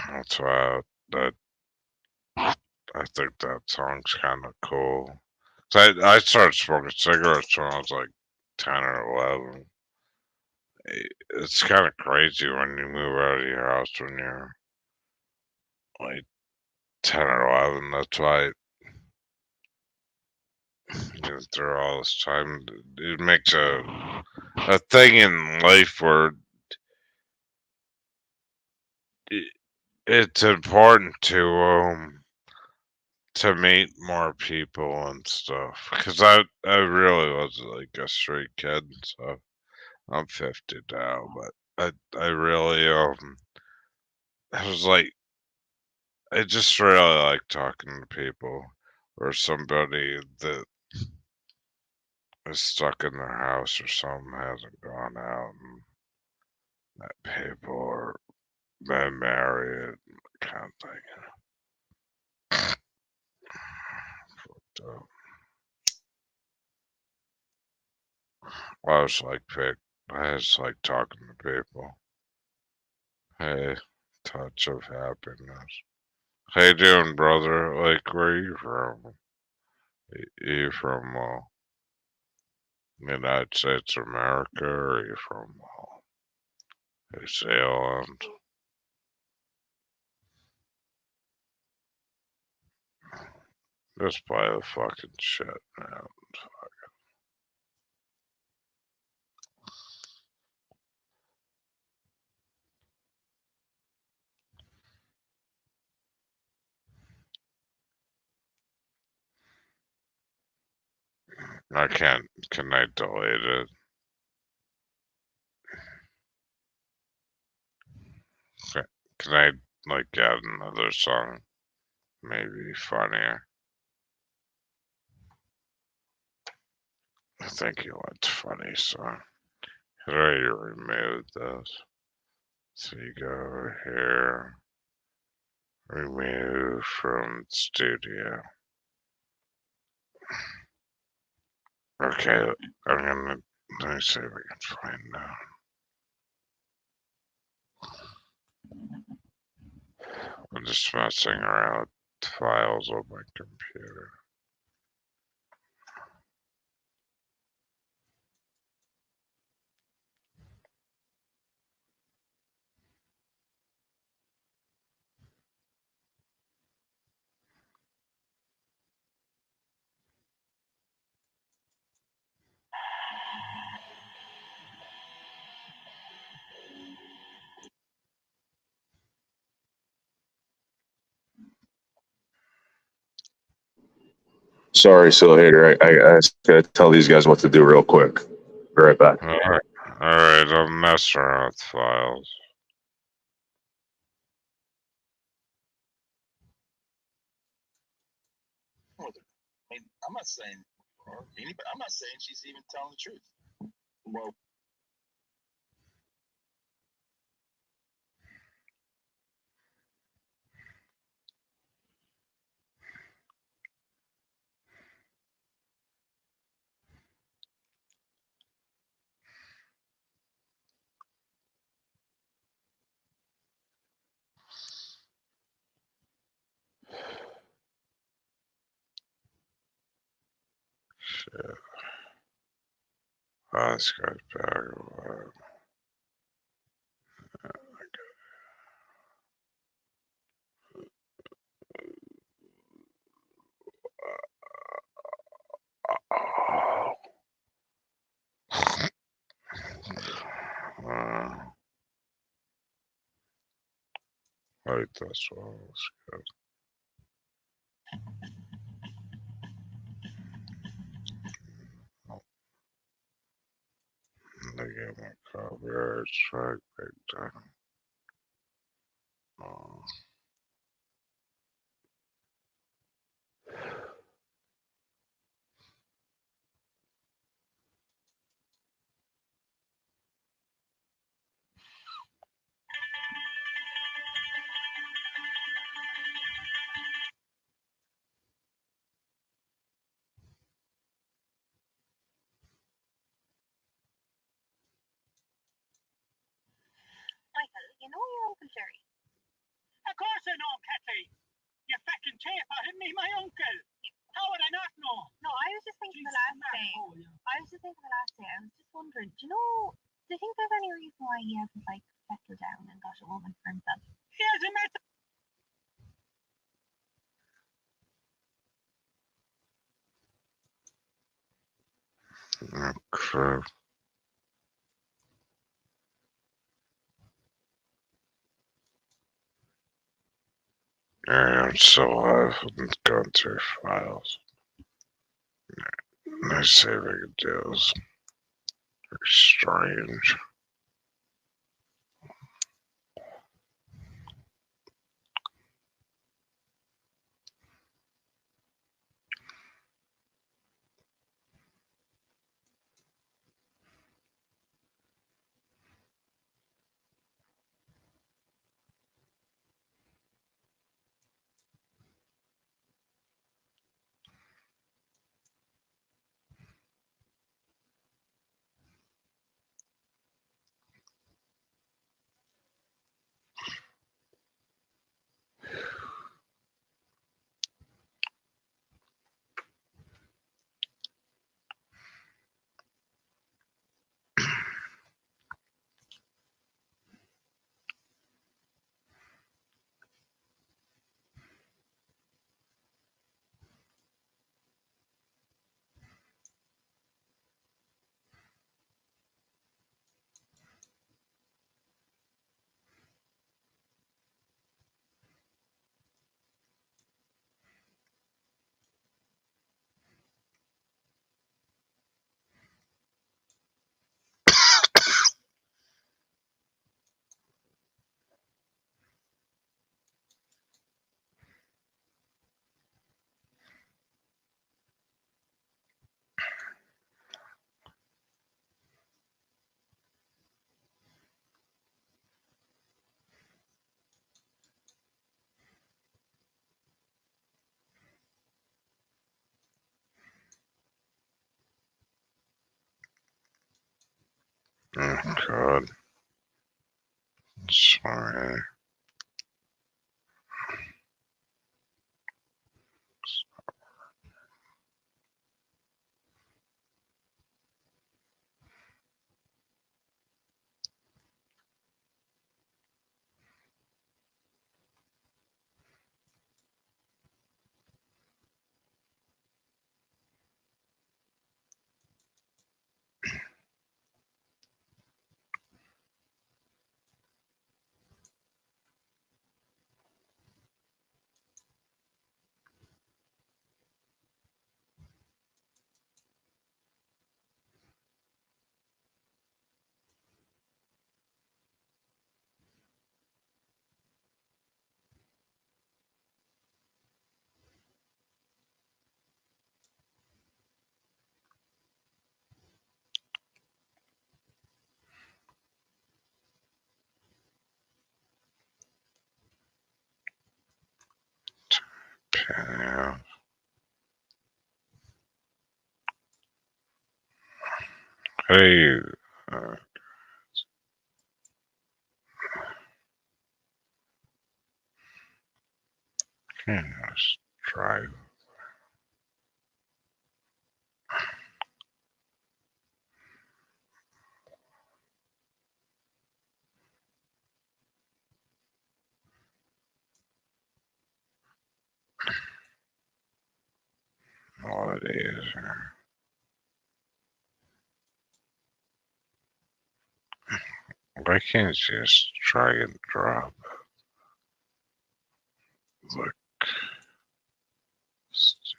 That's why that I think that song's kind of cool. So I started smoking cigarettes when I was like 10 or 11. It's kind of crazy when you move out of your house when you're like 10 or 11. That's why through all this time, it makes a thing in life where it, it's important to meet more people and stuff. Because I really was like a straight kid, so I'm 50 now, but I really I was like I just really like talking to people or somebody that is stuck in their house or something hasn't gone out and met people or been married kind of thing. So I was like I just like talking to people. Hey, touch of happiness. How you doing, brother? Like, where are you from? You from United States of America, or are you from New Zealand? Just play the fucking shit, man. I can't. Can I delete it? Can I like add another song? Maybe funnier. I think you want funny song. How do I remove this? So you go over here, remove from studio. Okay, I'm gonna let me see if I can find out. I'm just messing around with files on my computer. Sorry, Silly Hater. I just gotta tell these guys what to do real quick. Be right back. Alright, I'm messing around with files. I mean, I'm not saying or anybody. I'm not saying she's even telling the truth. Well, Shit. Oh, this guy's back. Wait, this one was good. They gave me a copyright strike big time. Oh. Michael, you know your Uncle Jerry. Of course I know, Cathy. You fucking taper, isn't he my uncle? How would I not know? No, I was just thinking the last day. I was just wondering, do you think there's any reason why he hasn't like settled down and got a woman for himself? He hasn't met the Okay. And so I haven't gone through files. My saving deals are strange. Oh God. Sorry. Yeah. Hey, uh, can you just drive? All it is. Why can't you just drag and drop? Look stupid.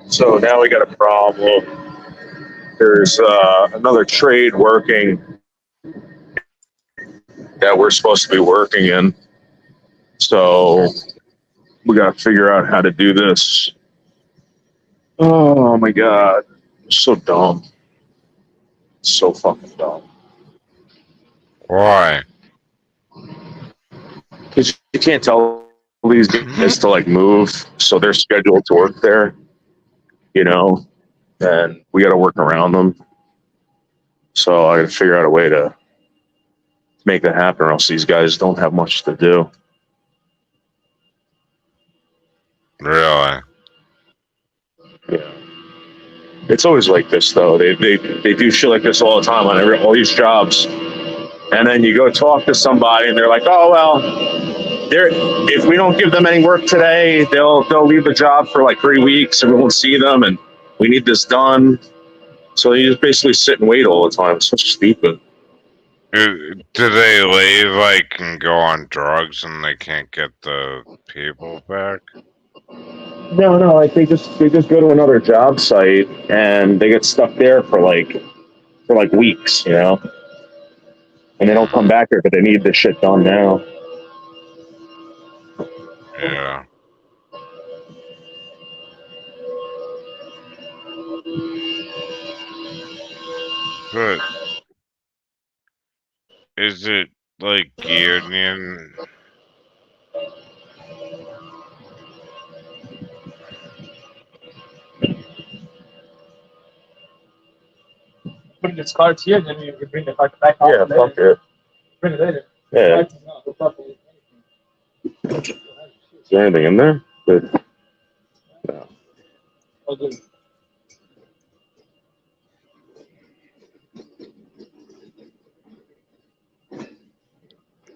So now we got a problem. There's another trade working that we're supposed to be working in. So we got to figure out how to do this. Oh my God. So dumb. So fucking dumb. Why? Because you can't tell these guys to like move, so they're scheduled to work there, you know, and we got to work around them. So I got to figure out a way to make that happen, or else these guys don't have much to do. Really? Yeah. It's always like this, though. They do shit like this all the time on all these jobs, and then you go talk to somebody, and they're like, "Oh well, if we don't give them any work today, they'll leave the job for like 3 weeks, and we won't see them, and we need this done." So you just basically sit and wait all the time. It's so stupid. Do they leave like and go on drugs and they can't get the people back? No, like they just go to another job site and they get stuck there for like weeks, you know, and they don't come back here, but they need this shit done now. Yeah. But is it like union? Put its cards here, then you bring the card back out. Yeah, fuck it. Bring it later. Yeah. Is there anything in there? Good. No. All good.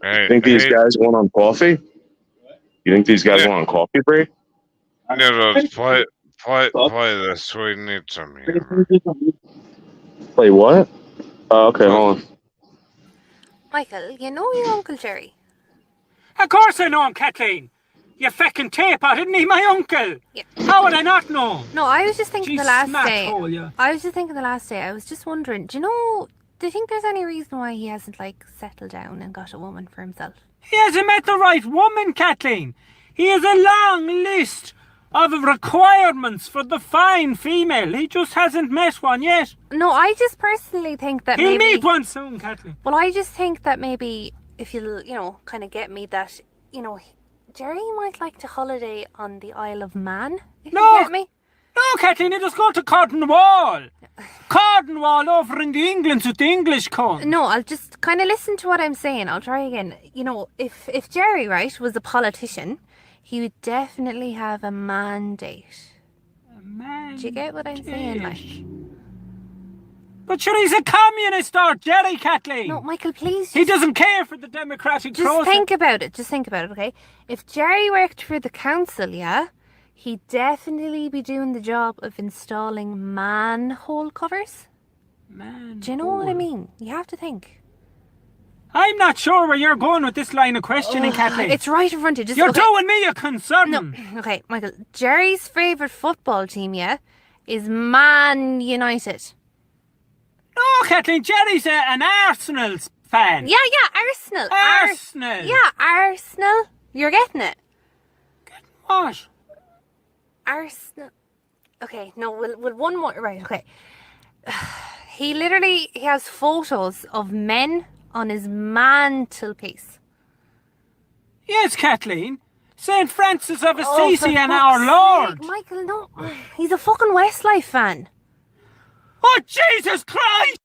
Hey, Think these guys want on coffee? You think these guys want on coffee break? No, play this. We need some here. Play what? Oh, okay, hold on. Michael, you know your Uncle Jerry? Of course I know him, Kathleen. You feckin' tape out, isn't he, my uncle? Yeah. How would I not know him? No, I was just thinking Gee, the last smack day. hole, yeah. I was just wondering, do you think there's any reason why he hasn't, like, settled down and got a woman for himself? He hasn't met the right woman, Kathleen. He has a long list of requirements for the fine female. He just hasn't met one yet. No, I just personally think that He'll maybe... meet one soon, Kathleen. Well, I just think that maybe if you'll, kind of get me that, Jerry might like to holiday on the Isle of Man, if No. you get me. No, Kathleen, let us go to Cornwall. Cornwall over in the England with the English cone. No, I'll just kind of listen to what I'm saying. I'll try again. If Jerry, right, was a politician, he would definitely have a mandate. Do you get what I'm saying, like? But sure, he's a communist, or Jerry, Kathleen. No, Michael, please. He doesn't care for the democratic Just process. think about it. Okay? If Jerry worked for the council, yeah, he'd definitely be doing the job of installing manhole covers. Do you know what I mean? You have to think. I'm not sure where you're going with this line of questioning, Kathleen. It's right in front of you. You're doing me a concern. No, okay, Michael. Jerry's favourite football team, yeah, is Man United. No, Kathleen, Jerry's an Arsenal fan. Yeah, Arsenal. Arsenal. Yeah, Arsenal. You're getting it. What? Arsenal. Okay, no, we'll one more. Right, okay. He has photos of men on his mantelpiece. Yes, Kathleen. St. Francis of Oh, Assisi for and fuck's our Lord. sake, Michael, no. He's a fucking Westlife fan. Oh, Jesus Christ!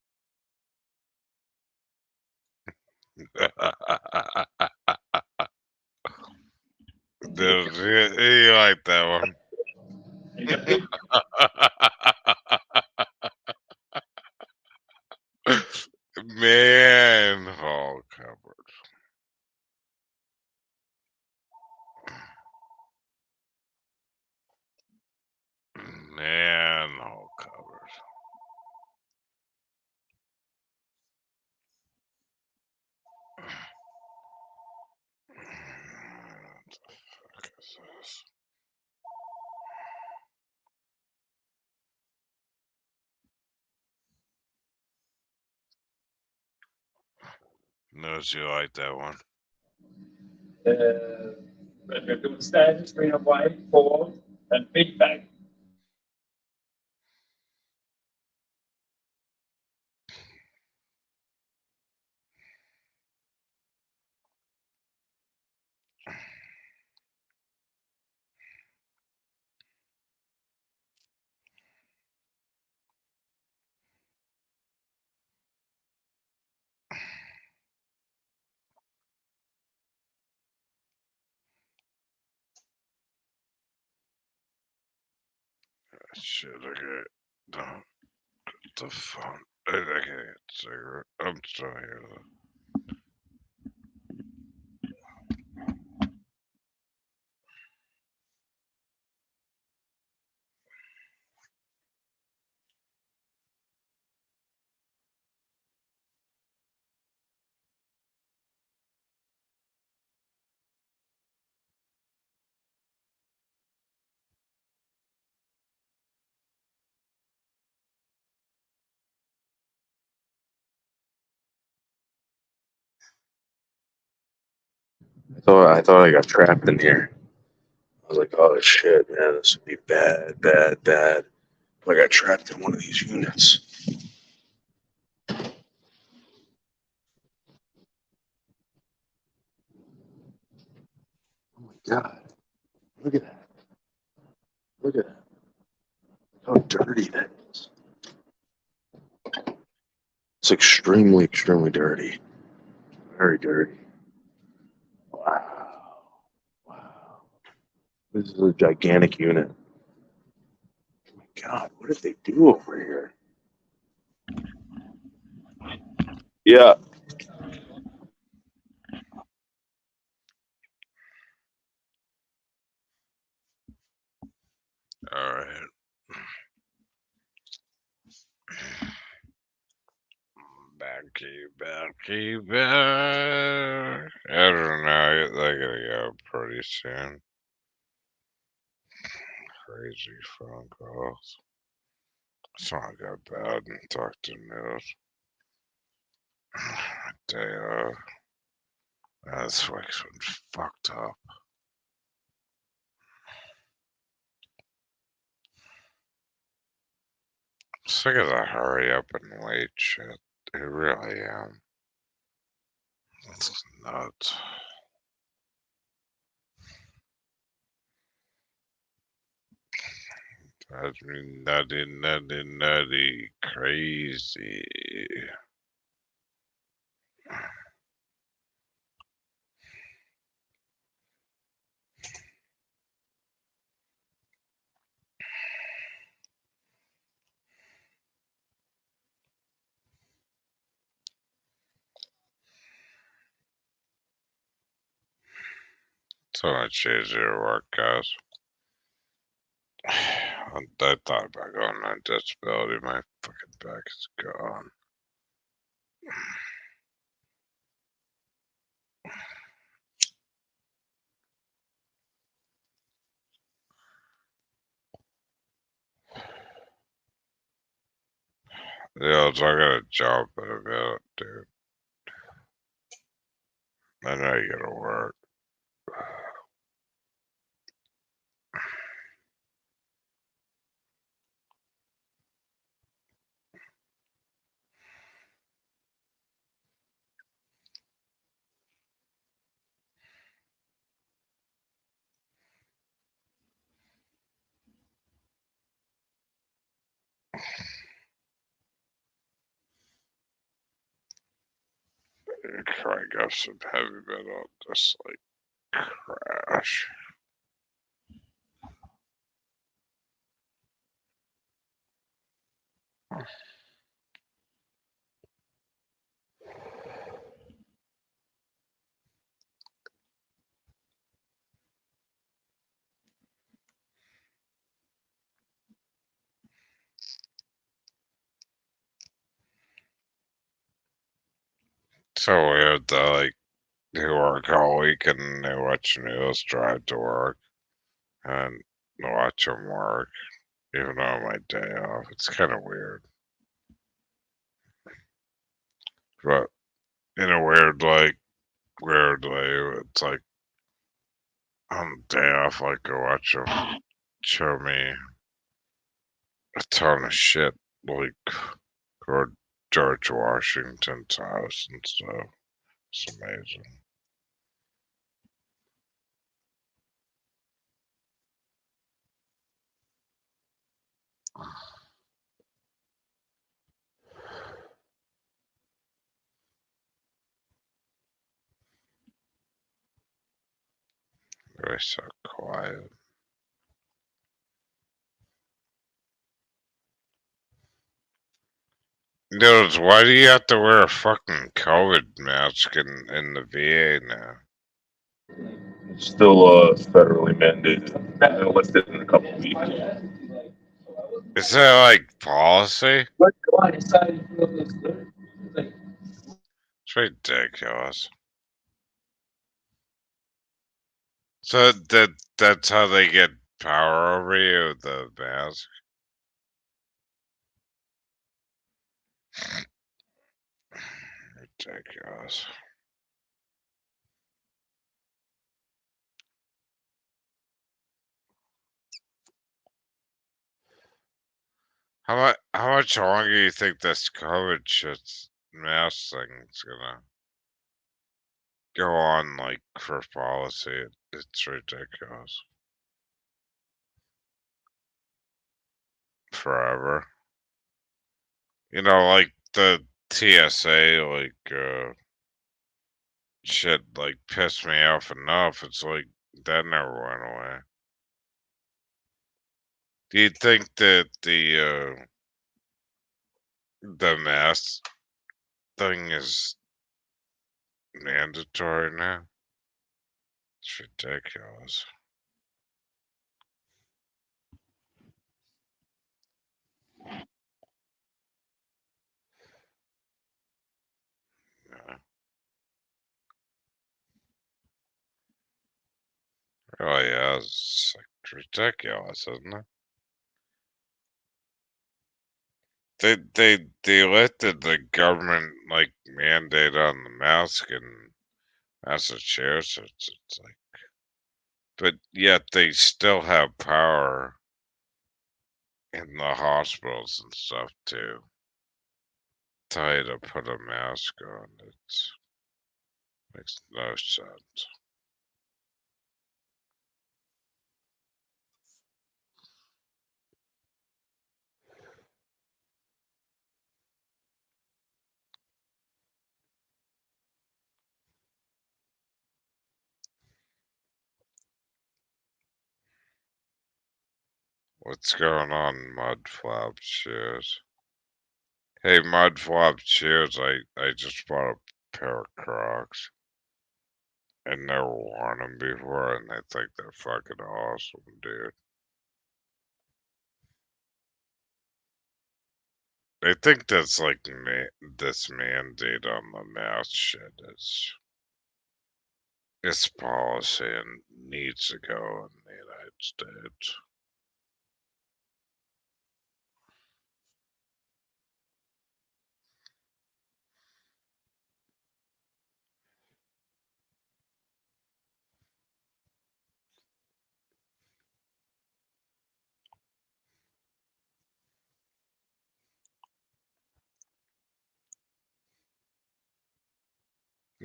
Dude, you like that one? Manhole cover. this? Knows you like that one. When you're doing status, green and white, forward, and feedback. Shit, okay. No, the phone. Okay, cigarette. I'm still here though. I thought I got trapped in here. I was like, oh shit, man, this would be bad, bad, bad. I got trapped in one of these units. Oh my god. Look at that. Look at that. How dirty that is. It's extremely, extremely dirty. Very dirty. Wow. Wow. This is a gigantic unit. Oh my god, what did they do over here? Yeah. Alright. Backy, back. I don't know. They're gonna go pretty soon. Crazy phone calls. It's not got bad and talk to news. Day off. This week's been fucked up. Sick of the hurry up and wait shit. I really am. It's nuts. Drives me nutty, nutty, nutty, crazy. So much easier to work, guys. I thought about going on disability. My fucking back is gone. Yeah, so I got a job in a minute, dude. I know you gotta work. Crank up some heavy metal, just like crash. So weird though, like they work all week and they watch news, drive to work. and watch them work, even on my day off. It's kind of weird, but in a weird way, it's like on the day off, I go watch them show me a ton of shit, like go to George Washington's house and stuff. It's amazing. They're so quiet. Dude, why do you have to wear a fucking COVID mask in the VA now? It's still federally mandated. They'll lift it in a couple weeks. Is that like policy? It's ridiculous. So that's how they get power over you, the mask? Ridiculous. How much longer do you think this COVID shit's mask thing's gonna go on, like, for policy? It's ridiculous. Forever. You know, like the TSA, like, shit, like, pissed me off enough. It's like, that never went away. Do you think that the mask thing is mandatory now? It's ridiculous. Yeah. Oh yeah, it's like ridiculous, isn't it? They lifted the government like mandate on the mask in Massachusetts. It's like, but yet they still have power in the hospitals and stuff to tell you to put a mask on. It makes no sense. What's going on, Mudflap Shoes? Hey, Mudflap Shoes, I just bought a pair of Crocs. I never worn them before, and I think they're fucking awesome, dude. I think that's like this mandate on the mask shit is policy and needs to go in the United States.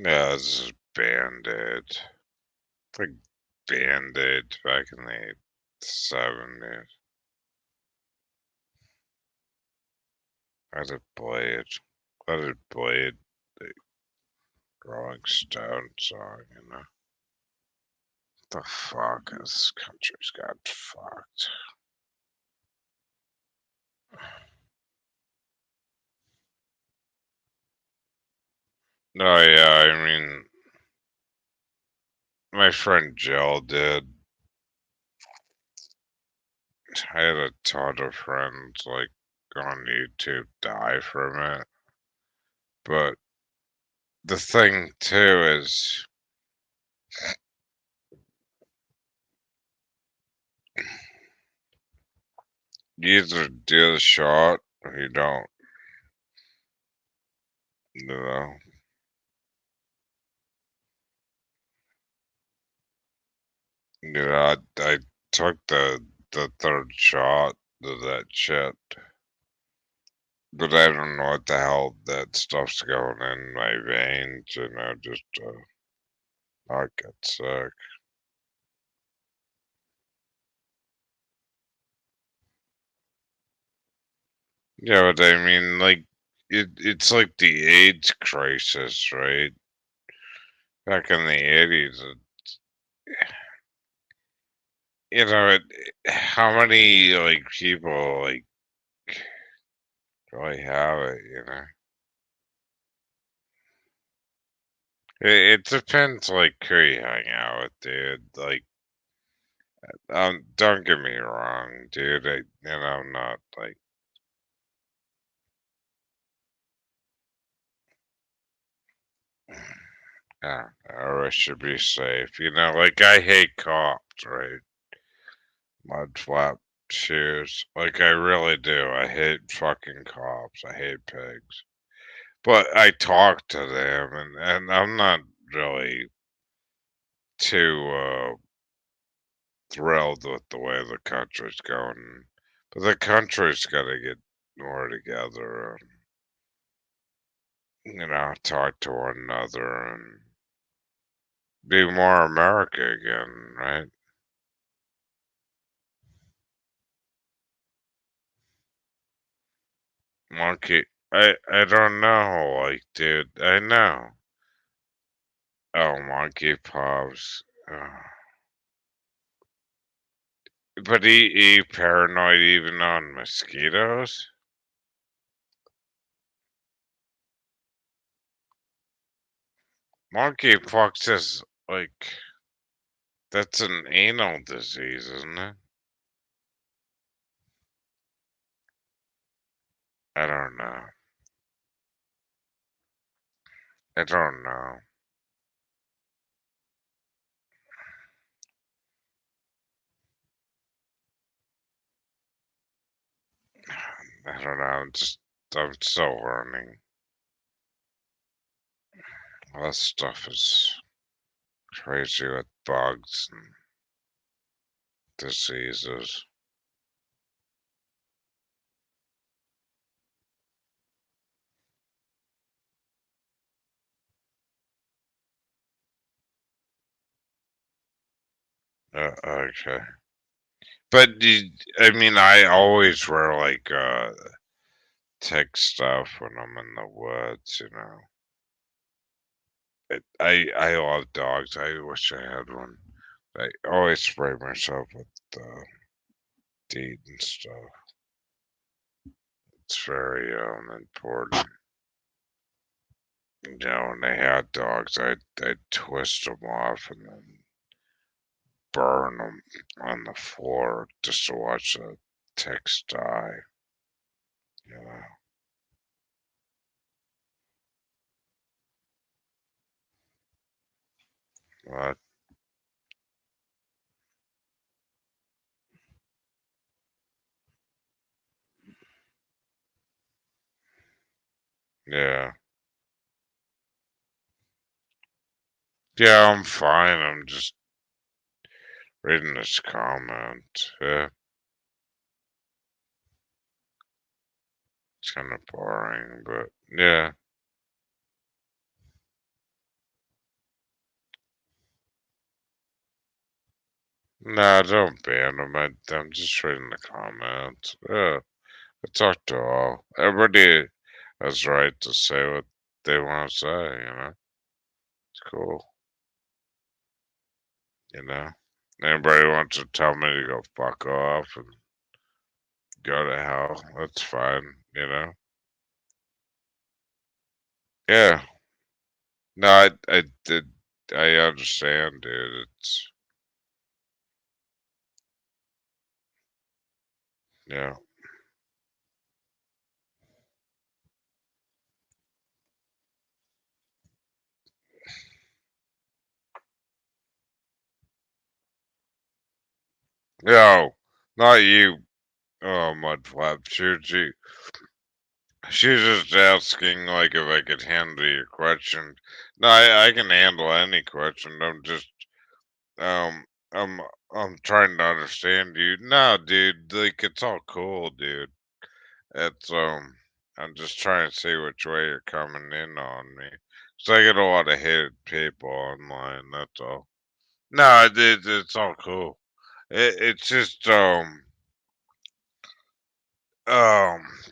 Yeah, this is Band-Aid. It's like Band-Aid back in the 70s. Let it bleed. Let it bleed. The Rolling Stone song, you know. The fuck, this country's got fucked. No, yeah, I mean, my friend Jill did. I had a ton of friends, like, on YouTube die from it. But the thing, too, is You either do the shot or you don't. You know. I took the third shot of that shit, but I don't know what the hell that stuff's going in my veins. You know, just not get sick. Yeah, but I mean, like, it's like the AIDS crisis, right? Back in the 80s, you know, how many, like, people, like, really have it, you know? It depends, like, who you hang out with, dude. Like, don't get me wrong, dude. I'm not, like, I should be safe. You know, like, I hate cops, right? Mud flap shoes. Like, I really do. I hate fucking cops. I hate pigs. But I talk to them, and I'm not really too thrilled with the way the country's going. But the country's got to get more together and, talk to one another and be more America again, right? Monkey, I don't know, like, dude, I know. Oh, monkey pops. But he paranoid even on mosquitoes? Monkeypox is like that's an anal disease, isn't it? I don't know. I don't know. I don't know. I'm still learning. All this stuff is crazy with bugs and diseases. Okay. But I mean, I always wear like tick stuff when I'm in the woods. I love dogs. I wish I had one. I always spray myself with DEET and stuff. It's very important. When they had dogs, I'd twist them off and then burn them on the floor just to watch the ticks die. You know. What? Yeah. Yeah, I'm fine. I'm just reading this comment. Yeah. It's kind of boring, but yeah. Nah, don't ban them. I'm just reading the comments. Yeah. I talk to all. Everybody has right to say what they want to say. It's cool. Anybody wants to tell me to go fuck off and go to hell, that's fine. Yeah. No, I did. I understand, dude. Yeah. Yo, not you. Mudflap. She's just asking like if I could handle your question. No, I can handle any question. Um I'm I'm trying to understand you. No, dude, like it's all cool, dude. It's I'm just trying to see which way you're coming in on me. So I get a lot of hated people online, that's all. No, it's all cool. It's just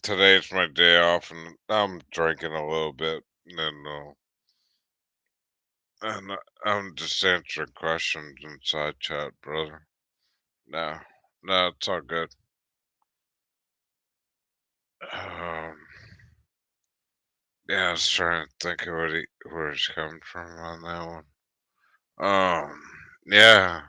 today's my day off and I'm drinking a little bit and I'm just answering questions inside chat, brother. No, no, it's all good. Um, yeah, I was trying to think of where he's coming from on that one. Yeah,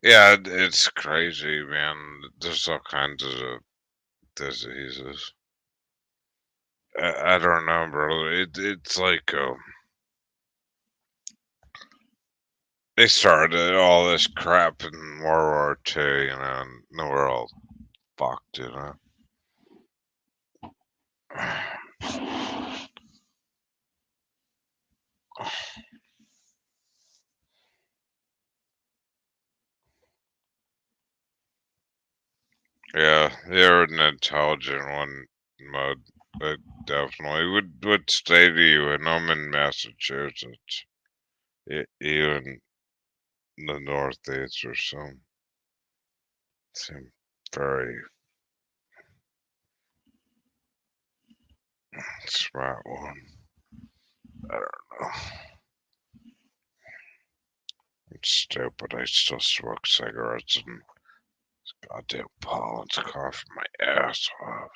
yeah, it's crazy, man. There's all kinds of diseases. I don't know, brother. It's like they started all this crap in World War II, and we're all fucked, Yeah, you're an intelligent one, Mud. But definitely. What state are you in? I'm in Massachusetts. You in the Northeast or something. Seem very smart one. I don't know. I'm stupid. I still smoke cigarettes and goddamn pollen's coughing my ass off.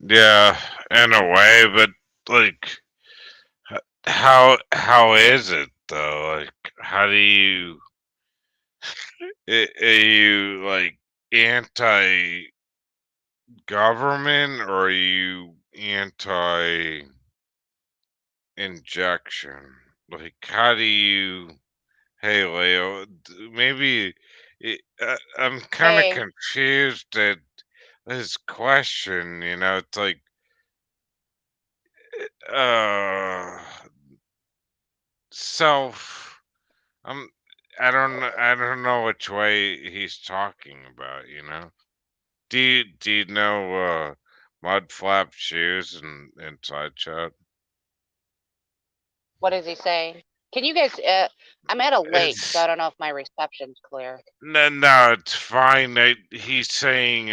Yeah, in a way, but like, how is it though? Like, how do you are you like anti government or are you anti injection? Like, how do you? Hey, Leo, maybe I'm kind of Hey, confused at this question. It's like, uh, self. I'm. I don't know which way he's talking about. Do you know mud flap shoes and inside chat? what is he saying? Can you guys? I'm at a lake, so I It's don't know if my reception's clear. no, it's fine. He's saying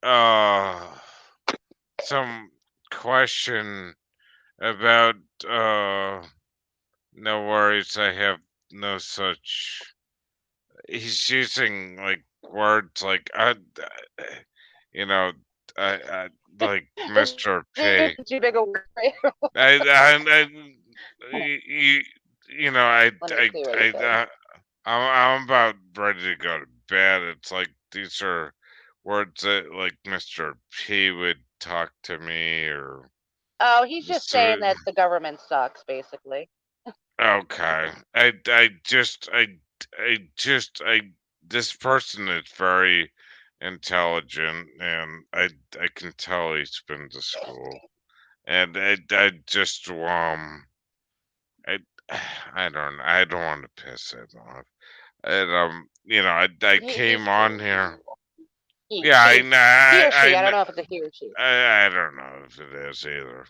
uh some question about no worries. I have no such. He's using like words like you know, I like Is Mr. this P. too big a word for you? You, you know, Let me see what he said. I'm about ready to go to bed. It's like these are words that like Mr. P would talk to me or Oh, he's just saying Mr. that the government sucks, basically. Okay. I this person is very intelligent and I can tell he's been to school. And I just I I don't want to piss it off. And you know, I He's came on here. he Yeah, I he know he or she. I don't know if it's a he or she. I don't know if it is either.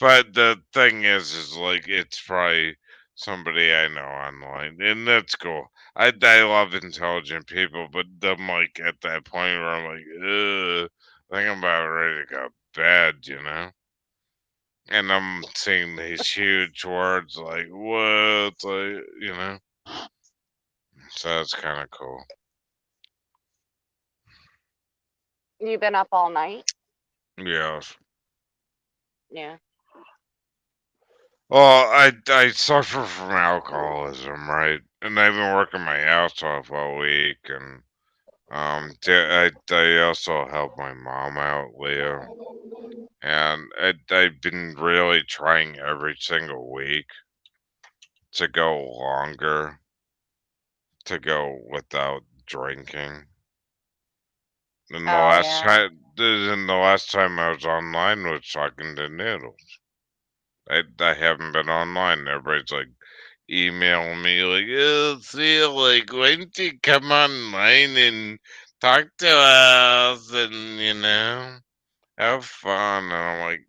But the thing is like it's probably somebody I know online, and that's cool. I love intelligent people, but I'm like at that point where I'm like, ugh, I think I'm about ready to go to bed, you know. And I'm seeing these huge words like what, like you know. So it's kind of cool. You've been up all night? Yes. Yeah. Well, I suffer from alcoholism, right? And I've been working my ass off all week, and I also help my mom out, Leo, and I've been really trying every single week to go longer, to go without drinking. And Oh yeah. the last time I was online was talking to Noodles. I haven't been online. Everybody's like emailing me like, "Oh, see, like, why don't you come online and talk to us and have fun?" And I'm like,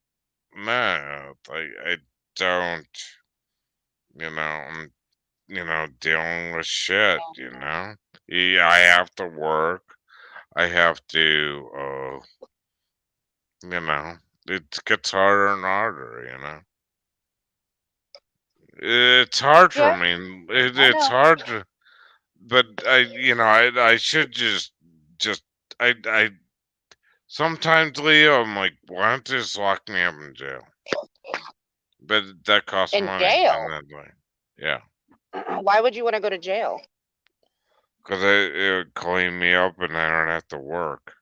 "No, I don't. I'm dealing with shit. Yeah, I have to work. I have to. It gets harder and harder. It's hard for Yeah, me. I It's know. hard to, but I should just, I, sometimes, Leo, I'm like, why don't you just lock me up in jail? But that costs In money, and jail. then, like, yeah, Why would you want to go to jail? because it would clean me up and I don't have to work.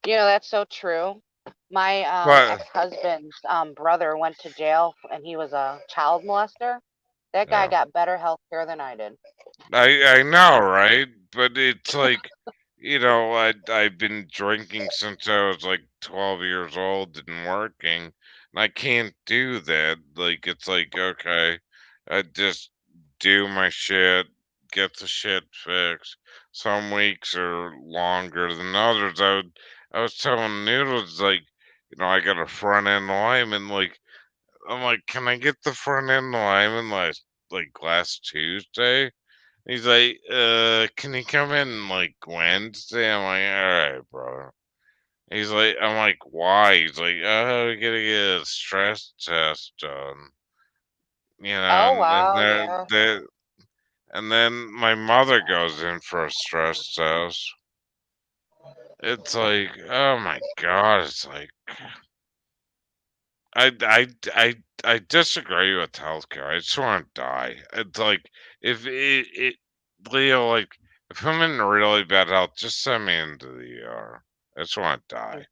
That's so true. My But, ex-husband's brother went to jail and he was a child molester. That guy yeah, got better health care than I did. I know, right? But it's like, I've been drinking since I was like 12 years old and working, and I can't do that. Like, it's like, okay, I just do my shit, get the shit fixed. Some weeks are longer than others. I was telling Noodles, like, I got a front end lineman, like, I'm like, can I get the front end lineman last Tuesday? He's like, can you come in like Wednesday? I'm like, all right, bro. I'm like, why? He's like, oh, we gotta get a stress test done. Oh And wow, yeah. and then my mother goes in for a stress test. It's like, oh my God, it's like, I, I, I disagree with healthcare. I just want to die. It's like, if Leo, like, if I'm in really bad health, just send me into the ER. I just want to die.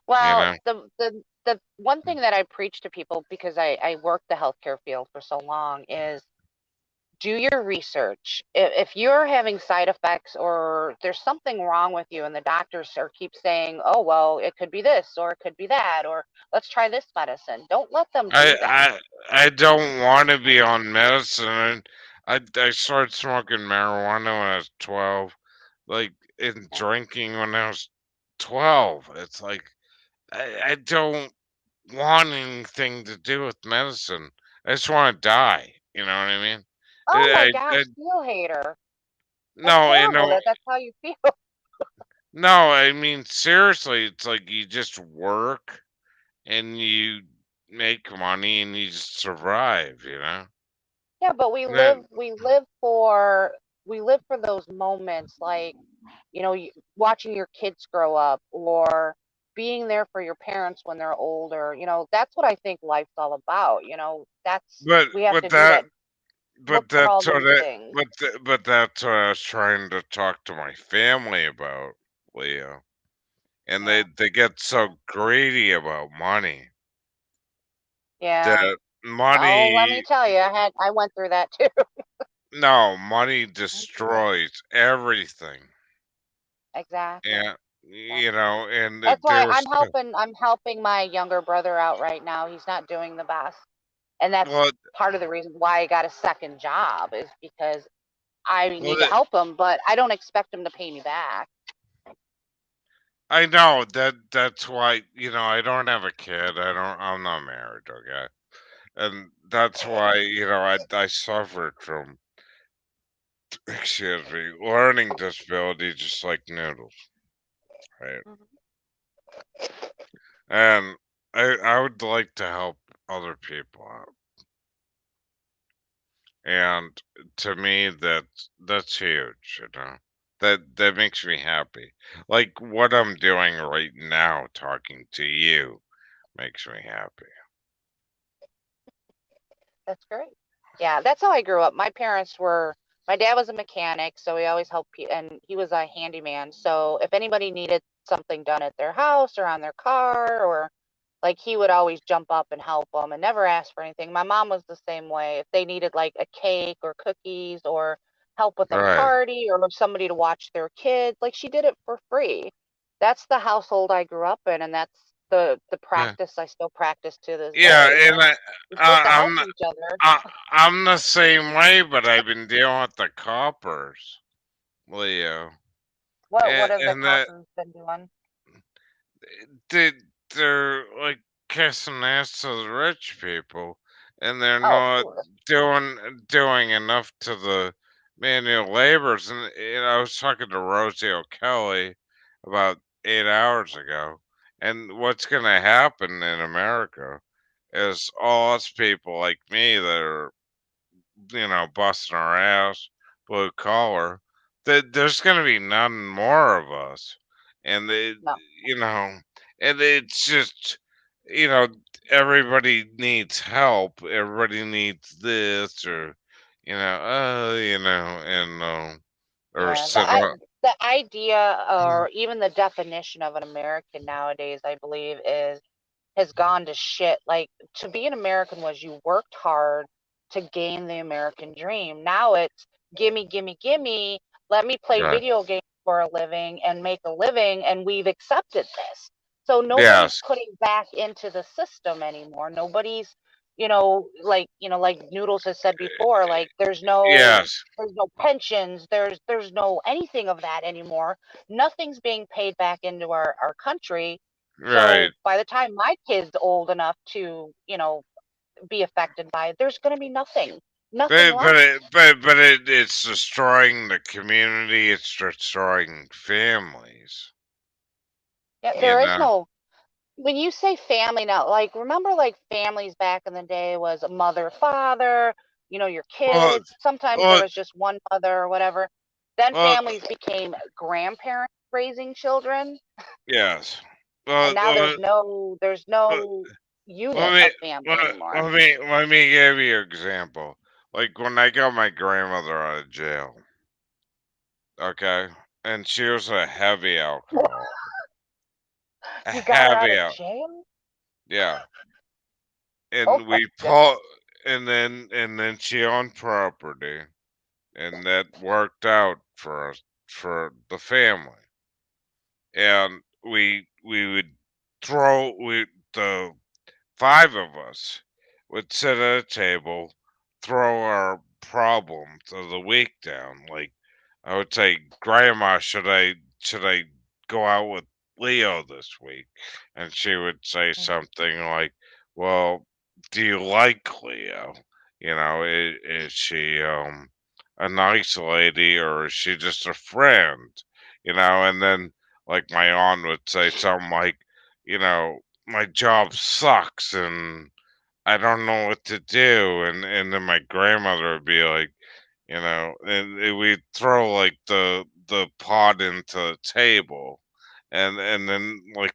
You Well, know? the one thing that I preach to people, because I worked the healthcare field for so long, is do your research. If you're having side effects or there's something wrong with you and the doctors keep saying, oh, well, it could be this or it could be that, or let's try this medicine. Don't let them do that. I don't want to be on medicine. I started smoking marijuana when I was 12, like, and drinking when I was 12. It's like, I don't want anything to do with medicine. I just want to die. You know what I mean? Oh my I gosh, feel hater. That's no, horrible that that's how you feel. no. I mean, seriously, it's like you just work and you make money and you just survive. Yeah, but we And then, live for those moments, like, watching your kids grow up or being there for your parents when they're older. That's what I think life's all about. but We have but to do that that, look but for all that's what those I, things. but that's what I was trying to talk to my family about, Leo. and they get so greedy about money Yeah. that Oh, let me money tell you, I went through that too. no money Went through that. destroys everything, Exactly. and you know, and That's why there's I'm helping my younger brother out right now. He's not doing the best. And that's well, part of the reason why I got a second job is because I well, need to help him, but I don't expect him to pay me back. I know that's why, you know, I don't have a kid. I'm not married, okay? And that's why, you know, I suffered from, excuse me, learning disability just like Noodles, right? And I would like to help other people out. And to me that's huge, you know. That makes me happy. Like what I'm doing right now talking to you makes me happy. That's great. Yeah, that's how I grew up. My dad was a mechanic, so he always helped, and he was a handyman. So if anybody needed something done at their house or on their car, or like he would always jump up and help them and never ask for anything. My mom was the same way. If they needed like a cake or cookies or help with a Right. party or somebody to watch their kids, like she did it for free. That's the household I grew up in, and that's the Yeah. practice I still practice to this Yeah, day. and We're supposed to help I'm each other. I'm the same way, but I've been dealing with the coppers, Leo, What have the and that coppers been doing? they they're like kissing ass to the rich people, and they're Oh, of not course. doing enough to the manual laborers. And I was talking to Rosie O'Kelly about 8 hours ago, and what's going to happen in America is all us people like me that are, you know, busting our ass, blue collar, that there's going to be none more of us. And they, No. you know, and it's just, you know, everybody needs help. Everybody needs this or, you know, and, or Yeah, sit up. the idea or even the definition of an American nowadays, I believe, has gone to shit. Like to be an American was you worked hard to gain the American dream. Now it's gimme, gimme, gimme. Let me play Right. video games for a living and make a living, and we've accepted this. So nobody's Yes. putting back into the system anymore. Nobody's, like Noodles has said before, like Yes. there's no pensions, there's no anything of that anymore. Nothing's being paid back into our country. Right. So by the time my kid's old enough to, be affected by it, there's going to be nothing left. It's destroying the community. It's destroying families. Yeah, You there is know. no. When you say family now, like remember, like families back in the day was a mother, father, your Well, kids. Sometimes there well, was just one mother or whatever. Then well, families became grandparents raising children, yes. and Well, now there's well, no let unit me of family let, anymore. let me give you an example. Like when I got my grandmother out of jail, okay, and she was a heavy alcoholic, a You got her out heavy of al, jail? yeah, Oh and my we goodness. pulled, and then she owned property, and that worked out for us for the family, and we would the five of us would sit at a table, throw our problems of the week down. Like I would say, Grandma, should I go out with Leo this week? And she would say something like, "Well, do you like Leo? You know, is she a nice lady or is she just a friend? You know?" And then like my aunt would say something like, you know, my job sucks and I don't know what to do. And then my grandmother would be like, you know, and we'd throw like the pot into the table, and then like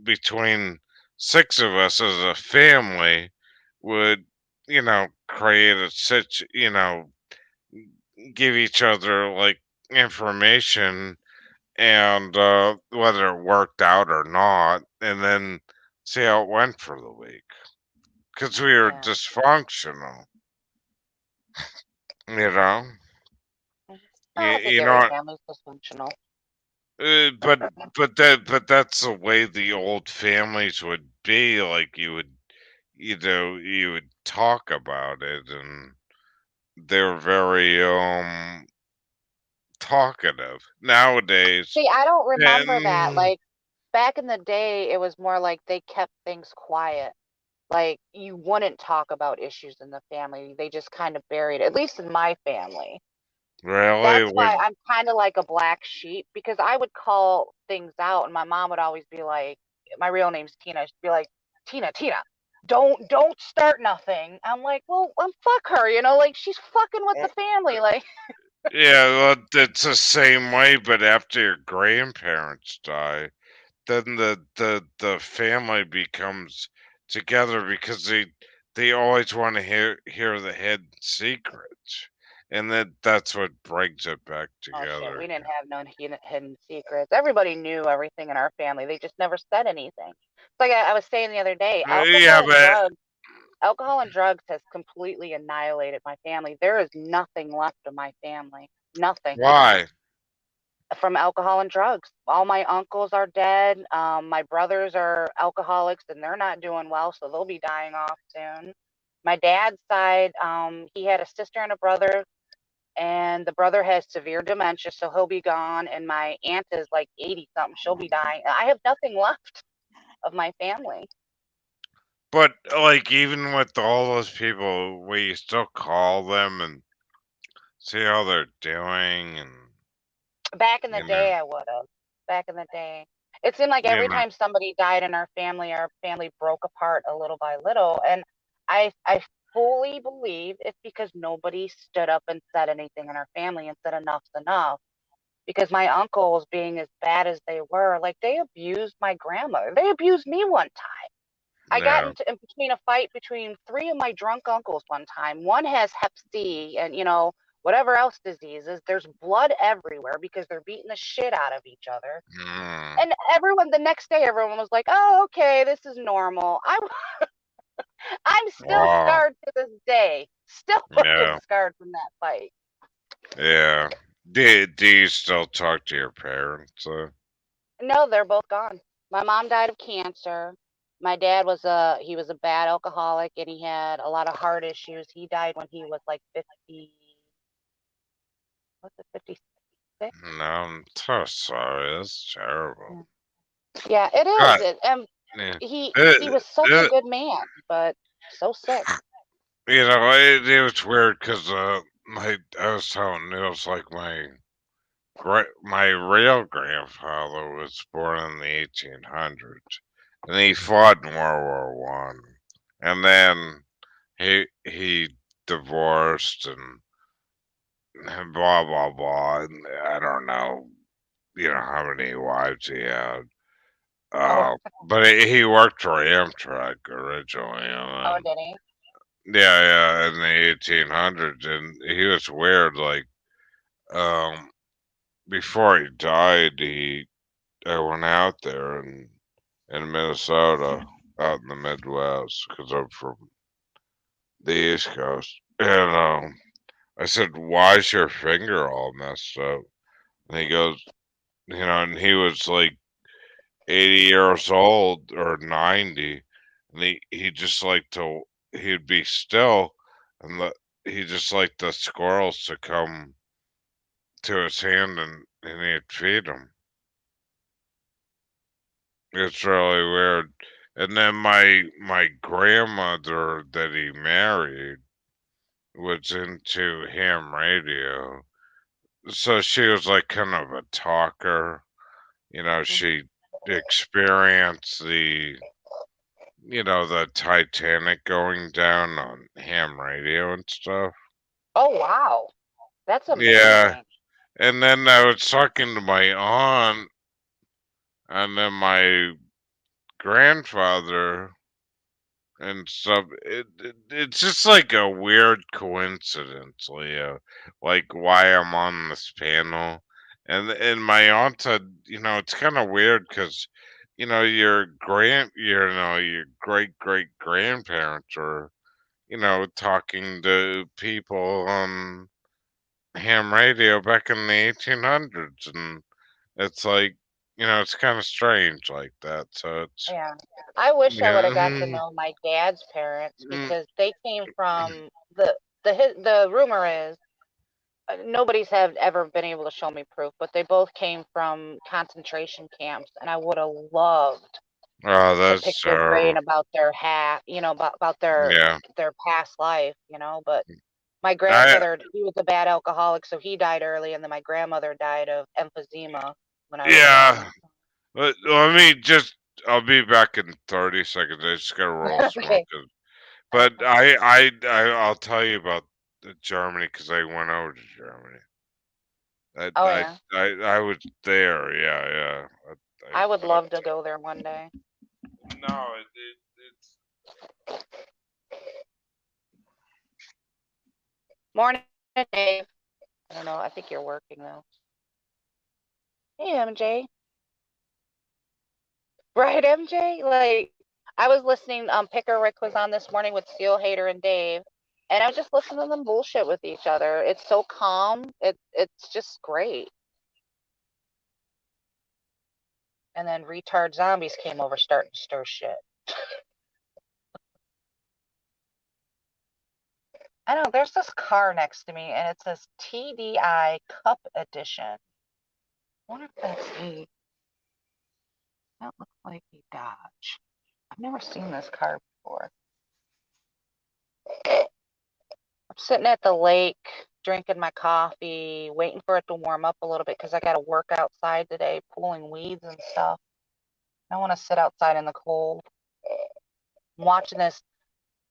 between six of us as a family would, you know, create a such, give each other like information and whether it worked out or not, and then see how it went for the week. Because we were Yeah. dysfunctional, you know. I think You know every what? family's dysfunctional. But that's the way the old families would be. Like you would talk about it, and they're very talkative. Nowadays, See, I don't remember that. and Like back in the day, it was more like they kept things quiet. Like you wouldn't talk about issues in the family. They just kind of buried it, at least in my family. really, That's why I'm kind of like a black sheep because I would call things out and my mom would always be like, my real name's Tina. She'd be like, Tina, don't start nothing. I'm like, well, fuck her, like she's fucking with the family. Like, yeah, well, it's the same way. But after your grandparents die, then the family becomes together because they always want to hear the hidden secrets, and that's what brings it back oh shit, together. we didn't have no hidden secrets. Everybody knew everything in our family. They just never said anything. It's like I was saying the other day, Yeah, but alcohol and drugs has completely annihilated my family. There is nothing left of my family. Nothing. why? From alcohol and drugs. All my uncles are dead. My brothers are alcoholics and they're not doing well, so they'll be dying off soon. My dad's side, he had a sister and a brother, and the brother has severe dementia, so he'll be gone. And my aunt is like 80 something, she'll be dying. I have nothing left of my family. But like even with all those people, we still call them and see how they're doing, and Back in the you know, day, I would have. Back in the day. It seemed like you every know, time somebody died in our family broke apart a little by little. And I fully believe it's because nobody stood up and said anything in our family and said enough's enough. Because my uncles, being as bad as they were, like they abused my grandmother. They abused me one time. I got yeah, in between a fight between three of my drunk uncles one time. One has Hep C and whatever else diseases. There's blood everywhere because they're beating the shit out of each other. mm, And the next day, everyone was like, "Oh, okay, this is normal." I'm still wow, scarred to this day. Still fucking yeah, scarred from that fight. yeah. Do you still talk to your parents? No, they're both gone. My mom died of cancer. My dad he was a bad alcoholic and he had a lot of heart issues. He died when he was like 50. What's it, 56? No, I'm so sorry. That's terrible. Yeah, it is. God, And yeah. he was such a good man, but so sick. You know, it was weird because I was telling Niels like my real grandfather was born in the 1800s, and he fought in World War I, and then he divorced and blah blah blah, and I don't know, how many wives he had. Oh, But he worked for Amtrak originally, oh, and did he? yeah, in the 1800s, and he was weird. Like, um, before he died, I went out there in Minnesota, out in the Midwest, because I'm from the East Coast, and I said, "Why's your finger all messed up?" And he goes, and he was like 80 years old or 90, and he just liked to he'd be still, and he just liked the squirrels to come to his hand, and he'd feed them. It's really weird. And then my grandmother that he married was into ham radio, so she was like kind of a talker. She experienced the Titanic going down on ham radio and stuff. Oh, wow. That's Yeah. amazing. And then I was talking to my aunt, and then my grandfather and stuff. It's just like a weird coincidence, Leo. Like why I'm on this panel, And my aunt said, it's kind of weird because, your your great great grandparents are, talking to people on ham radio back in the 1800s, and it's like, it's kind of strange like that. So it's Yeah. I wish I would have got to yeah. know my dad's parents mm, because they came from the rumor is nobody's have ever been able to show me proof, but they both came from concentration camps, and I would have loved Oh, to that's pick their brain terrible. about their about Yeah. their past life, but my I grandfather, he was a bad alcoholic, so he died early, and then my grandmother died of emphysema when I was young. yeah. Let me just. I'll be back in 30 seconds. I just gotta roll Okay. smoking. But I'll tell you about Germany because I went over to Germany. I Oh I yeah. I was there. Yeah, yeah. I would I love to go there one day. no, it's Morning, Dave. I don't know. I think you're working though. Hey, MJ. Right, MJ? Like, I was listening, Picker Rick was on this morning with Steel Hater and Dave, and I was just listening to them bullshit with each other. It's so calm. It's just great. And then retard zombies came over starting to stir shit. I know, there's this car next to me, and it says TDI Cup Edition. I wonder if that's a... That looks like a Dodge. I've never seen this car before. I'm sitting at the lake, drinking my coffee, waiting for it to warm up a little bit because I got to work outside today, pulling weeds and stuff. I want to sit outside in the cold. I'm watching this.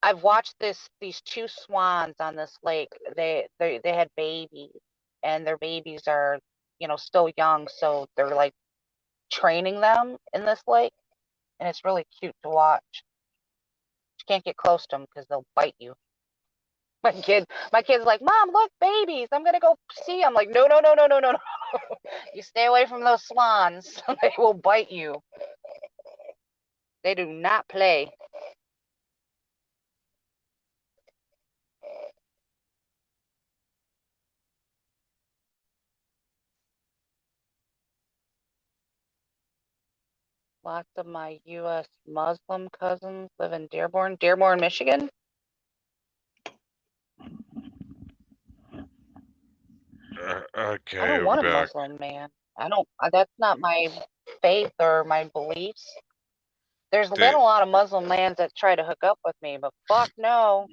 I've watched these two swans on this lake. They had babies, and their babies are, still young, so they're like training them in this lake, and it's really cute to watch. You can't get close to them because they'll bite you. My kid's like, Mom, look, babies. I'm gonna go see. I'm like, no, no, no, no, no, no, no. You stay away from those swans. They will bite you. They do not play. Lots of my U.S. Muslim cousins live in Dearborn, Michigan. okay. I don't I'm want a back. Muslim man. I don't. That's not my faith or my beliefs. There's been a lot of Muslim mans that try to hook up with me, but fuck no.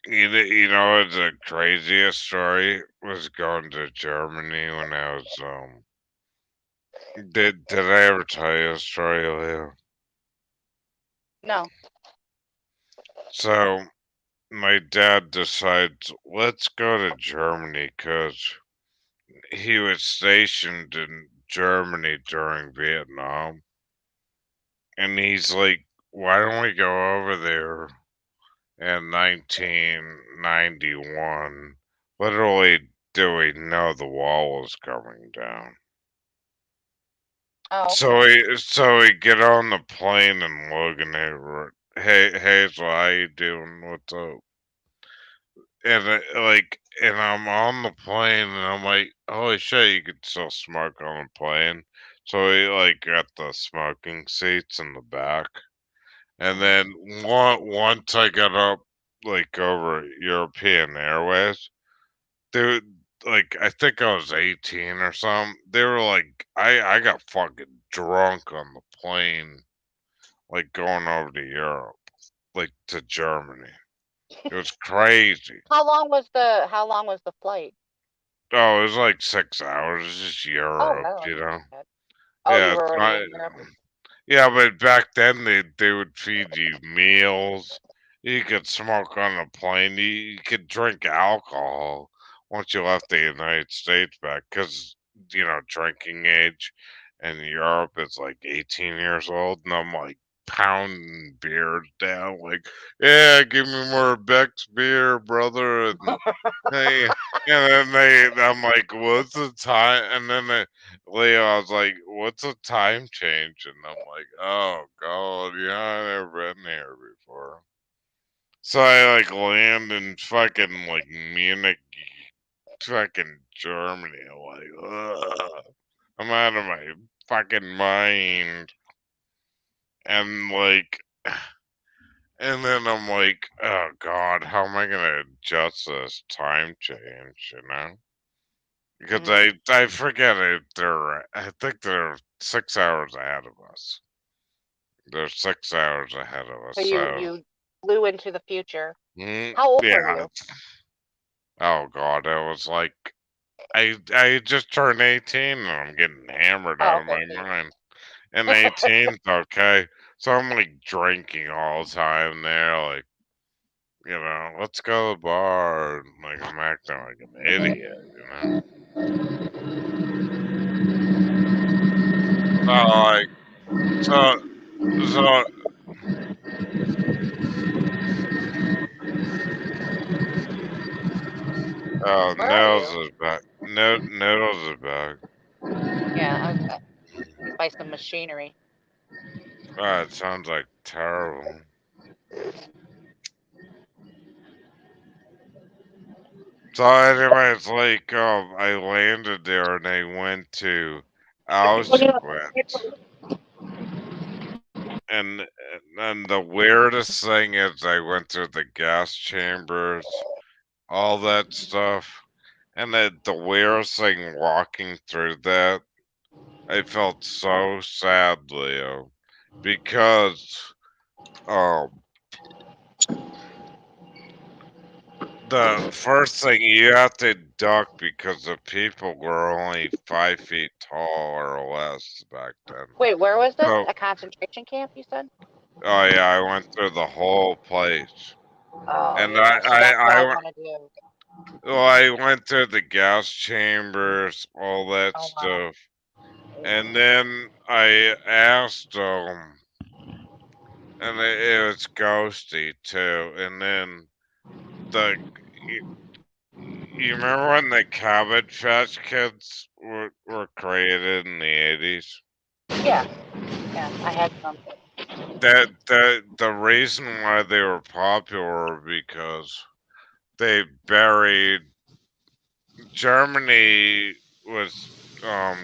You know, the craziest story was going to Germany when I was Did I ever tell you a story, Leo? No. So my dad decides let's go to Germany because he was stationed in Germany during Vietnam, and he's like, why don't we go over there in 1991? Literally, do we know the wall was coming down? Oh. So we get on the plane in Logan. Hey Hazel, how you doing? What's up? And I'm on the plane, and I'm like, holy shit, you could still smoke on the plane. So we like got the smoking seats in the back, and then once I got up like over European Airways, dude, like I think I was 18 or something. They were like, I got fucking drunk on the plane, like going over to Europe, like to Germany. It was crazy. How long was the flight? Oh, it was like 6 hours. It's just Oh, Europe, that you wasn't know. bad. Oh, Yeah, you were it's already not. in Europe. Yeah, but back then they would feed you meals. You could smoke on the plane. You could drink alcohol once you left the United States back, because drinking age in Europe is like 18 years old, and I'm like, pounding beers down, like, yeah, give me more Beck's beer, brother. And hey, and then I'm like, what's the time? And then Leo, I was like, what's the time change? And I'm like, oh god, yeah, I've never been here before. So I like land in fucking like Munich, fucking Germany. I'm like, ugh, I'm out of my fucking mind. And like, and then I'm like, oh god, how am I gonna adjust this time change? You know? Because I forget it. I think they're 6 hours ahead of us. They're 6 hours ahead of us. So you flew into the future. Mm, How old were yeah. you? Oh god, I was like, I just turned 18 and I'm getting hammered out Oh, of my okay. mind. And 18's okay. So I'm like drinking all the time there, like, you know, let's go to the bar. And, like, I'm acting like an idiot, you know? Like, so, oh, Where are Noodles you? is back. Noodles is back. Yeah, he's by some machinery. Oh, it sounds like terrible. So anyways, like, I landed there and I went to Auschwitz. And the weirdest thing is I went through the gas chambers, all that stuff. And the weirdest thing walking through that, I felt so sad, Leo, because the first thing you have to duck because the people were only 5 feet tall or less back then. Wait, where was this? So, A concentration camp, you said? oh yeah, I went through the whole place, Oh, and yeah. So that's what I want to do. I went through the gas chambers, all that Oh, wow. stuff, and then I asked and it was ghosty too, and then the you remember when the Cabbage Patch Kids were created in the 80s? Yeah. Yeah, I had some. The reason why they were popular because they buried Germany was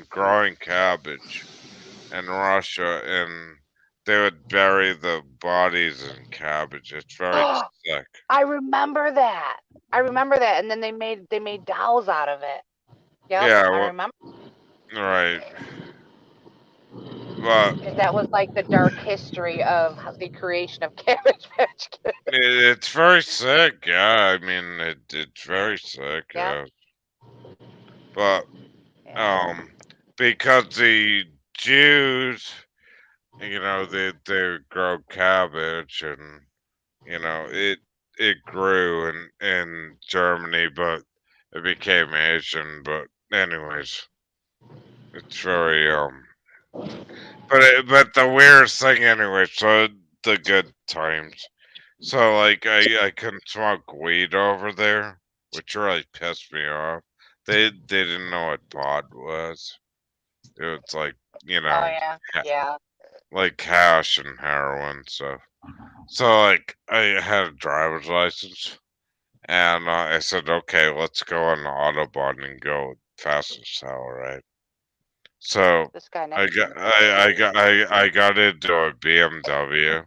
growing cabbage in Russia, and they would bury the bodies in cabbage. It's very sick. I remember that. And then they made dolls out of it. Yep, Yeah, I well, remember. right. But 'Cause that was like the dark history of the creation of Cabbage Patch Kids. it's very sick. Yeah, I mean it's very sick. Yeah. Yeah, but because the Jews, you know, they grow cabbage, and you know it grew in Germany, but it became Asian. But anyways, it's very but the weirdest thing anyway. So the good times. So like I couldn't smoke weed over there, which really pissed me off. They didn't know what pot was. It was like, you Oh know, yeah. Yeah. like hash and heroin. So like I had a driver's license, and I said, okay, let's go on the Autobahn and go fast as hell, right? So This guy I next to got me. I got into a BMW,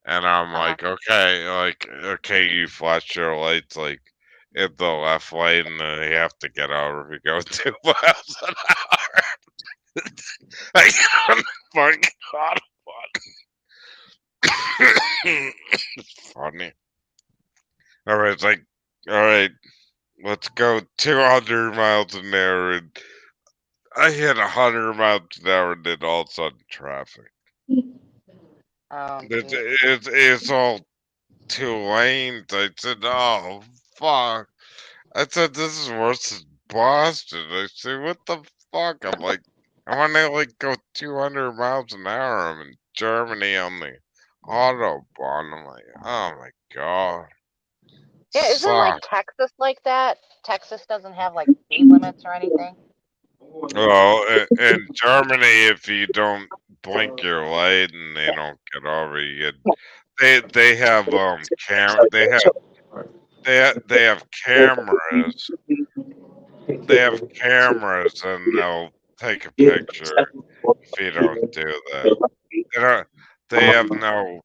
and I'm like, okay, you flash your lights like in the left lane, and you have to get over if you go 2 miles an hour. I got on the fucking Autobahn. It's funny. All right, it's like, all right, let's go 200 miles an hour. And I hit 100 miles an hour, and then all of a sudden traffic. It's all 2 lanes. I said, oh fuck. I said, this is worse than Boston. I said, what the fuck? I'm like, I want to like go 200 miles an hour. I'm in Germany on the Autobahn. I'm like, oh my god. Yeah, isn't like Suck. Texas like that? Texas doesn't have like speed limits or anything. Well, in Germany, if you don't blink your light and they don't get over you, they have they have cameras. They have cameras and they'll take a picture if you don't do that. They don't. They have no.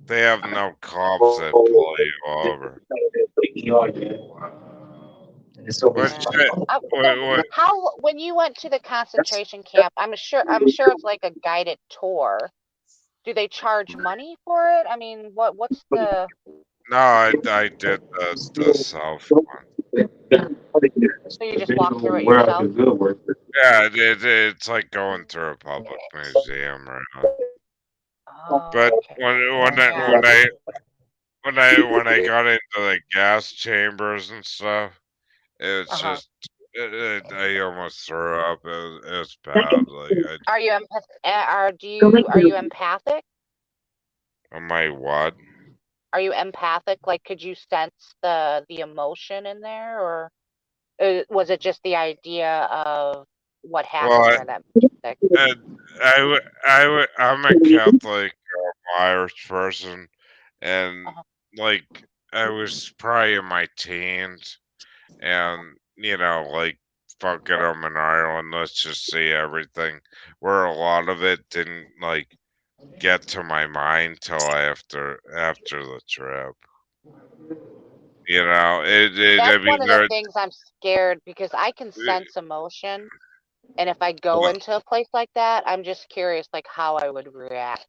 They have no cops that pull you over. What Yeah. shit? What? How when you went to the concentration camp? I'm sure it's like a guided tour. Do they charge money for it? I mean, what's the? No, I did the South one. So you just walk through it yourself? Yeah, it's like going through a public museum right now. Oh, But okay. when I got into the gas chambers and stuff, it was just I almost threw up. It was bad. Like Are you are you empathic? am I what? Are you empathic? Like, could you sense the emotion in there, or was it just the idea of what happened Well, there that made you sick? I'm a Catholic Irish person, and like I was probably in my teens, and like fucking I'm in Ireland. Let's just see everything. Where a lot of it didn't like get to my mind till after the trip. I That's mean, one of the things I'm scared because I can sense emotion, and if I go into a place like that, I'm just curious, like how I would react.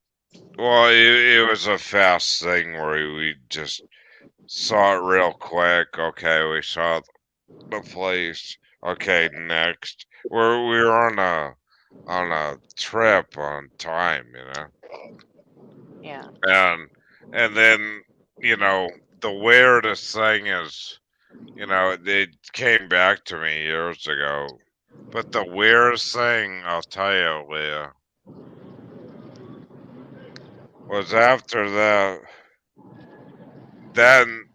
well, it was a fast thing where we just saw it real quick. Okay, we saw the place. Okay, next. We were on a trip on time, Yeah. and then the weirdest thing is, it came back to me years ago. But the weirdest thing, I'll tell you, Leah, was after that. Then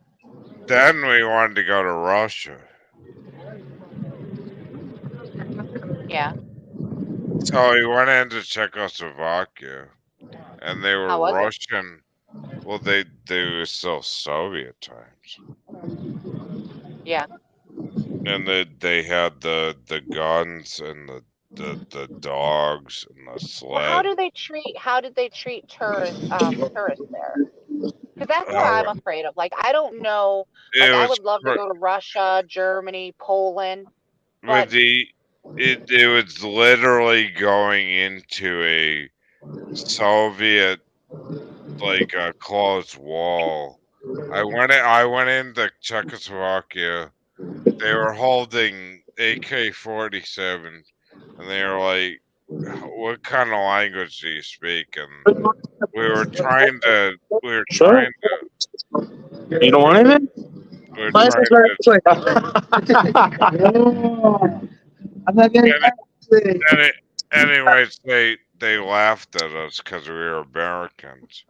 we wanted to go to Russia. Yeah. So we went into Czechoslovakia, and they How were was it? Russian. Well, they were still Soviet times, Yeah. and they had the guns and the dogs and the Well, sled. how did they treat tourists there? Because that's what I'm afraid of. Like, I don't know. Like, It I was would love to go to Russia, Germany, Poland, with but it was literally going into a Soviet like a closed wall. I went into Czechoslovakia. They were holding AK-47, and they were like, "What kind of language do you speak?" And we were trying to. Sure. You don't want anything? We were Nice trying and to. Anyways, they laughed at us because we were Americans,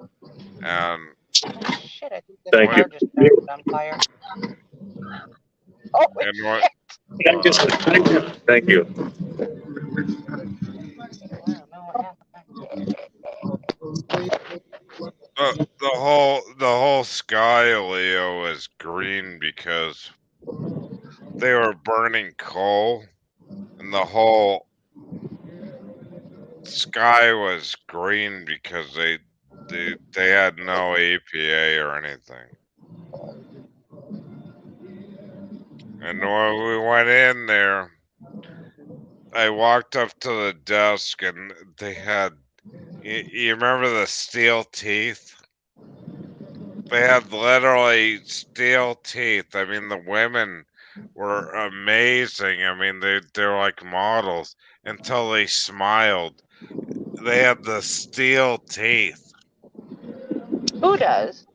and shit, I think this Thank car you. just started on fire. Oh, and what Thank you. I don't know what happened. the whole sky, Leo, was green because they were burning coal, and the whole sky was green because they had no EPA or anything. And when we went in there, I walked up to the desk and they had. You remember the steel teeth? They had literally steel teeth. I mean, the women were amazing. I mean, they were like models until they smiled. They had the steel teeth. Who does?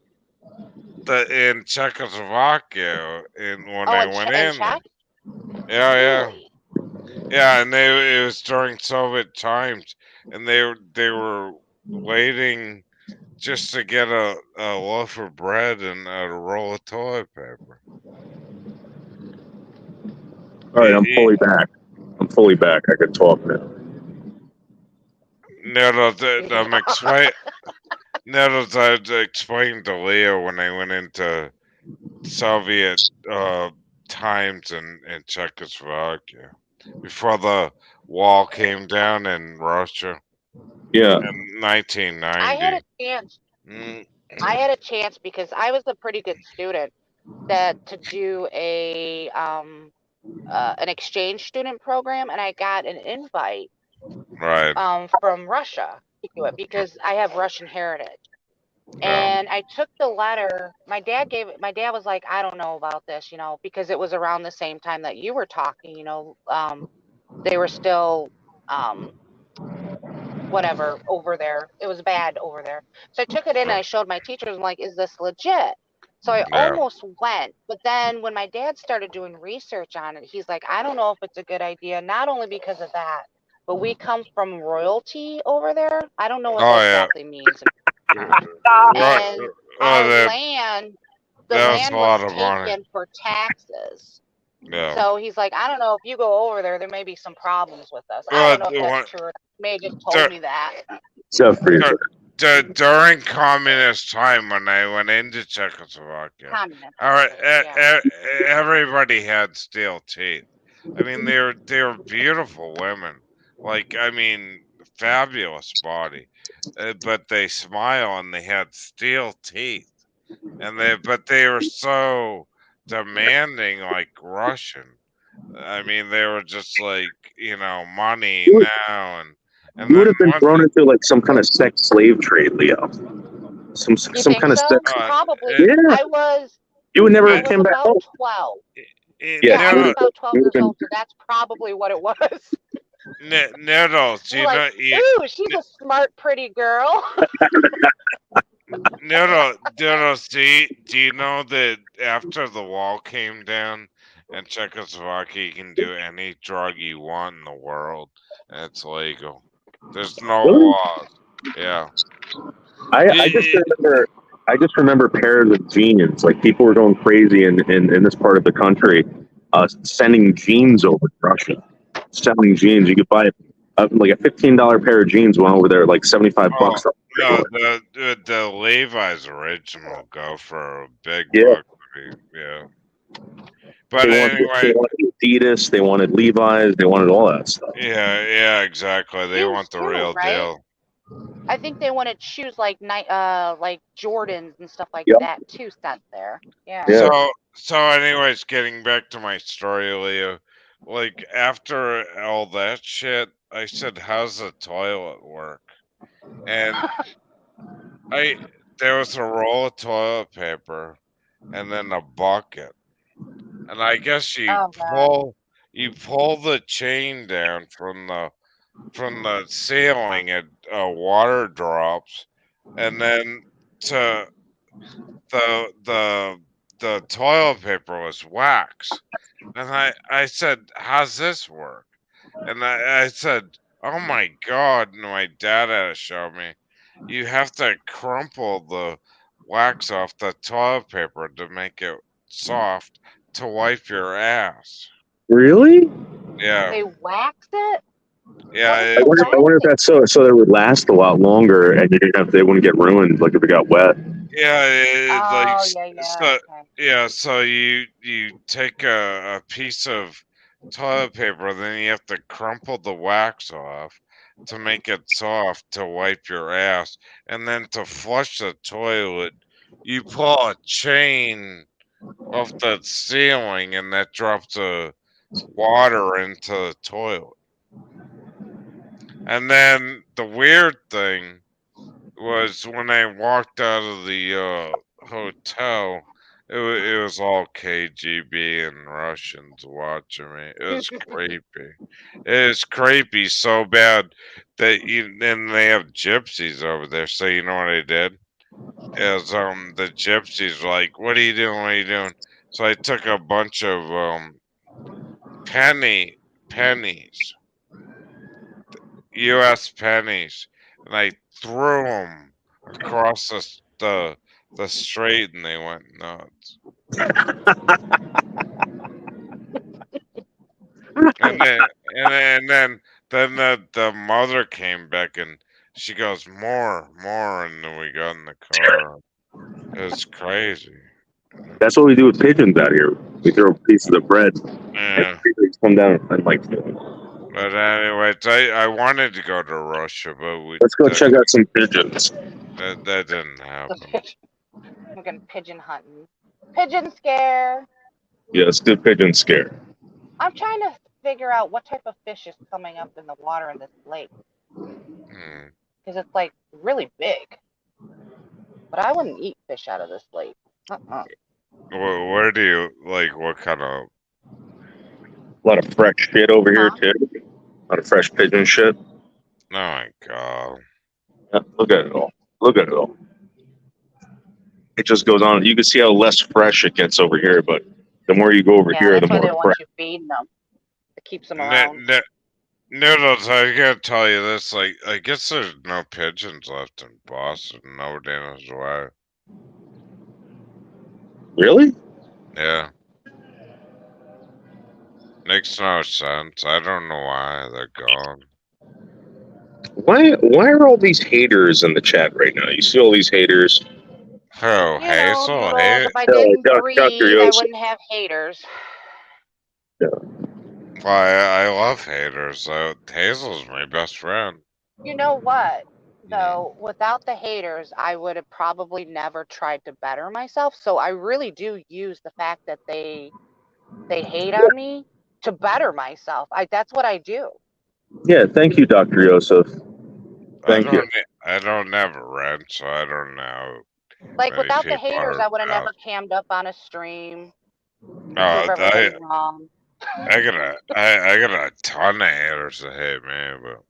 In Czechoslovakia, when Oh, they in, went in in. Czech? Yeah. Really? Yeah, and it was during Soviet times, and they were waiting just to get a loaf of bread and a roll of toilet paper. All right, I'm fully back. I'm fully back. I can talk now. I'm explained to Leo when I went into Soviet times in Czechoslovakia before the wall came down in Russia Yeah. in 1990. I had a chance. Mm, I had a chance because I was a pretty good student to do an exchange student program, and I got an invite right. from Russia to do it because I have Russian heritage. Yeah. And I took the letter. My dad was like, I don't know about this, because it was around the same time that you were talking, they were still whatever over there. It was bad over there. So I took it in and I showed my teachers. I'm like, is this legit? So I Yeah. almost went. But then when my dad started doing research on it, he's like, I don't know if it's a good idea, not only because of that, but we come from royalty over there. I don't know what Oh that yeah. exactly means. Right. And our that land, the was land a was lot of money. taken for taxes. Yeah. So he's like, I don't know if you go over there may be some problems with us. I Well, don't know if that's true. Or not. He may have just told Dur- me that. Except for you. During communist time, when I went into Czechoslovakia, Communist. all right, Yeah. everybody had steel teeth. I mean, they were beautiful women. Like, I mean, fabulous body, but they smile and they had steel teeth, and they were so demanding, like Russian. I mean, they were just like, money You would- now and You would then have been one thrown into like some kind of sex slave trade, Leo. Some You some think kind of so? sex. Probably. Yeah. I was You would never I was came back about home. 12. Yeah, Yeah, I was you about 12 would years have been. old, so that's probably what it was. Noodles, You're like, ooh, she's a smart, pretty girl. Noodles, do you know that after the wall came down in Czechoslovakia, you can do any drug you want in the world, and it's legal. There's no Really? laws. Yeah. I just remember pairs of jeans. Like people were going crazy in this part of the country, sending jeans over to Russia. Selling jeans, you could buy like a $15 pair of jeans went over there like $75. No, the Levi's original go for a big Yeah. buck. Yeah. But They anyway, wanted Adidas, they wanted Levi's, they wanted all that stuff. yeah, exactly. They Shoes want the too, real right? deal. I think they wanted shoes like Jordans and stuff like Yep. that too sent there. Yeah. Yeah. So anyways, getting back to my story, Leo, like after all that shit, I said, "How's the toilet work?" And there was a roll of toilet paper and then a bucket. And I guess Oh God. you pull the chain down from the ceiling and water drops, and then to the toilet paper was wax. And I said, "How's this work?" And I said, "Oh my God!" And my dad had to show me. You have to crumple the wax off the toilet paper to make it soft to wipe your ass. Really? Yeah, They waxed it? yeah. What is I the wonder, I wonder if waxing? that's so that it would last a lot longer and they wouldn't get ruined like if it got wet. Yeah, Oh yeah. Okay. so you take a piece of toilet paper, then you have to crumple the wax off to make it soft to wipe your ass, and then to flush the toilet, you pull a chain off the ceiling, and that drops the water into the toilet. And then the weird thing was when I walked out of the hotel, it was all KGB and Russians watching me. It was creepy. It was creepy so bad that then they have gypsies over there. So you know what I did? Is the gypsies were like, "What are you doing? What are you doing?" So I took a bunch of pennies, U.S. pennies, and I threw them across the street, and they went nuts. And then the mother came back and she goes, more, and then we got in the car. It was crazy. That's what we do with pigeons out here. We throw pieces of bread, Yeah. and pigeons come down and like. But anyways, I wanted to go to Russia, but Let's go check out some pigeons. that didn't happen. We're going pigeon hunting. Pigeon scare. Yeah, let's do pigeon scare. I'm trying to figure out what type of fish is coming up in the water in this lake. Because it's like really big. But I wouldn't eat fish out of this lake. Where do you like? What kind of? A lot of fresh shit over here too. A lot of fresh pigeon shit. Oh my god! Yeah, look at it all. Look at it all. It just goes on. You can see how less fresh it gets over here, but the more you go over here, the that's why they more want fresh. you feeding them. It keeps them around. Noodles, I gotta tell you this. Like, I guess there's no pigeons left in Boston. Nobody knows why. Really? Yeah. Makes no sense. I don't know why they're gone. Why are all these haters in the chat right now? You see all these haters? Oh, Hazel, Noodles, if I didn't breed, Dr. I Yosef. wouldn't have haters. Yeah. Why, I love haters. Hazel's my best friend. You know what? Though, without the haters, I would have probably never tried to better myself. So I really do use the fact that they hate on me to better myself. That's what I do. Yeah, thank you, Dr. Yosef. Thank you. I don't have a rent, so I don't know. Like, many without the people haters, are I would have out. never cammed up on a stream. Oh, Prove everybody wrong. I got a ton of haters that hate me, but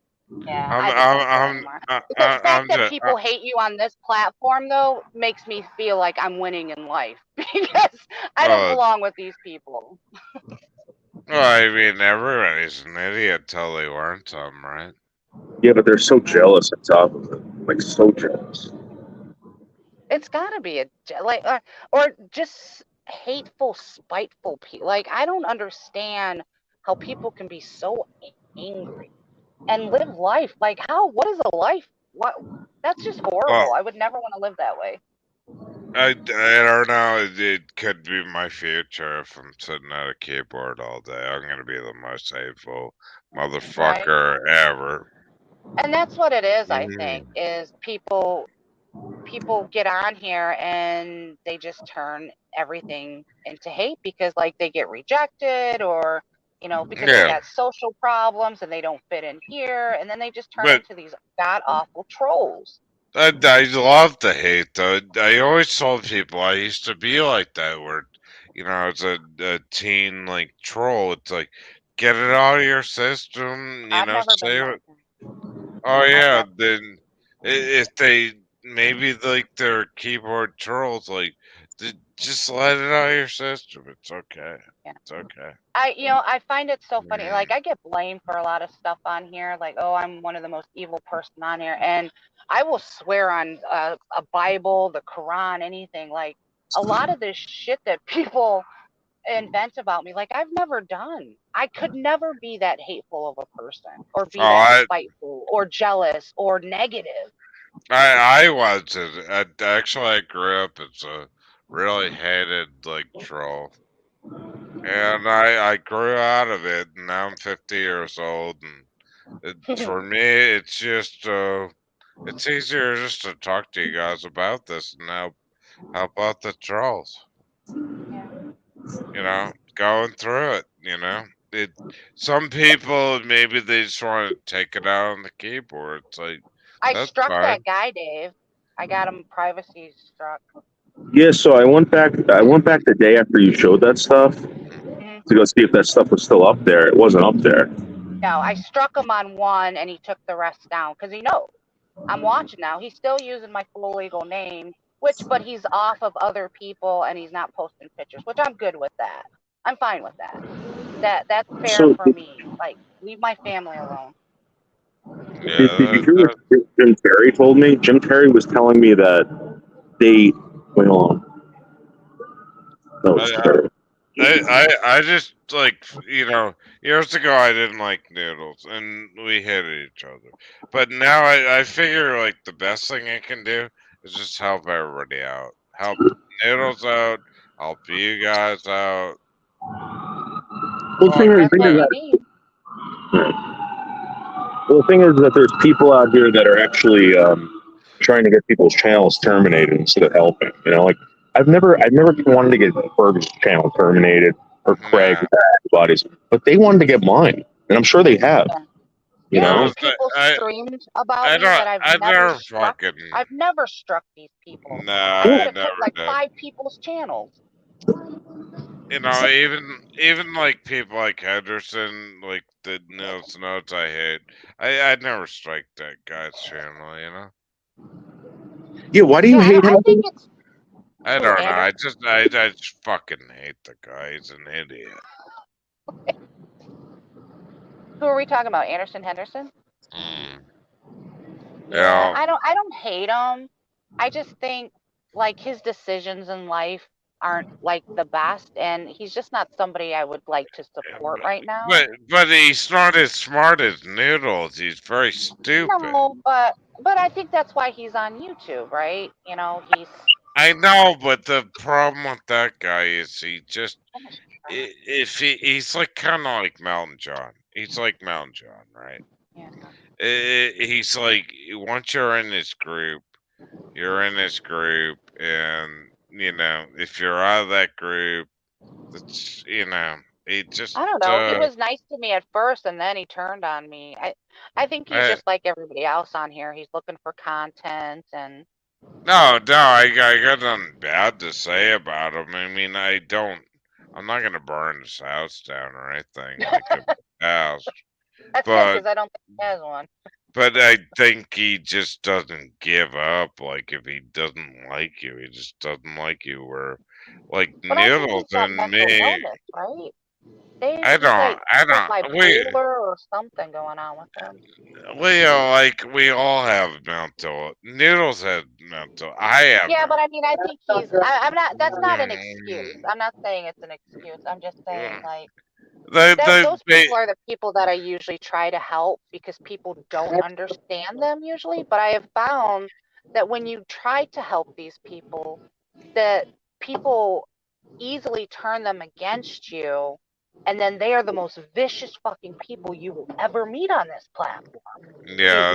Yeah, I just don't care anymore. The fact that people hate you on this platform, though, makes me feel like I'm winning in life because I don't belong with these people. Well, I mean, everybody's an idiot until they learn something, right? Yeah, but they're so jealous on top of it. Like, so jealous. It's gotta be or just hateful, spiteful people. Like, I don't understand how people can be so angry and live life. Like, what is a life? That's just horrible. Well, I would never want to live that way. I don't know. It could be my future if I'm sitting at a keyboard all day. I'm gonna be the most hateful motherfucker ever. And that's what it is, I think, is people get on here and they just turn everything into hate because, like, they get rejected or, because they got social problems and they don't fit in here, and then they just turn into these god-awful trolls. I love the hate, though. I always told people I used to be like that, where, as a teen, like, troll, it's like, get it out of your system, save it. Oh, yeah, then if they, maybe, like, they're keyboard trolls, like, just let it out of your system. It's okay. Yeah. It's okay. I find it so funny. Like, I get blamed for a lot of stuff on here. Like, oh, I'm one of the most evil person on here. And I will swear on a Bible, the Quran, anything. Like, a lot of this shit that people invent about me, like, I've never done. I could never be that hateful of a person or be that spiteful or jealous or negative. I wasn't. Actually, I grew up as a really hated, like, troll. And I grew out of it, and now I'm 50 years old, and for me, it's just, it's easier just to talk to you guys about this and help out the trolls. Going through it, some people, maybe they just want to take it out on the keyboard. It's like, I struck that guy, Dave. I got him privacy struck. Yeah, so I went back the day after you showed that stuff to go see if that stuff was still up there. It wasn't up there. No, I struck him on one and he took the rest down because he knows. I'm watching now. He's still using my full legal name, but he's off of other people and he's not posting pictures, which I'm good with that. I'm fine with that. That's fair for me. Like, leave my family alone. Did you hear what Jim Terry told me? Jim Terry was telling me that they. Wait, hold on. That was terrible. I just like, years ago I didn't like Noodles and we hated each other. But now I figure like the best thing I can do is just help everybody out. Help Noodles out, help you guys out. Well, the thing is that there's people out here that are actually trying to get people's channels terminated instead of helping. Like I've never wanted to get Berg's channel terminated or Craig's anybody's, but they wanted to get mine, and I'm sure they have. You know, people screamed about me that I've never struck these people. No, I I could never have like did. 5 people's channels. Even like people like Henderson, like the notes I hate. I'd never strike that guy's channel, Yeah, why do you hate him? I don't know. I just fucking hate the guy. He's an idiot. Who are we talking about? Anderson Henderson? Yeah. I don't hate him. I just think like his decisions in life aren't like the best, and he's just not somebody I would like to support right now. But he's not as smart as Noodles. He's very stupid. No, but I think that's why he's on YouTube, right? He's. I know, but the problem with that guy is he's like kind of like Mountain John. He's like Mountain John, right? Yeah. He's like, once you're in this group, and if you're out of that group, it's it just. I don't know. He was nice to me at first, and then he turned on me. I think he's just like everybody else on here. He's looking for content and. No, I got nothing bad to say about him. I mean, I'm not gonna burn his house down or anything like in the past. That's good because I don't think he has one. But I think he just doesn't give up. Like if he doesn't like you, he just doesn't like you. Where like Noodles and me, right? I don't. Bipolar or something going on with him. We all have mental. Noodles had mental. I have. Yeah, but I mean, I think he's. I'm not. That's not an excuse. I'm not saying it's an excuse. I'm just saying like. Those people are the people that I usually try to help because people don't understand them usually. But I have found that when you try to help these people, that people easily turn them against you, and then they are the most vicious fucking people you will ever meet on this platform. Yeah,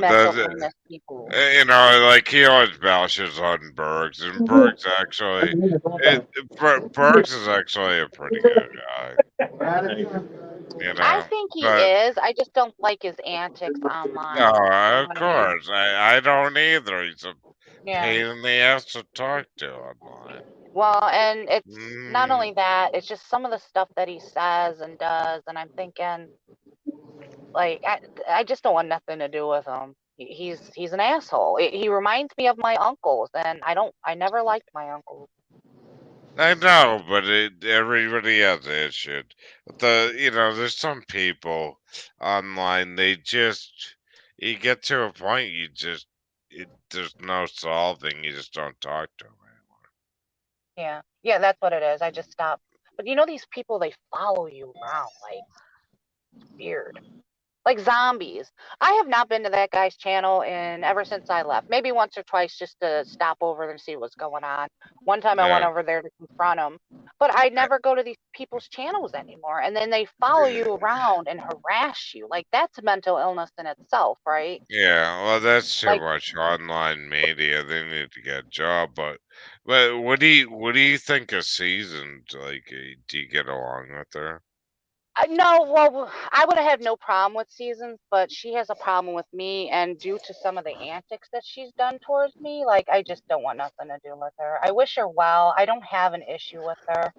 like he always bashes on Bergs, and Bergs actually, Bergs is actually a pretty good guy. I think he is. I just don't like his antics online. No, of course. I don't either. He's a pain in the ass to talk to online. Well, and it's not only that, it's just some of the stuff that he says and does, and I'm thinking, like, I just don't want nothing to do with him. He's an asshole. He reminds me of my uncles, and I never liked my uncles. I know, but everybody has issues. There's some people online. You get to a point, there's no solving. You just don't talk to them anymore. Yeah, that's what it is. I just stopped. But these people, they follow you around like it's weird. Like zombies. I have not been to that guy's channel ever since I left. Maybe once or twice just to stop over there and see what's going on. One time I went over there to confront him. But I never go to these people's channels anymore. And then they follow you around and harass you. Like, that's mental illness in itself, right? Yeah, well, that's too much online media. They need to get a job. But what do you think of Season? Like, do you get along with her? No, well, I would have had no problem with Seasons, but she has a problem with me, and due to some of the antics that she's done towards me, like, I just don't want nothing to do with her. I wish her well. I don't have an issue with her.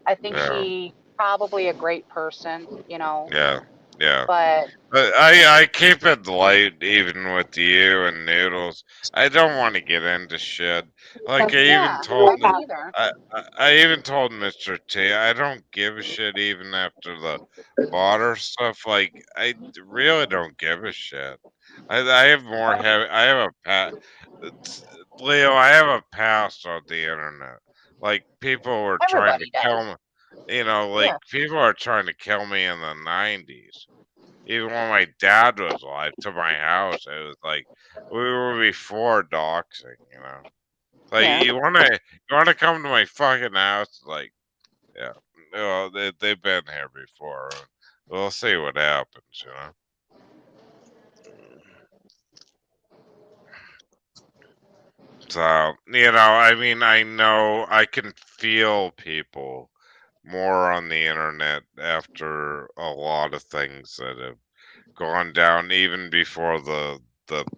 I think she's probably a great person, Yeah. Yeah. But But I keep it light even with you and Noodles. I don't want to get into shit. Like yeah, I don't either. I even told Mr. T I don't give a shit even after the border stuff. Like I really don't give a shit. I have more heavy. I have a Leo. I have a past on the internet. Like people were trying to Everybody kill does. me. Like Yeah. people are trying to kill me in the '90s. Even when my dad was alive, to my house, it was like we were before doxing. Like Yeah. you wanna come to my fucking house? Like, yeah, well, they've been here before. We'll see what happens. So I mean, I know I can feel people more on the internet after a lot of things that have gone down even before the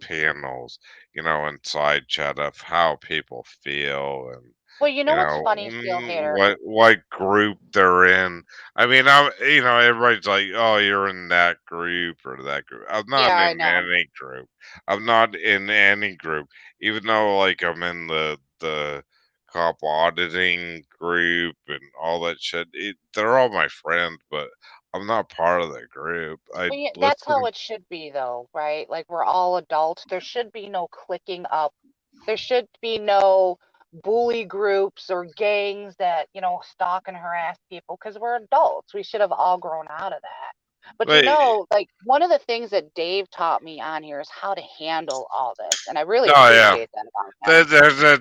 panels, inside chat of how people feel and Well, you know what's funny, Steel Hater? what group they're in. I mean, everybody's like, "Oh, you're in that group or that group." I'm not Yeah, I in know. any group. I'm not in any group, even though like I'm in the cop auditing group and all that shit. They're all my friends, but I'm not part of the group. I Well, yeah, that's how listen. it should be, though, right? Like we're all adults. There should be no clicking up. There should be no bully groups or gangs that, stalk and harass people because we're adults. We should have all grown out of that. But Wait, like one of the things that Dave taught me on here is how to handle all this. And I really oh yeah. appreciate that about him.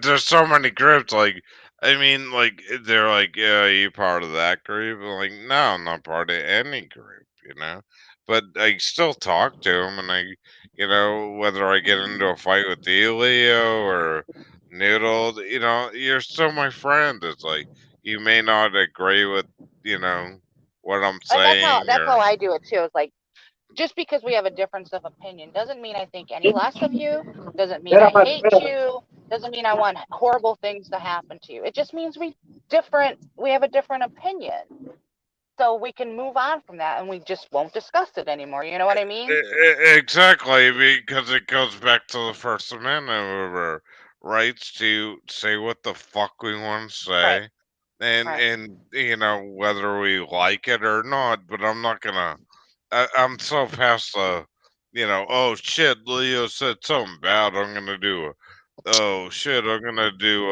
There's so many groups. Like, I mean, like they're like, "Yeah, are you part of that group?" I'm like, no, I'm not part of any group. But I still talk to them, and whether I get into a fight with Elio or Noodle, you're still my friend. It's like you may not agree with, you know, what I'm And saying, that's or how I do it too. It's like just because we have a difference of opinion doesn't mean I think any less of you, doesn't mean I hate you, doesn't mean I want horrible things to happen to you. It just means we have a different opinion. So we can move on from that and we just won't discuss it anymore. You know what I mean? Exactly, because it goes back to the First Amendment of our rights to say what the fuck we want to Right. say, and Right. whether we like it or not. But I'm not gonna. I'm so past oh shit, Leo said something bad. Oh shit, I'm gonna do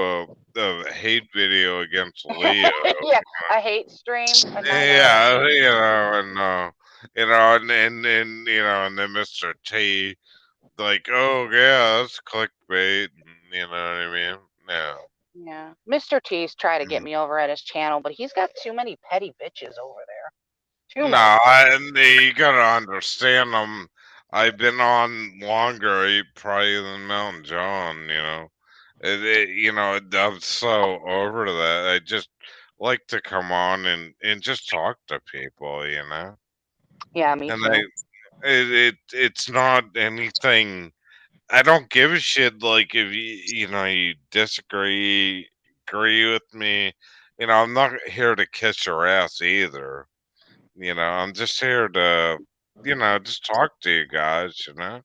a hate video against Leo. Yeah, a hate stream, a night Yeah, and then Mr. T, like, oh yeah, that's clickbait. You know what I mean? Yeah. yeah. Mr. T's trying to get me over at his channel, but he's got too many petty bitches over there. Too many. No, you gotta understand. I've been on longer, probably than Mountain John. I'm so over that. I just like to come on and just talk to people. Yeah, me And too. it's not anything. I don't give a shit. Like if you agree with me. I'm not here to kiss your ass either. I'm just here to just talk to you guys. And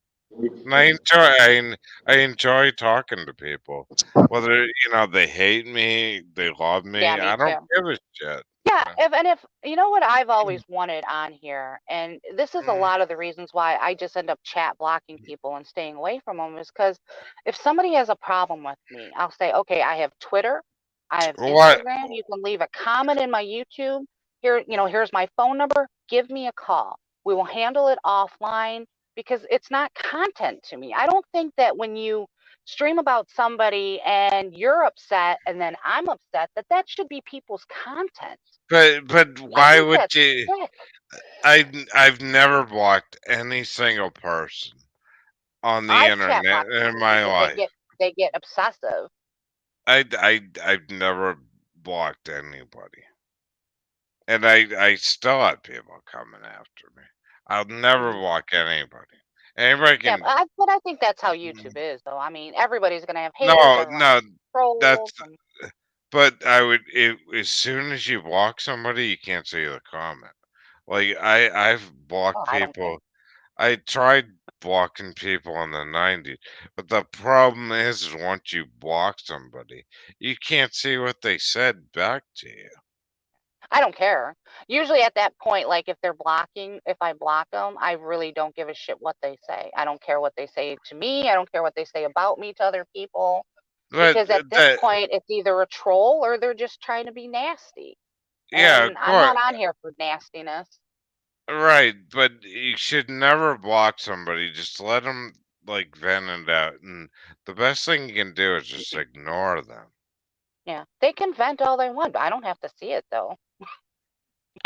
I enjoy talking to people. Whether they hate me, they love Yeah, me. me I don't too. give a shit. Yeah, if you know what I've always wanted on here, and this is a Mm. lot of the reasons why I just end up chat blocking people and staying away from them is because if somebody has a problem with me, I'll say, okay, I have Twitter, I have What? Instagram. You can leave a comment in my YouTube. Here's my phone number. Give me a call. We will handle it offline because it's not content to me. I don't think that when you stream about somebody and you're upset and then I'm upset that should be people's content. But I why think would that's you? sick. I've never blocked any single person on the I've chat internet blocked in people my because life. they get obsessive. I've never blocked anybody, and I still have people coming after me. I'll never Mhm. block anybody. Anybody Yeah, can. but I think that's how YouTube is, though. I mean, everybody's gonna have haters, No, everyone's no, that's. trolls, and But I would. As soon as you block somebody, you can't see the comment. Like I've blocked Oh, I don't care. people. I tried blocking people in the 90s, but the problem is once you block somebody, you can't see what they said back to you. I don't care. Usually at that point, like if they're blocking, if I block them, I really don't give a shit what they say. I don't care what they say to me. I don't care what they say about me to other people. But Because at this point, it's either a troll or they're just trying to be nasty. yeah, of And I'm course. not on here for nastiness. Right, but you should never block somebody. Just let them like vent it out, and the best thing you can do is just ignore them. Yeah, they can vent all they want, but I don't have to see it though.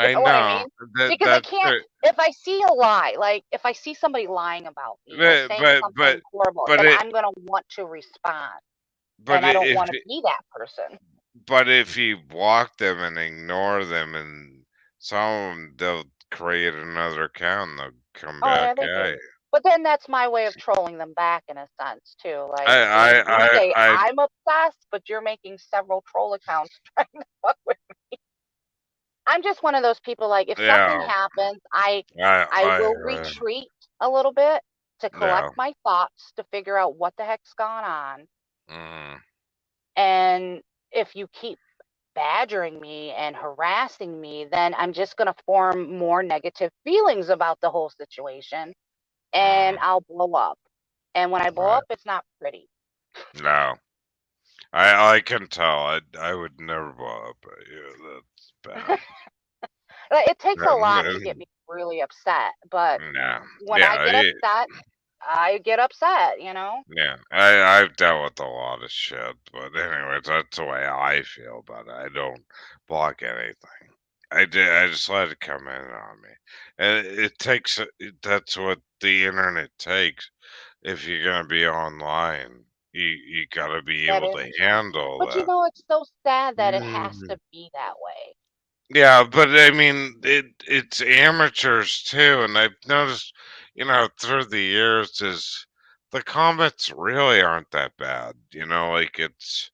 You I know what I know mean? that Because I that's can't. true. If I see a lie, like if I see somebody lying about me or But saying but something but horrible, but then it I'm gonna want to respond, but and I don't if want to be that person. but if you block them and ignore them, and some of them they'll create another account, and they'll come Oh back yeah, they at do. you. But then that's my way of trolling them back in a sense too. I Like I you I say I I'm obsessed, but you're making several troll accounts trying to fuck with. I'm just one of those people. Like if something yeah happens, I I will retreat a little bit to collect yeah. my thoughts to figure out what the heck's gone on. Mm, And if you keep badgering me and harassing me, then I'm just going to form more negative feelings about the whole situation and mm, I'll blow up. And when I blow right. up, it's not pretty. No. I can tell. I would never blow up at you. That's bad. It takes a lot to get No, me really upset, but no. when I Yeah, get upset, I get upset, you know? yeah. I've dealt with a lot of shit, but anyways, that's the way I feel about it. I don't block anything. I just let it come in on me, and it takes. That's what the internet takes. If you're gonna be online, you gotta be That able is to true. handle But you that. know, it's so sad that it has Mhm. to be that way. Yeah, but I mean, it's amateurs too, and I've noticed, through the years, is the comments really aren't that bad. Like it's,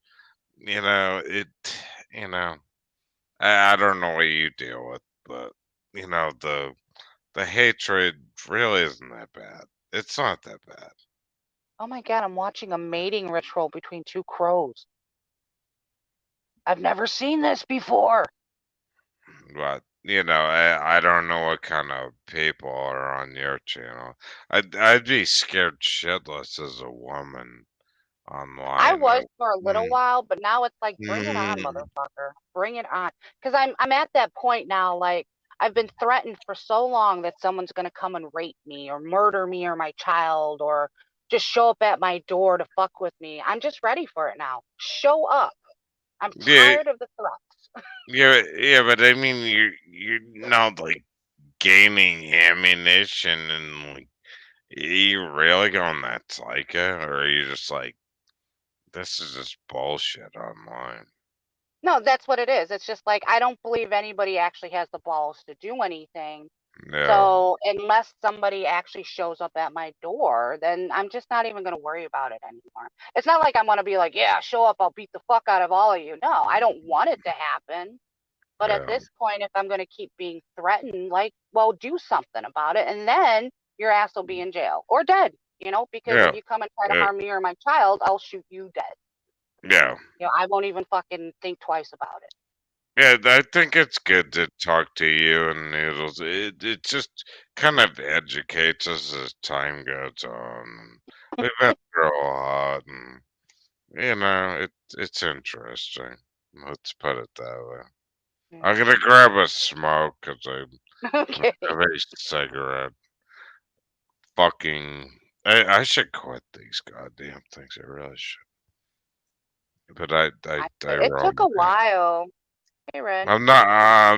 it, you know, I don't know what you deal with, but the hatred really isn't that bad. It's not that bad. Oh my God, I'm watching a mating ritual between two crows. I've never seen this before. But I don't know what kind of people are on your channel. I'd be scared shitless as a woman I online. was for a little Mm, while, but now it's like, bring it on, mm, motherfucker. Bring it on. Because I'm at that point now, like, I've been threatened for so long that someone's going to come and rape me or murder me or my child or just show up at my door to fuck with me. I'm just ready for it now. Show up. I'm yeah, tired of the threats. yeah, but I mean, you're not like gaining ammunition, and like, are you really going that psycho, or are you just like, this is just bullshit online? No, that's what it is. It's just like, I don't believe anybody actually has the balls to do anything. Yeah, So unless somebody actually shows up at my door, then I'm just not even going to worry about it anymore. It's not like I'm going to be like, yeah, show up, I'll beat the fuck out of all of you. No, I don't want it to happen. But at yeah, this point, if I'm going to keep being threatened, like, well, do something about it. And then your ass will be in jail or dead, because yeah, if you come and try to uh, harm me or my child, I'll shoot you dead. yeah. I won't even fucking think twice about it. Yeah, I think it's good to talk to you and Noodles. It just kind of educates us as time goes on. We've been through a lot, and it's interesting. Let's put it that way. I'm gonna grab a smoke because I Okay. have a cigarette. Fucking, I should quit these goddamn things. I really should. But I It took a wrong. while. Hey, Red. I'm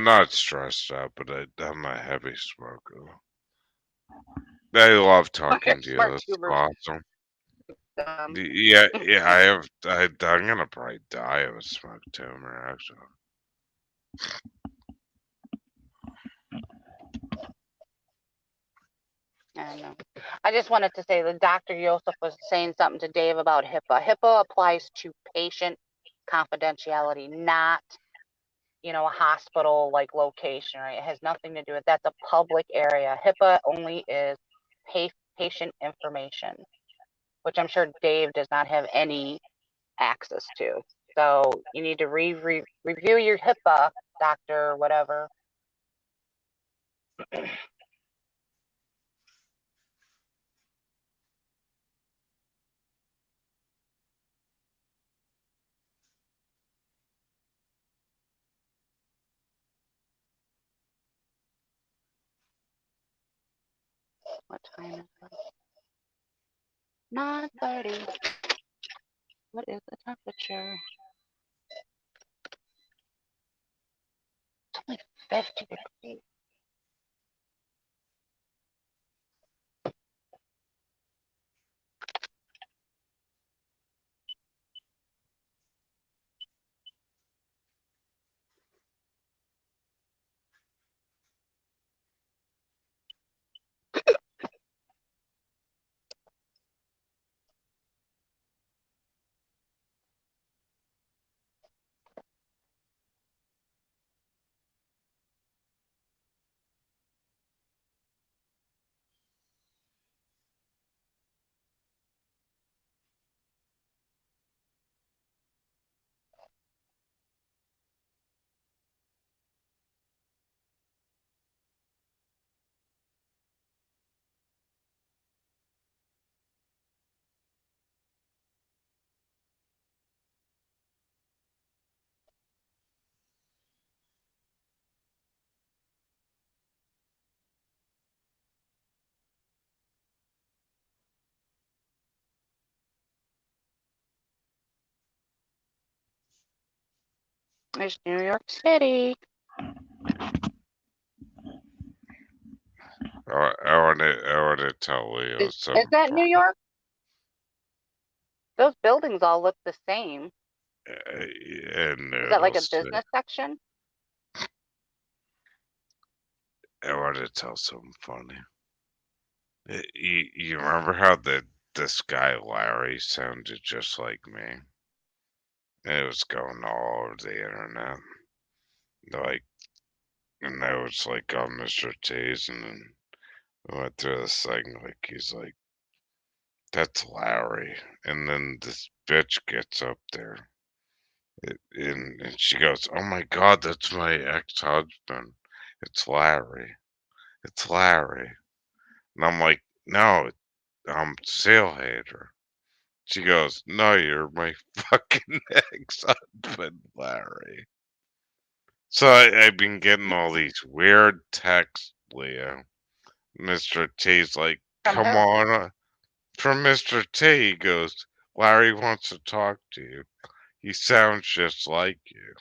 not stressed out, but I'm a heavy smoker. I love talking to you. Smart That's tubers. awesome. Um, Yeah, I'm gonna probably die of a smoke tumor, actually. I know. I just wanted to say that Dr. Yosef was saying something to Dave about HIPAA. HIPAA applies to patient confidentiality, not, a hospital like location, right? It has nothing to do with that's a public area. HIPAA only is patient information, which I'm sure Dave does not have any access to. So you need to review your HIPAA, doctor, whatever. What time is it? 9:30. What is the temperature? It's only 50 degrees. There's New York City. I want to tell Leo Is that New York? Those buildings all look the same. And Is that like a business section? I want to tell something funny. You remember how this guy Larry sounded just like me? It was going all over the internet. Like, and I was like on Mr. T's, and then we went through this thing. Like, he's like, "That's Larry," and then this bitch gets up there, and she goes, "Oh my God, that's my ex-husband. It's Larry. It's Larry." And I'm like, "No, I'm Sailhater." She goes, "No, you're my fucking ex-husband, Larry." So I've been getting all these weird texts, Leo. Mr. T's like, From "Come who? on." From Mr. T, he goes, "Larry wants to talk to you. He sounds just like you."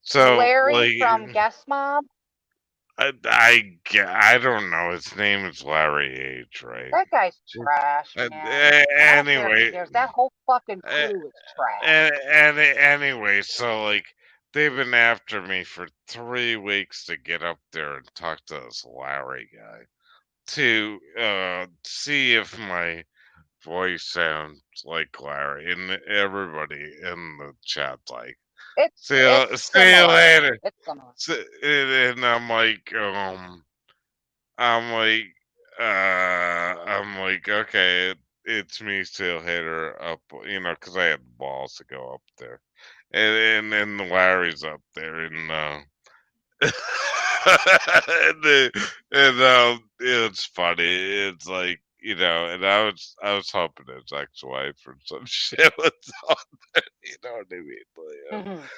So, Larry from like, Guest Mob? I don't know. His name is Larry H, right? That guy's trash, man. I don't care if he Anyway, cares. That whole fucking uh, crew is trash. anyway, so like they've been after me for 3 weeks to get up there and talk to this Larry guy to see if my voice sounds like Larry, and everybody in the chat like, It's see you similar. later. It's similar. And I'm like, okay, it's me, Steel Hater, up, because I had the balls to go up there, and then Larry's up there, and it's funny. It's like, and I was hoping his ex-wife or some shit was on there. You know what I mean? Mhm.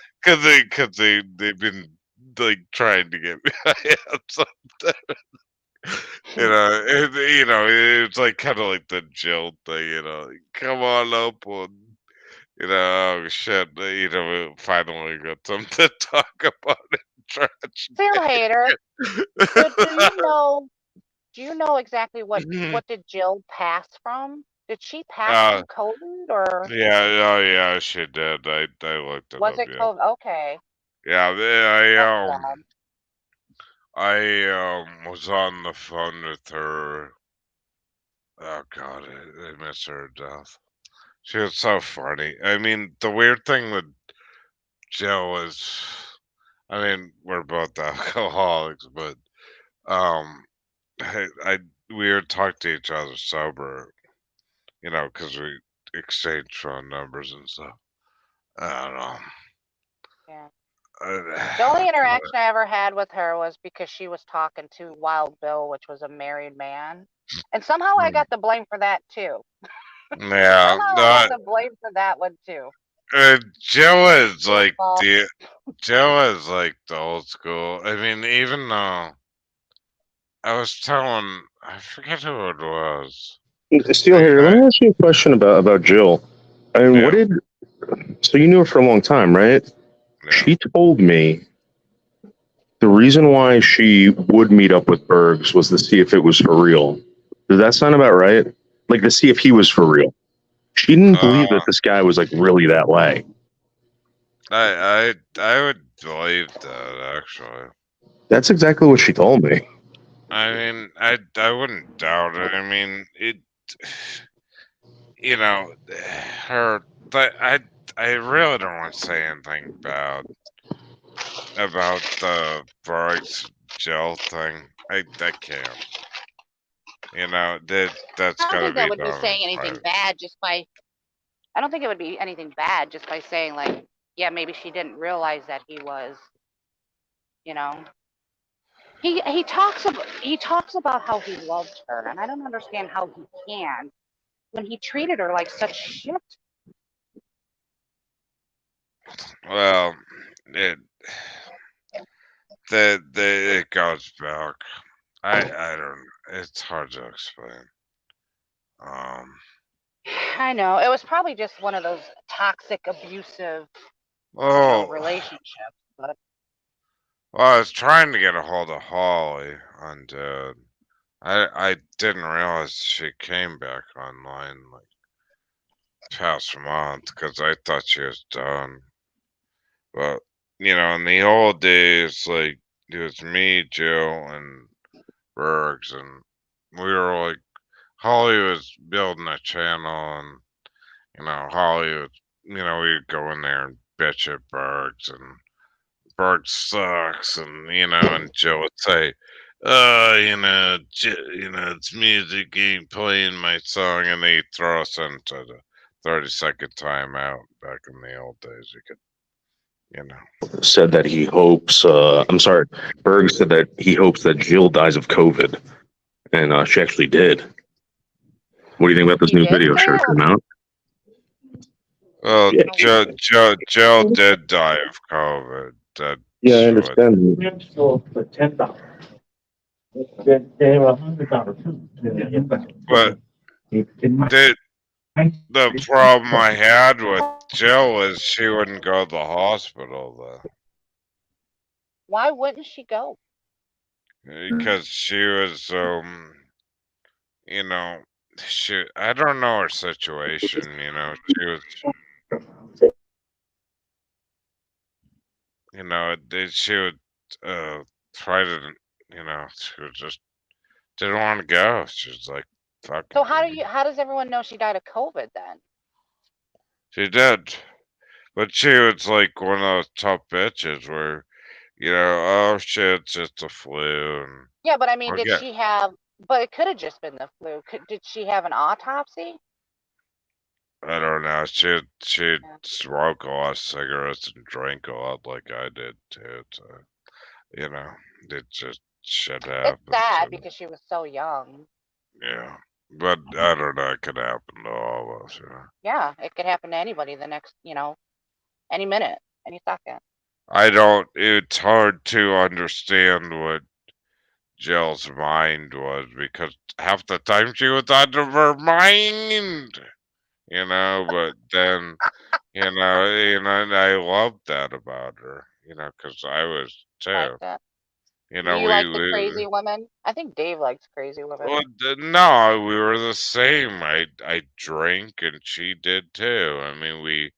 They've been like trying to get me on something. It's like kind of like the Jill thing. Like, come on up and oh shit. We finally got something to talk about in trash. Steel Hater. So do you know exactly what did Jill pass from? Did she pass from COVID or Yeah, oh yeah, she did. I looked it was up. it Yeah, COVID? Okay. yeah. That's sad. I was on the phone with her. Oh God, I miss her to death. She was so funny. I mean, the weird thing with Jill is, I mean, we're both alcoholics, but um, we would talk to each other sober, because we exchange phone numbers and stuff. I don't know. Yeah. Uh, The only interaction I ever had with her was because she was talking to Wild Bill, which was a married man. And somehow I got the blame for that too. Yeah, Somehow I got the blame for that one too. Jill is like fault. Jill is like the old school. I mean, even though I was telling, I forget who it was. Steel here, let me ask you a question about Jill. I mean, what did? So you knew her for a long time, right? Yeah. She told me the reason why she would meet up with Bergs was to see if it was for real. Does that sound about right? Like to see if he was for real. She didn't believe that this guy was like really that way. I would believe that actually. That's exactly what she told me. I mean, I wouldn't doubt it. I mean, her. But I really don't want to say anything bad about the Bergs Jill thing. I can't. That's I don't gotta think that be would be done saying in anything private. bad just by. I don't think it would be anything bad just by saying like, yeah, maybe she didn't realize that he was. He talks about how he loved her, and I don't understand how he can when he treated her like such shit. Well, it it goes back. I don't. It's hard to explain. I know it was probably just one of those toxic, abusive, Oh, relationships. But well, I was trying to get a hold of Holly on Dude. I didn't realize she came back online like past month because I thought she was done. But in the old days, like it was me, Jill, and Bergs, and we were like Holly was building a channel, and Holly was, we'd go in there and bitch at Bergs, and Bergs sucks, and and Jill would say, it's music ain't playing my song, and they throw us into the 30-second timeout back in the old days. You could, Said that he hopes. I'm sorry, Berg said that he hopes that Jill dies of COVID, and she actually did. What do you think about this new video show came out? Well, Yeah. Jill did die of COVID. Yeah, I understand. For $10. They were $100 too. But the problem I had with Jill is she wouldn't go to the hospital though. why wouldn't she go? Because she was I don't know her situation, she was she would try to she was just didn't want to go. She was like, fuck. So how does everyone know she died of COVID then? She did. But she was like one of those tough bitches where, oh shit, it's just a flu. And Yeah, but I mean, did yeah. she have? But it could have just been the flu. Did she have an autopsy? I don't know. She'd smoke a lot of cigarettes and drink a lot like I did too. So, it just shit happens. It's sad because she was so young. Yeah. But I don't know. It could happen to all of us. Yeah, it could happen to anybody the next, any minute, any second. It's hard to understand what Jill's mind was because half the time she was out of her mind. But then, and I loved that about her, because I was too. Like that. We like the crazy women? I think Dave likes crazy women. Well, no, we were the same. I drank and she did too. I mean, we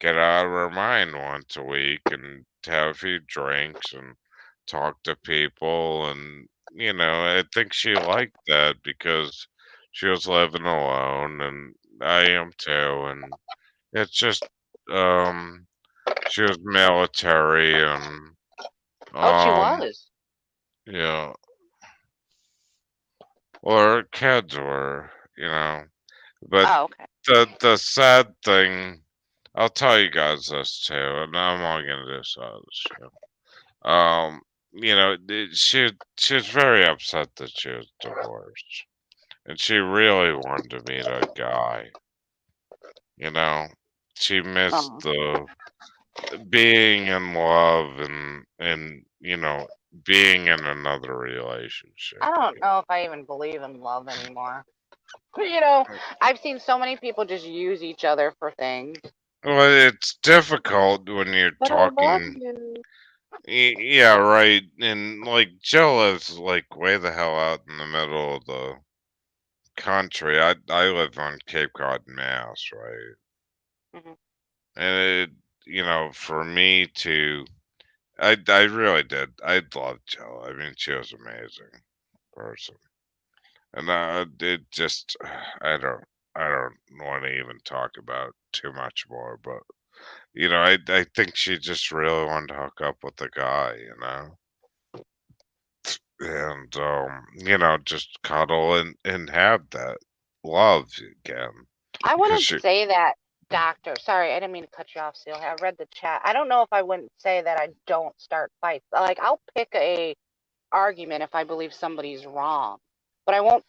get out of our mind once a week and have a few drinks and talk to people, and I think she liked that because she was living alone, and I am too, and it's just she was military, and Oh, she Um, was. yeah. Well, her kids were, but Oh, okay. the sad thing, I'll tell you guys this too, and I'm only gonna do this out of the show. She was very upset that she was divorced, and she really wanted to meet a guy. You know, she missed Oh. the being in love and being in another relationship. I don't know if I even believe in love anymore. You know, I've seen so many people just use each other for things. Well, it's difficult when you're But I love talking. you. Yeah, right. And like Jill lives like way the hell out in the middle of the country. I live on Cape Cod, Mass, right? hmm And for me to, I really did. I loved Jill. I mean, she was an amazing person, and it just, I don't want to even talk about too much more, but I think she just really wanted to hook up with the guy, and just cuddle and have that love again. I Because wouldn't she, say that, doctor. Sorry, I didn't mean to cut you off, Seal. I read the chat. I don't know if I wouldn't say that I don't start fights. Like, I'll pick a argument if I believe somebody's wrong, but I won't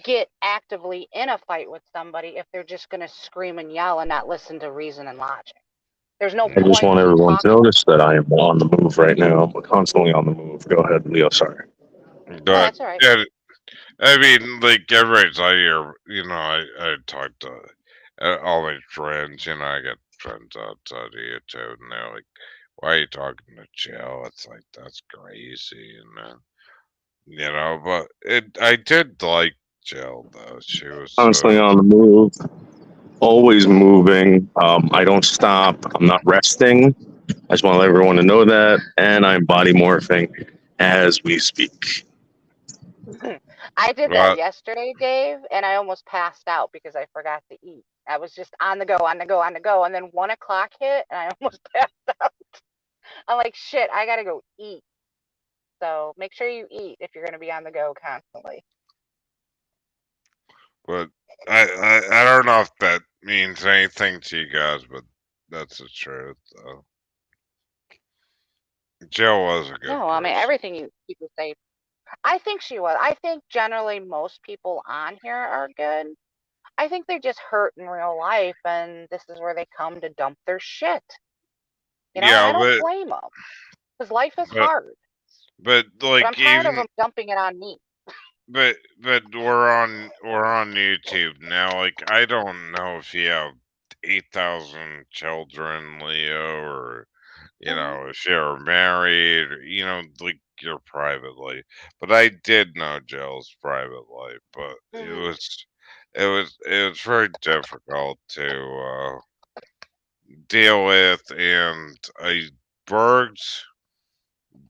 get actively in a fight with somebody if they're just going to scream and yell and not listen to reason and logic. There's no I just point want in everyone to talking. notice that I am on the move right now. I'm constantly on the move. Go ahead, Leo. Sorry. Oh, but that's all right. yeah, I mean, like everybody's out here, I talk to all my friends, I got friends outside of here too, and they're like, "Why are you talking to Jill?" It's like that's crazy, but I did like Jill though. She was Constantly on the move. Always moving. I don't stop. I'm not resting. I just want everyone to know that. And I'm body morphing as we speak. I did that well, yesterday, Dave, and I almost passed out because I forgot to eat. I was just on the go, on the go, on the go, and then 1 o'clock hit, and I almost passed out. I'm like, shit, I gotta go eat. So make sure you eat if you're gonna be on the go constantly. but I don't know if that means anything to you guys, but that's the truth. Though. Jill was a good No, I mean person. everything people say. I think she was. I think generally most people on here are good. I think they just hurt in real life, and this is where they come to dump their shit. You know, and Yeah, I don't blame them because life is but hard. but But like I'm tired of even them dumping it on me. but we're on YouTube now. Like I don't know if you have 8,000 children, Leo, or if you're married, or, like your private life. But I did know Jill's private life, but it was very difficult to deal with, and Bergs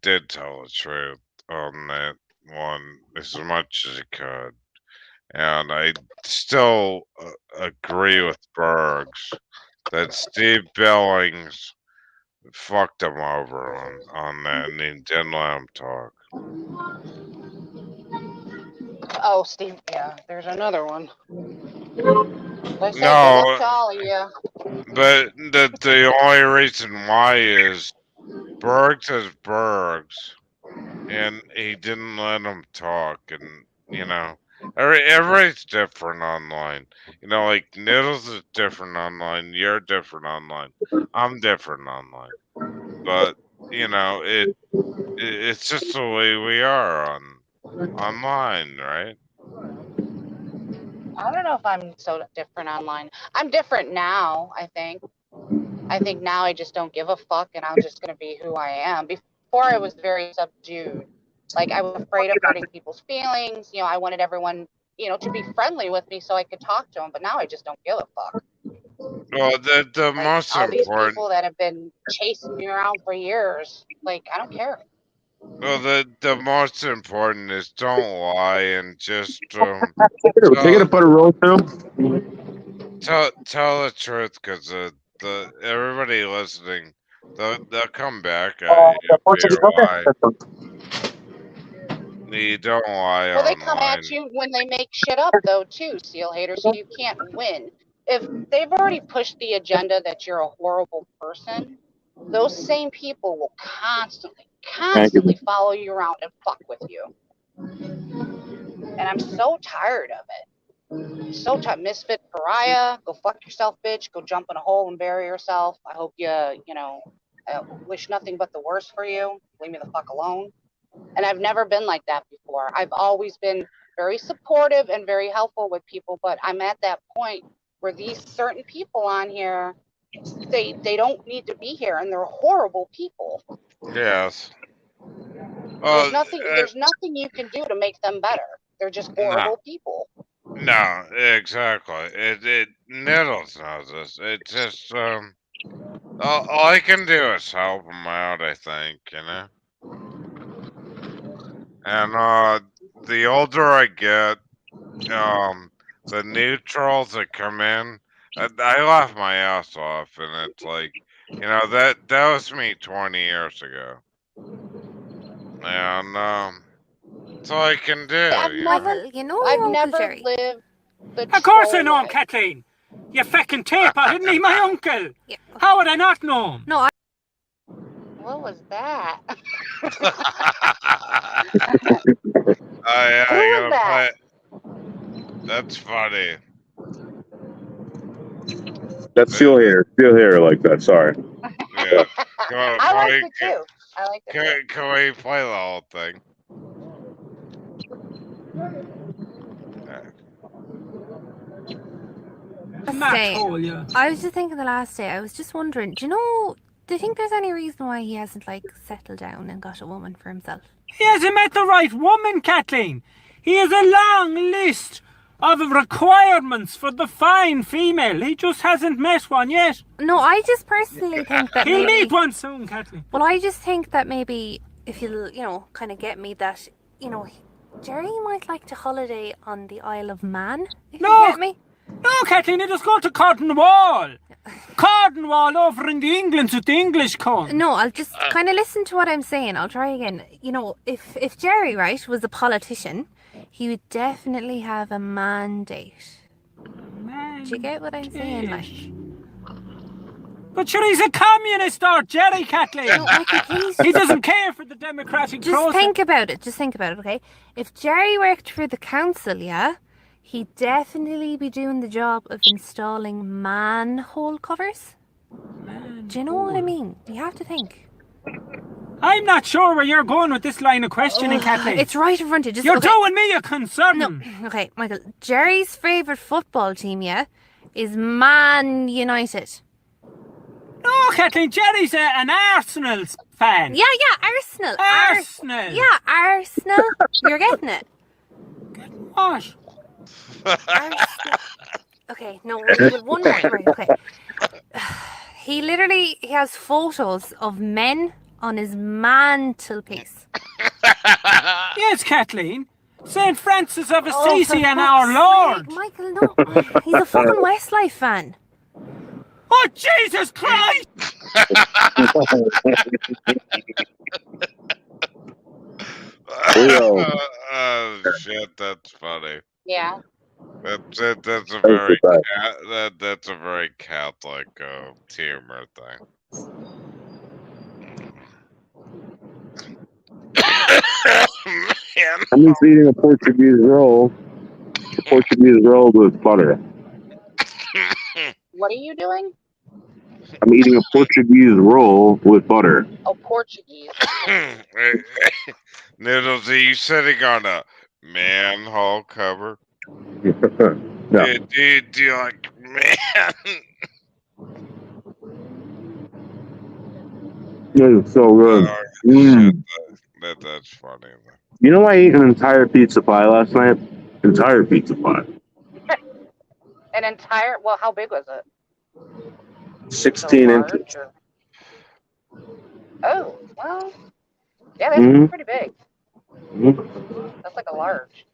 did tell the truth on that one as much as he could, and I still agree with Bergs that Steve Billings fucked him over on that, and he didn't let him talk. Oh, Steve, yeah, there's another one. Like I said, good No, luck to all of you. but the only reason why is Bergs is Bergs, and he didn't let him talk, and everybody's different online. Like Noodles is different online, you're different online, I'm different online, but it's just the way we are online, right? I don't know if I'm so different online. I'm different now, I think. I think now I just don't give a fuck and I'm just going to be who I am. Before I was very subdued. Like I was afraid of hurting people's feelings. I wanted everyone, to be friendly with me so I could talk to them. But now I just don't give a fuck. Well, the Like most all these important. people that have been chasing me around for years, like I don't care. Well, the most important is don't lie and just Can I get a butter roll too? tell the truth, because the everybody listening They'll come back at Oh, you the if Portuguese. you lie. Okay. You don't lie Well, they come at online. you when they make shit up, though, too, seal haters. So you can't win. If they've already pushed the agenda that you're a horrible person, those same people will Thank you. constantly follow you around and fuck with you. And I'm so tired of it. So tired. Misfit pariah, go fuck yourself, bitch. Go jump in a hole and bury yourself. I hope I wish nothing but the worst for you. Leave me the fuck alone. And I've never been like that before. I've always been very supportive and very helpful with people, but I'm at that point where these certain people on here, they don't need to be here, and they're horrible people. Yes. There's nothing you can do to make them better. They're just horrible people. No, exactly. It Nettles knows this. It just all I can do is help them out. I think and the older I get, the neutrals that come in, I laugh my ass off, and it's like, that was me 20 years ago, and that's all I can do. Michael, you know I've your Uncle never Jerry. lived the Of course I troll know him, life. Kathleen. You fucking taper, isn't he my uncle? Yeah. How would I not know him? No, What was that? I Who was gotta that? play. That's funny. That's Seal Hater like that. Sorry. Yeah. I liked it too. I liked it too. Can we play the whole thing? Not Stay. hole, yeah. I was just thinking the last day, I was just wondering, do you think there's any reason why he hasn't, settled down and got a woman for himself? He hasn't met the right woman, Kathleen. He has a long list of requirements for the fine female. He just hasn't met one yet. No, I just personally think that He'll maybe... meet one soon, Kathleen. Well, I just think that maybe if you'll, kind of get me that, Jerry might like to holiday on the Isle of Man, if No. you get me. No, Kathleen, let us go to Cornwall. Cornwall over in the England with the English corn. No, I'll just kind of listen to what I'm saying. I'll try again. If Jerry, right, was a politician, he would definitely have a mandate. Do you get what I'm saying, But sure, he's a communist, or Jerry, Kathleen. No, Michael, please. He doesn't care for the democratic Just process. think about it. Okay? If Jerry worked for the council, he'd definitely be doing the job of installing manhole covers. Do you know what I mean? You have to think. I'm not sure where you're going with this line of questioning, Kathleen. It's right in front of you. You're doing me a concern. No, okay, Michael. Jerry's favourite football team, is Man United. No, Kathleen, Jerry's an Arsenal fan. Yeah, Arsenal. Arsenal. Yeah, Arsenal. You're getting it. What? Arsenal. Okay, no, with one more. Right, okay. He has photos of men on his mantelpiece. Yes, Kathleen. St. Francis of Oh, Assisi for and fuck's our Lord. sake, Michael, no. He's a fucking Westlife fan. Oh, Jesus Christ! Oh shit, that's funny. Yeah. That's a very that's a very Catholic humor thing. Man. I'm just eating a Portuguese roll. A Portuguese roll with butter. What are you doing? I'm eating a Portuguese roll with butter. Oh, Portuguese. Noodles, are you sitting on a manhole cover? No. Do you like man? It's so good. That's funny. You know, I ate an entire pizza pie last night. Entire pizza pie. An entire. Well, how big was it? 16 inches. Or... Oh, well. Yeah, that's pretty big. That's like a large.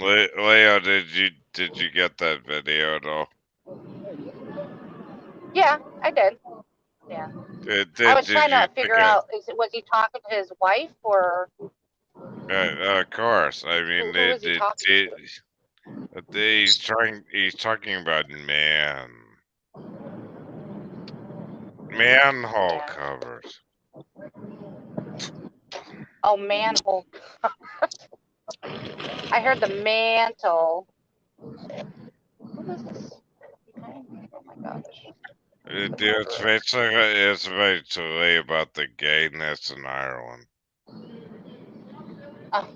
Leo, did you get that video at all? Yeah, I did. Yeah. I was trying to figure out, was he talking to his wife or Of course. I mean, who was he talking to? he's talking about manhole Yeah. covers. Oh, manhole. I heard the mantle. Who is this? Okay. Oh my gosh. It's basically about the gayness in Ireland. Oh.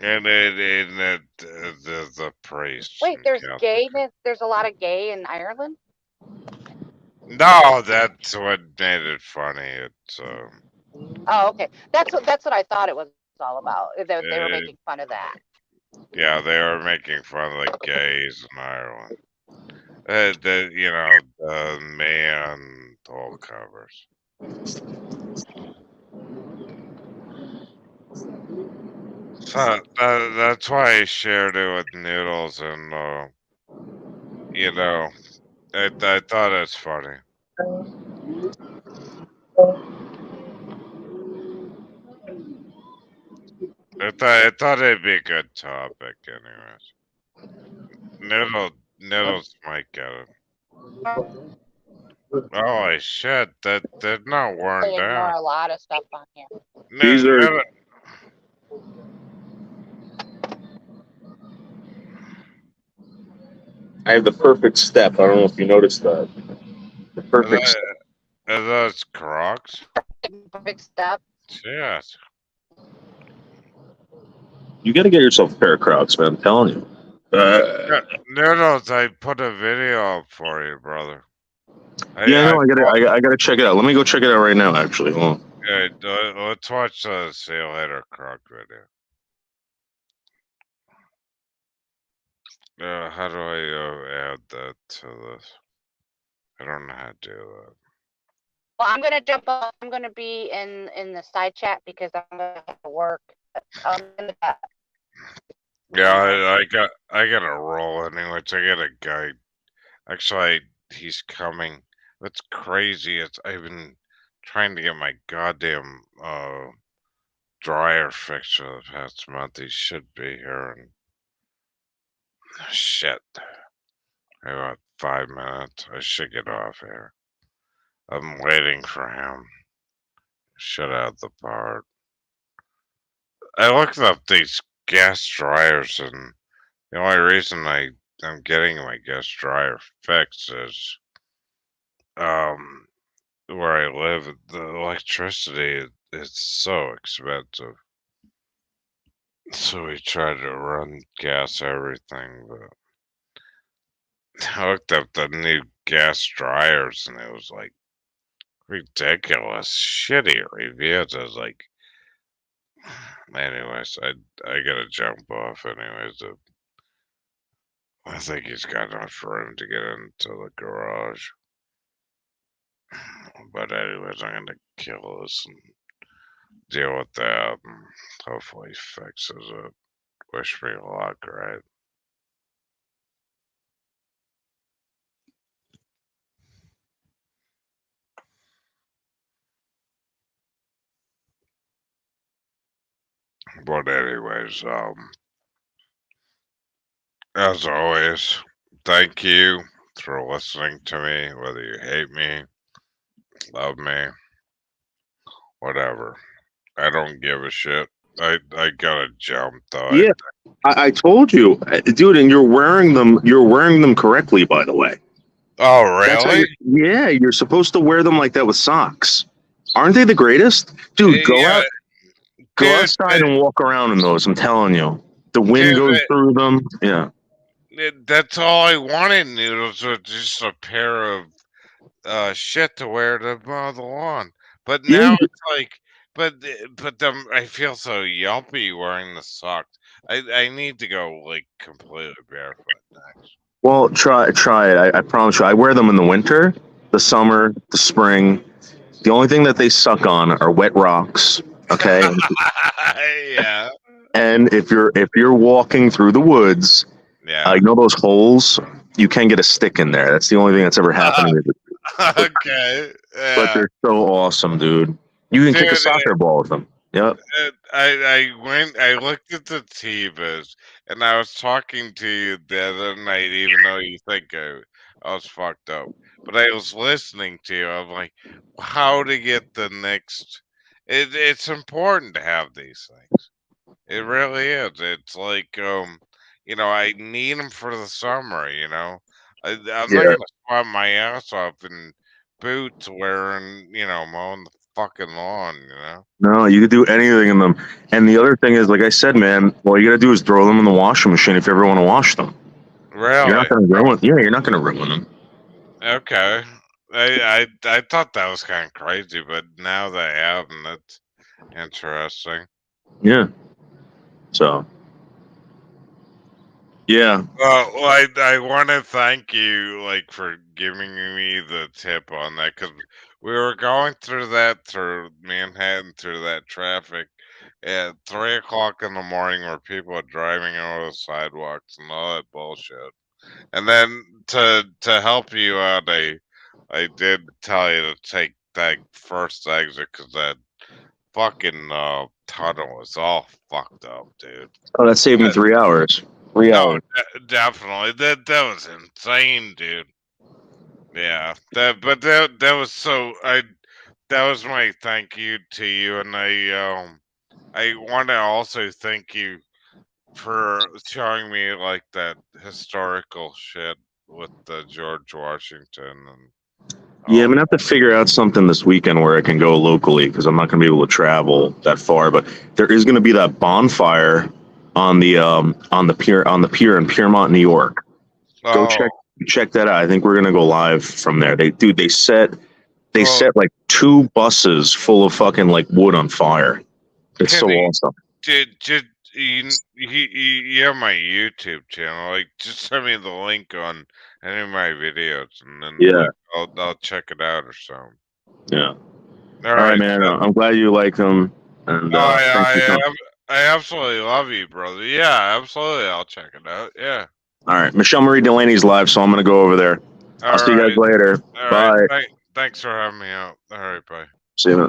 And the priests. Wait, and there's Catholic- gayness. There's a lot of gay in Ireland. No, that's what made it funny. It's Oh, okay. That's what I thought it was all about. They were making fun of that. yeah, they were making fun of the gays in Ireland. The manhole covers. So that's why I shared it with Noodles, and I thought it's funny. I thought it'd be a good topic, anyways. Noodles might get it. Holy shit! They're not worn They ignore down. a lot of stuff on here. These are- Noodle- I have the perfect step. I don't know if you noticed that. The perfect step. Are those Crocs? Perfect step. Yes. You got to get yourself a pair of Crocs, man. I'm telling you. Noodles, I put a video up for you, brother. I gotta check it out. Let me go check it out right now. Actually, hold on. Let's watch the See You Later Croc video. How do I add that to this? I don't know how to do that. Well, I'm gonna jump up. I'm gonna be in the side chat because I'm gonna have to work. Yeah, I got a roll anyways. I got a guy. Actually, he's coming. That's crazy. I've been trying to get my goddamn dryer fixed for the past month. He should be here. And shit. I got 5 minutes. I should get off here. I'm waiting for him. Shut out the part. I looked up these gas dryers, and the only reason I'm getting my gas dryer fixed is where I live, the electricity is so expensive. So we tried to run gas everything, but I looked up the new gas dryers, and it was like ridiculous, shitty reviews. I was like, anyways, I gotta jump off. Anyways, I think he's got enough room to get into the garage. But anyways, I'm gonna kill this and deal with that, and hopefully he fixes it. Wish me luck, right? But anyways, as always, thank you for listening to me, whether you hate me, love me, whatever. I don't give a shit. I gotta jump though. Yeah, I told you, dude, and you're wearing them. You're wearing them correctly, by the way. Oh, That's how really? yeah, you're supposed to wear them like that with socks. Aren't they the greatest, dude? Go Yeah, go dude, outside and walk around in those. I'm telling you, the wind Dude, goes through them. Yeah. That's all I wanted, Noodles, was just a pair of shit to wear to mow the lawn. But Yeah, now it's like, but I feel so yuppie wearing the socks. I need to go like completely barefoot next. well, try it. I promise you. I wear them in the winter, the summer, the spring. The only thing that they suck on are wet rocks. Okay. Yeah. And if you're walking through the woods, Yeah. you know those holes you can get a stick in there. That's the only thing that's ever happened. Okay. But Yeah. they're so awesome, dude. You can kick a Dude, soccer ball with them. Yep. I looked at the Tebas, and I was talking to you the other night, even though you think I was fucked up. But I was listening to you. I'm like, how to get the next. It's important to have these things. It really is. It's like, I need them for the summer. I'm not Yeah. gonna sweat my ass off in boots wearing, mowing the fucking lawn. No, you could do anything in them. And the other thing is, like I said, man, all you gotta do is throw them in the washing machine if you ever want to wash them. Really? You're not gonna ruin. Yeah, you're not gonna ruin them. Okay. I thought that was kind of crazy, but now that I have them, that's interesting. Yeah. So. Yeah. Well, I want to thank you, for giving me the tip on that, because we were going through Manhattan, through that traffic at 3 o'clock in the morning, where people are driving over the sidewalks and all that bullshit. And then to help you out, I did tell you to take that first exit, because that fucking tunnel was all fucked up, dude. Oh, that saved me 3 hours. 3 No, hours. definitely. That was insane, dude. Yeah. That was my thank you to you, and I want to also thank you for showing me that historical shit with the George Washington and Yeah, I'm gonna have to figure out something this weekend where I can go locally because I'm not gonna be able to travel that far. But there is gonna be that bonfire on the pier in Piermont, New York. Go check that out. I think we're gonna go live from there. They set like 2 buses full of fucking wood on fire. It's so awesome. Did you have my YouTube channel? Just send me the link on any of my videos, and then I'll check it out or something. Yeah. All right, man. I'm glad you like them. And I absolutely love you, brother. Yeah, absolutely. I'll check it out. Yeah. all right, Michelle Marie Delaney's live, so I'm gonna go over there. I'll see you guys later. All Bye. right. Thanks for having me out. All right, bye. See you.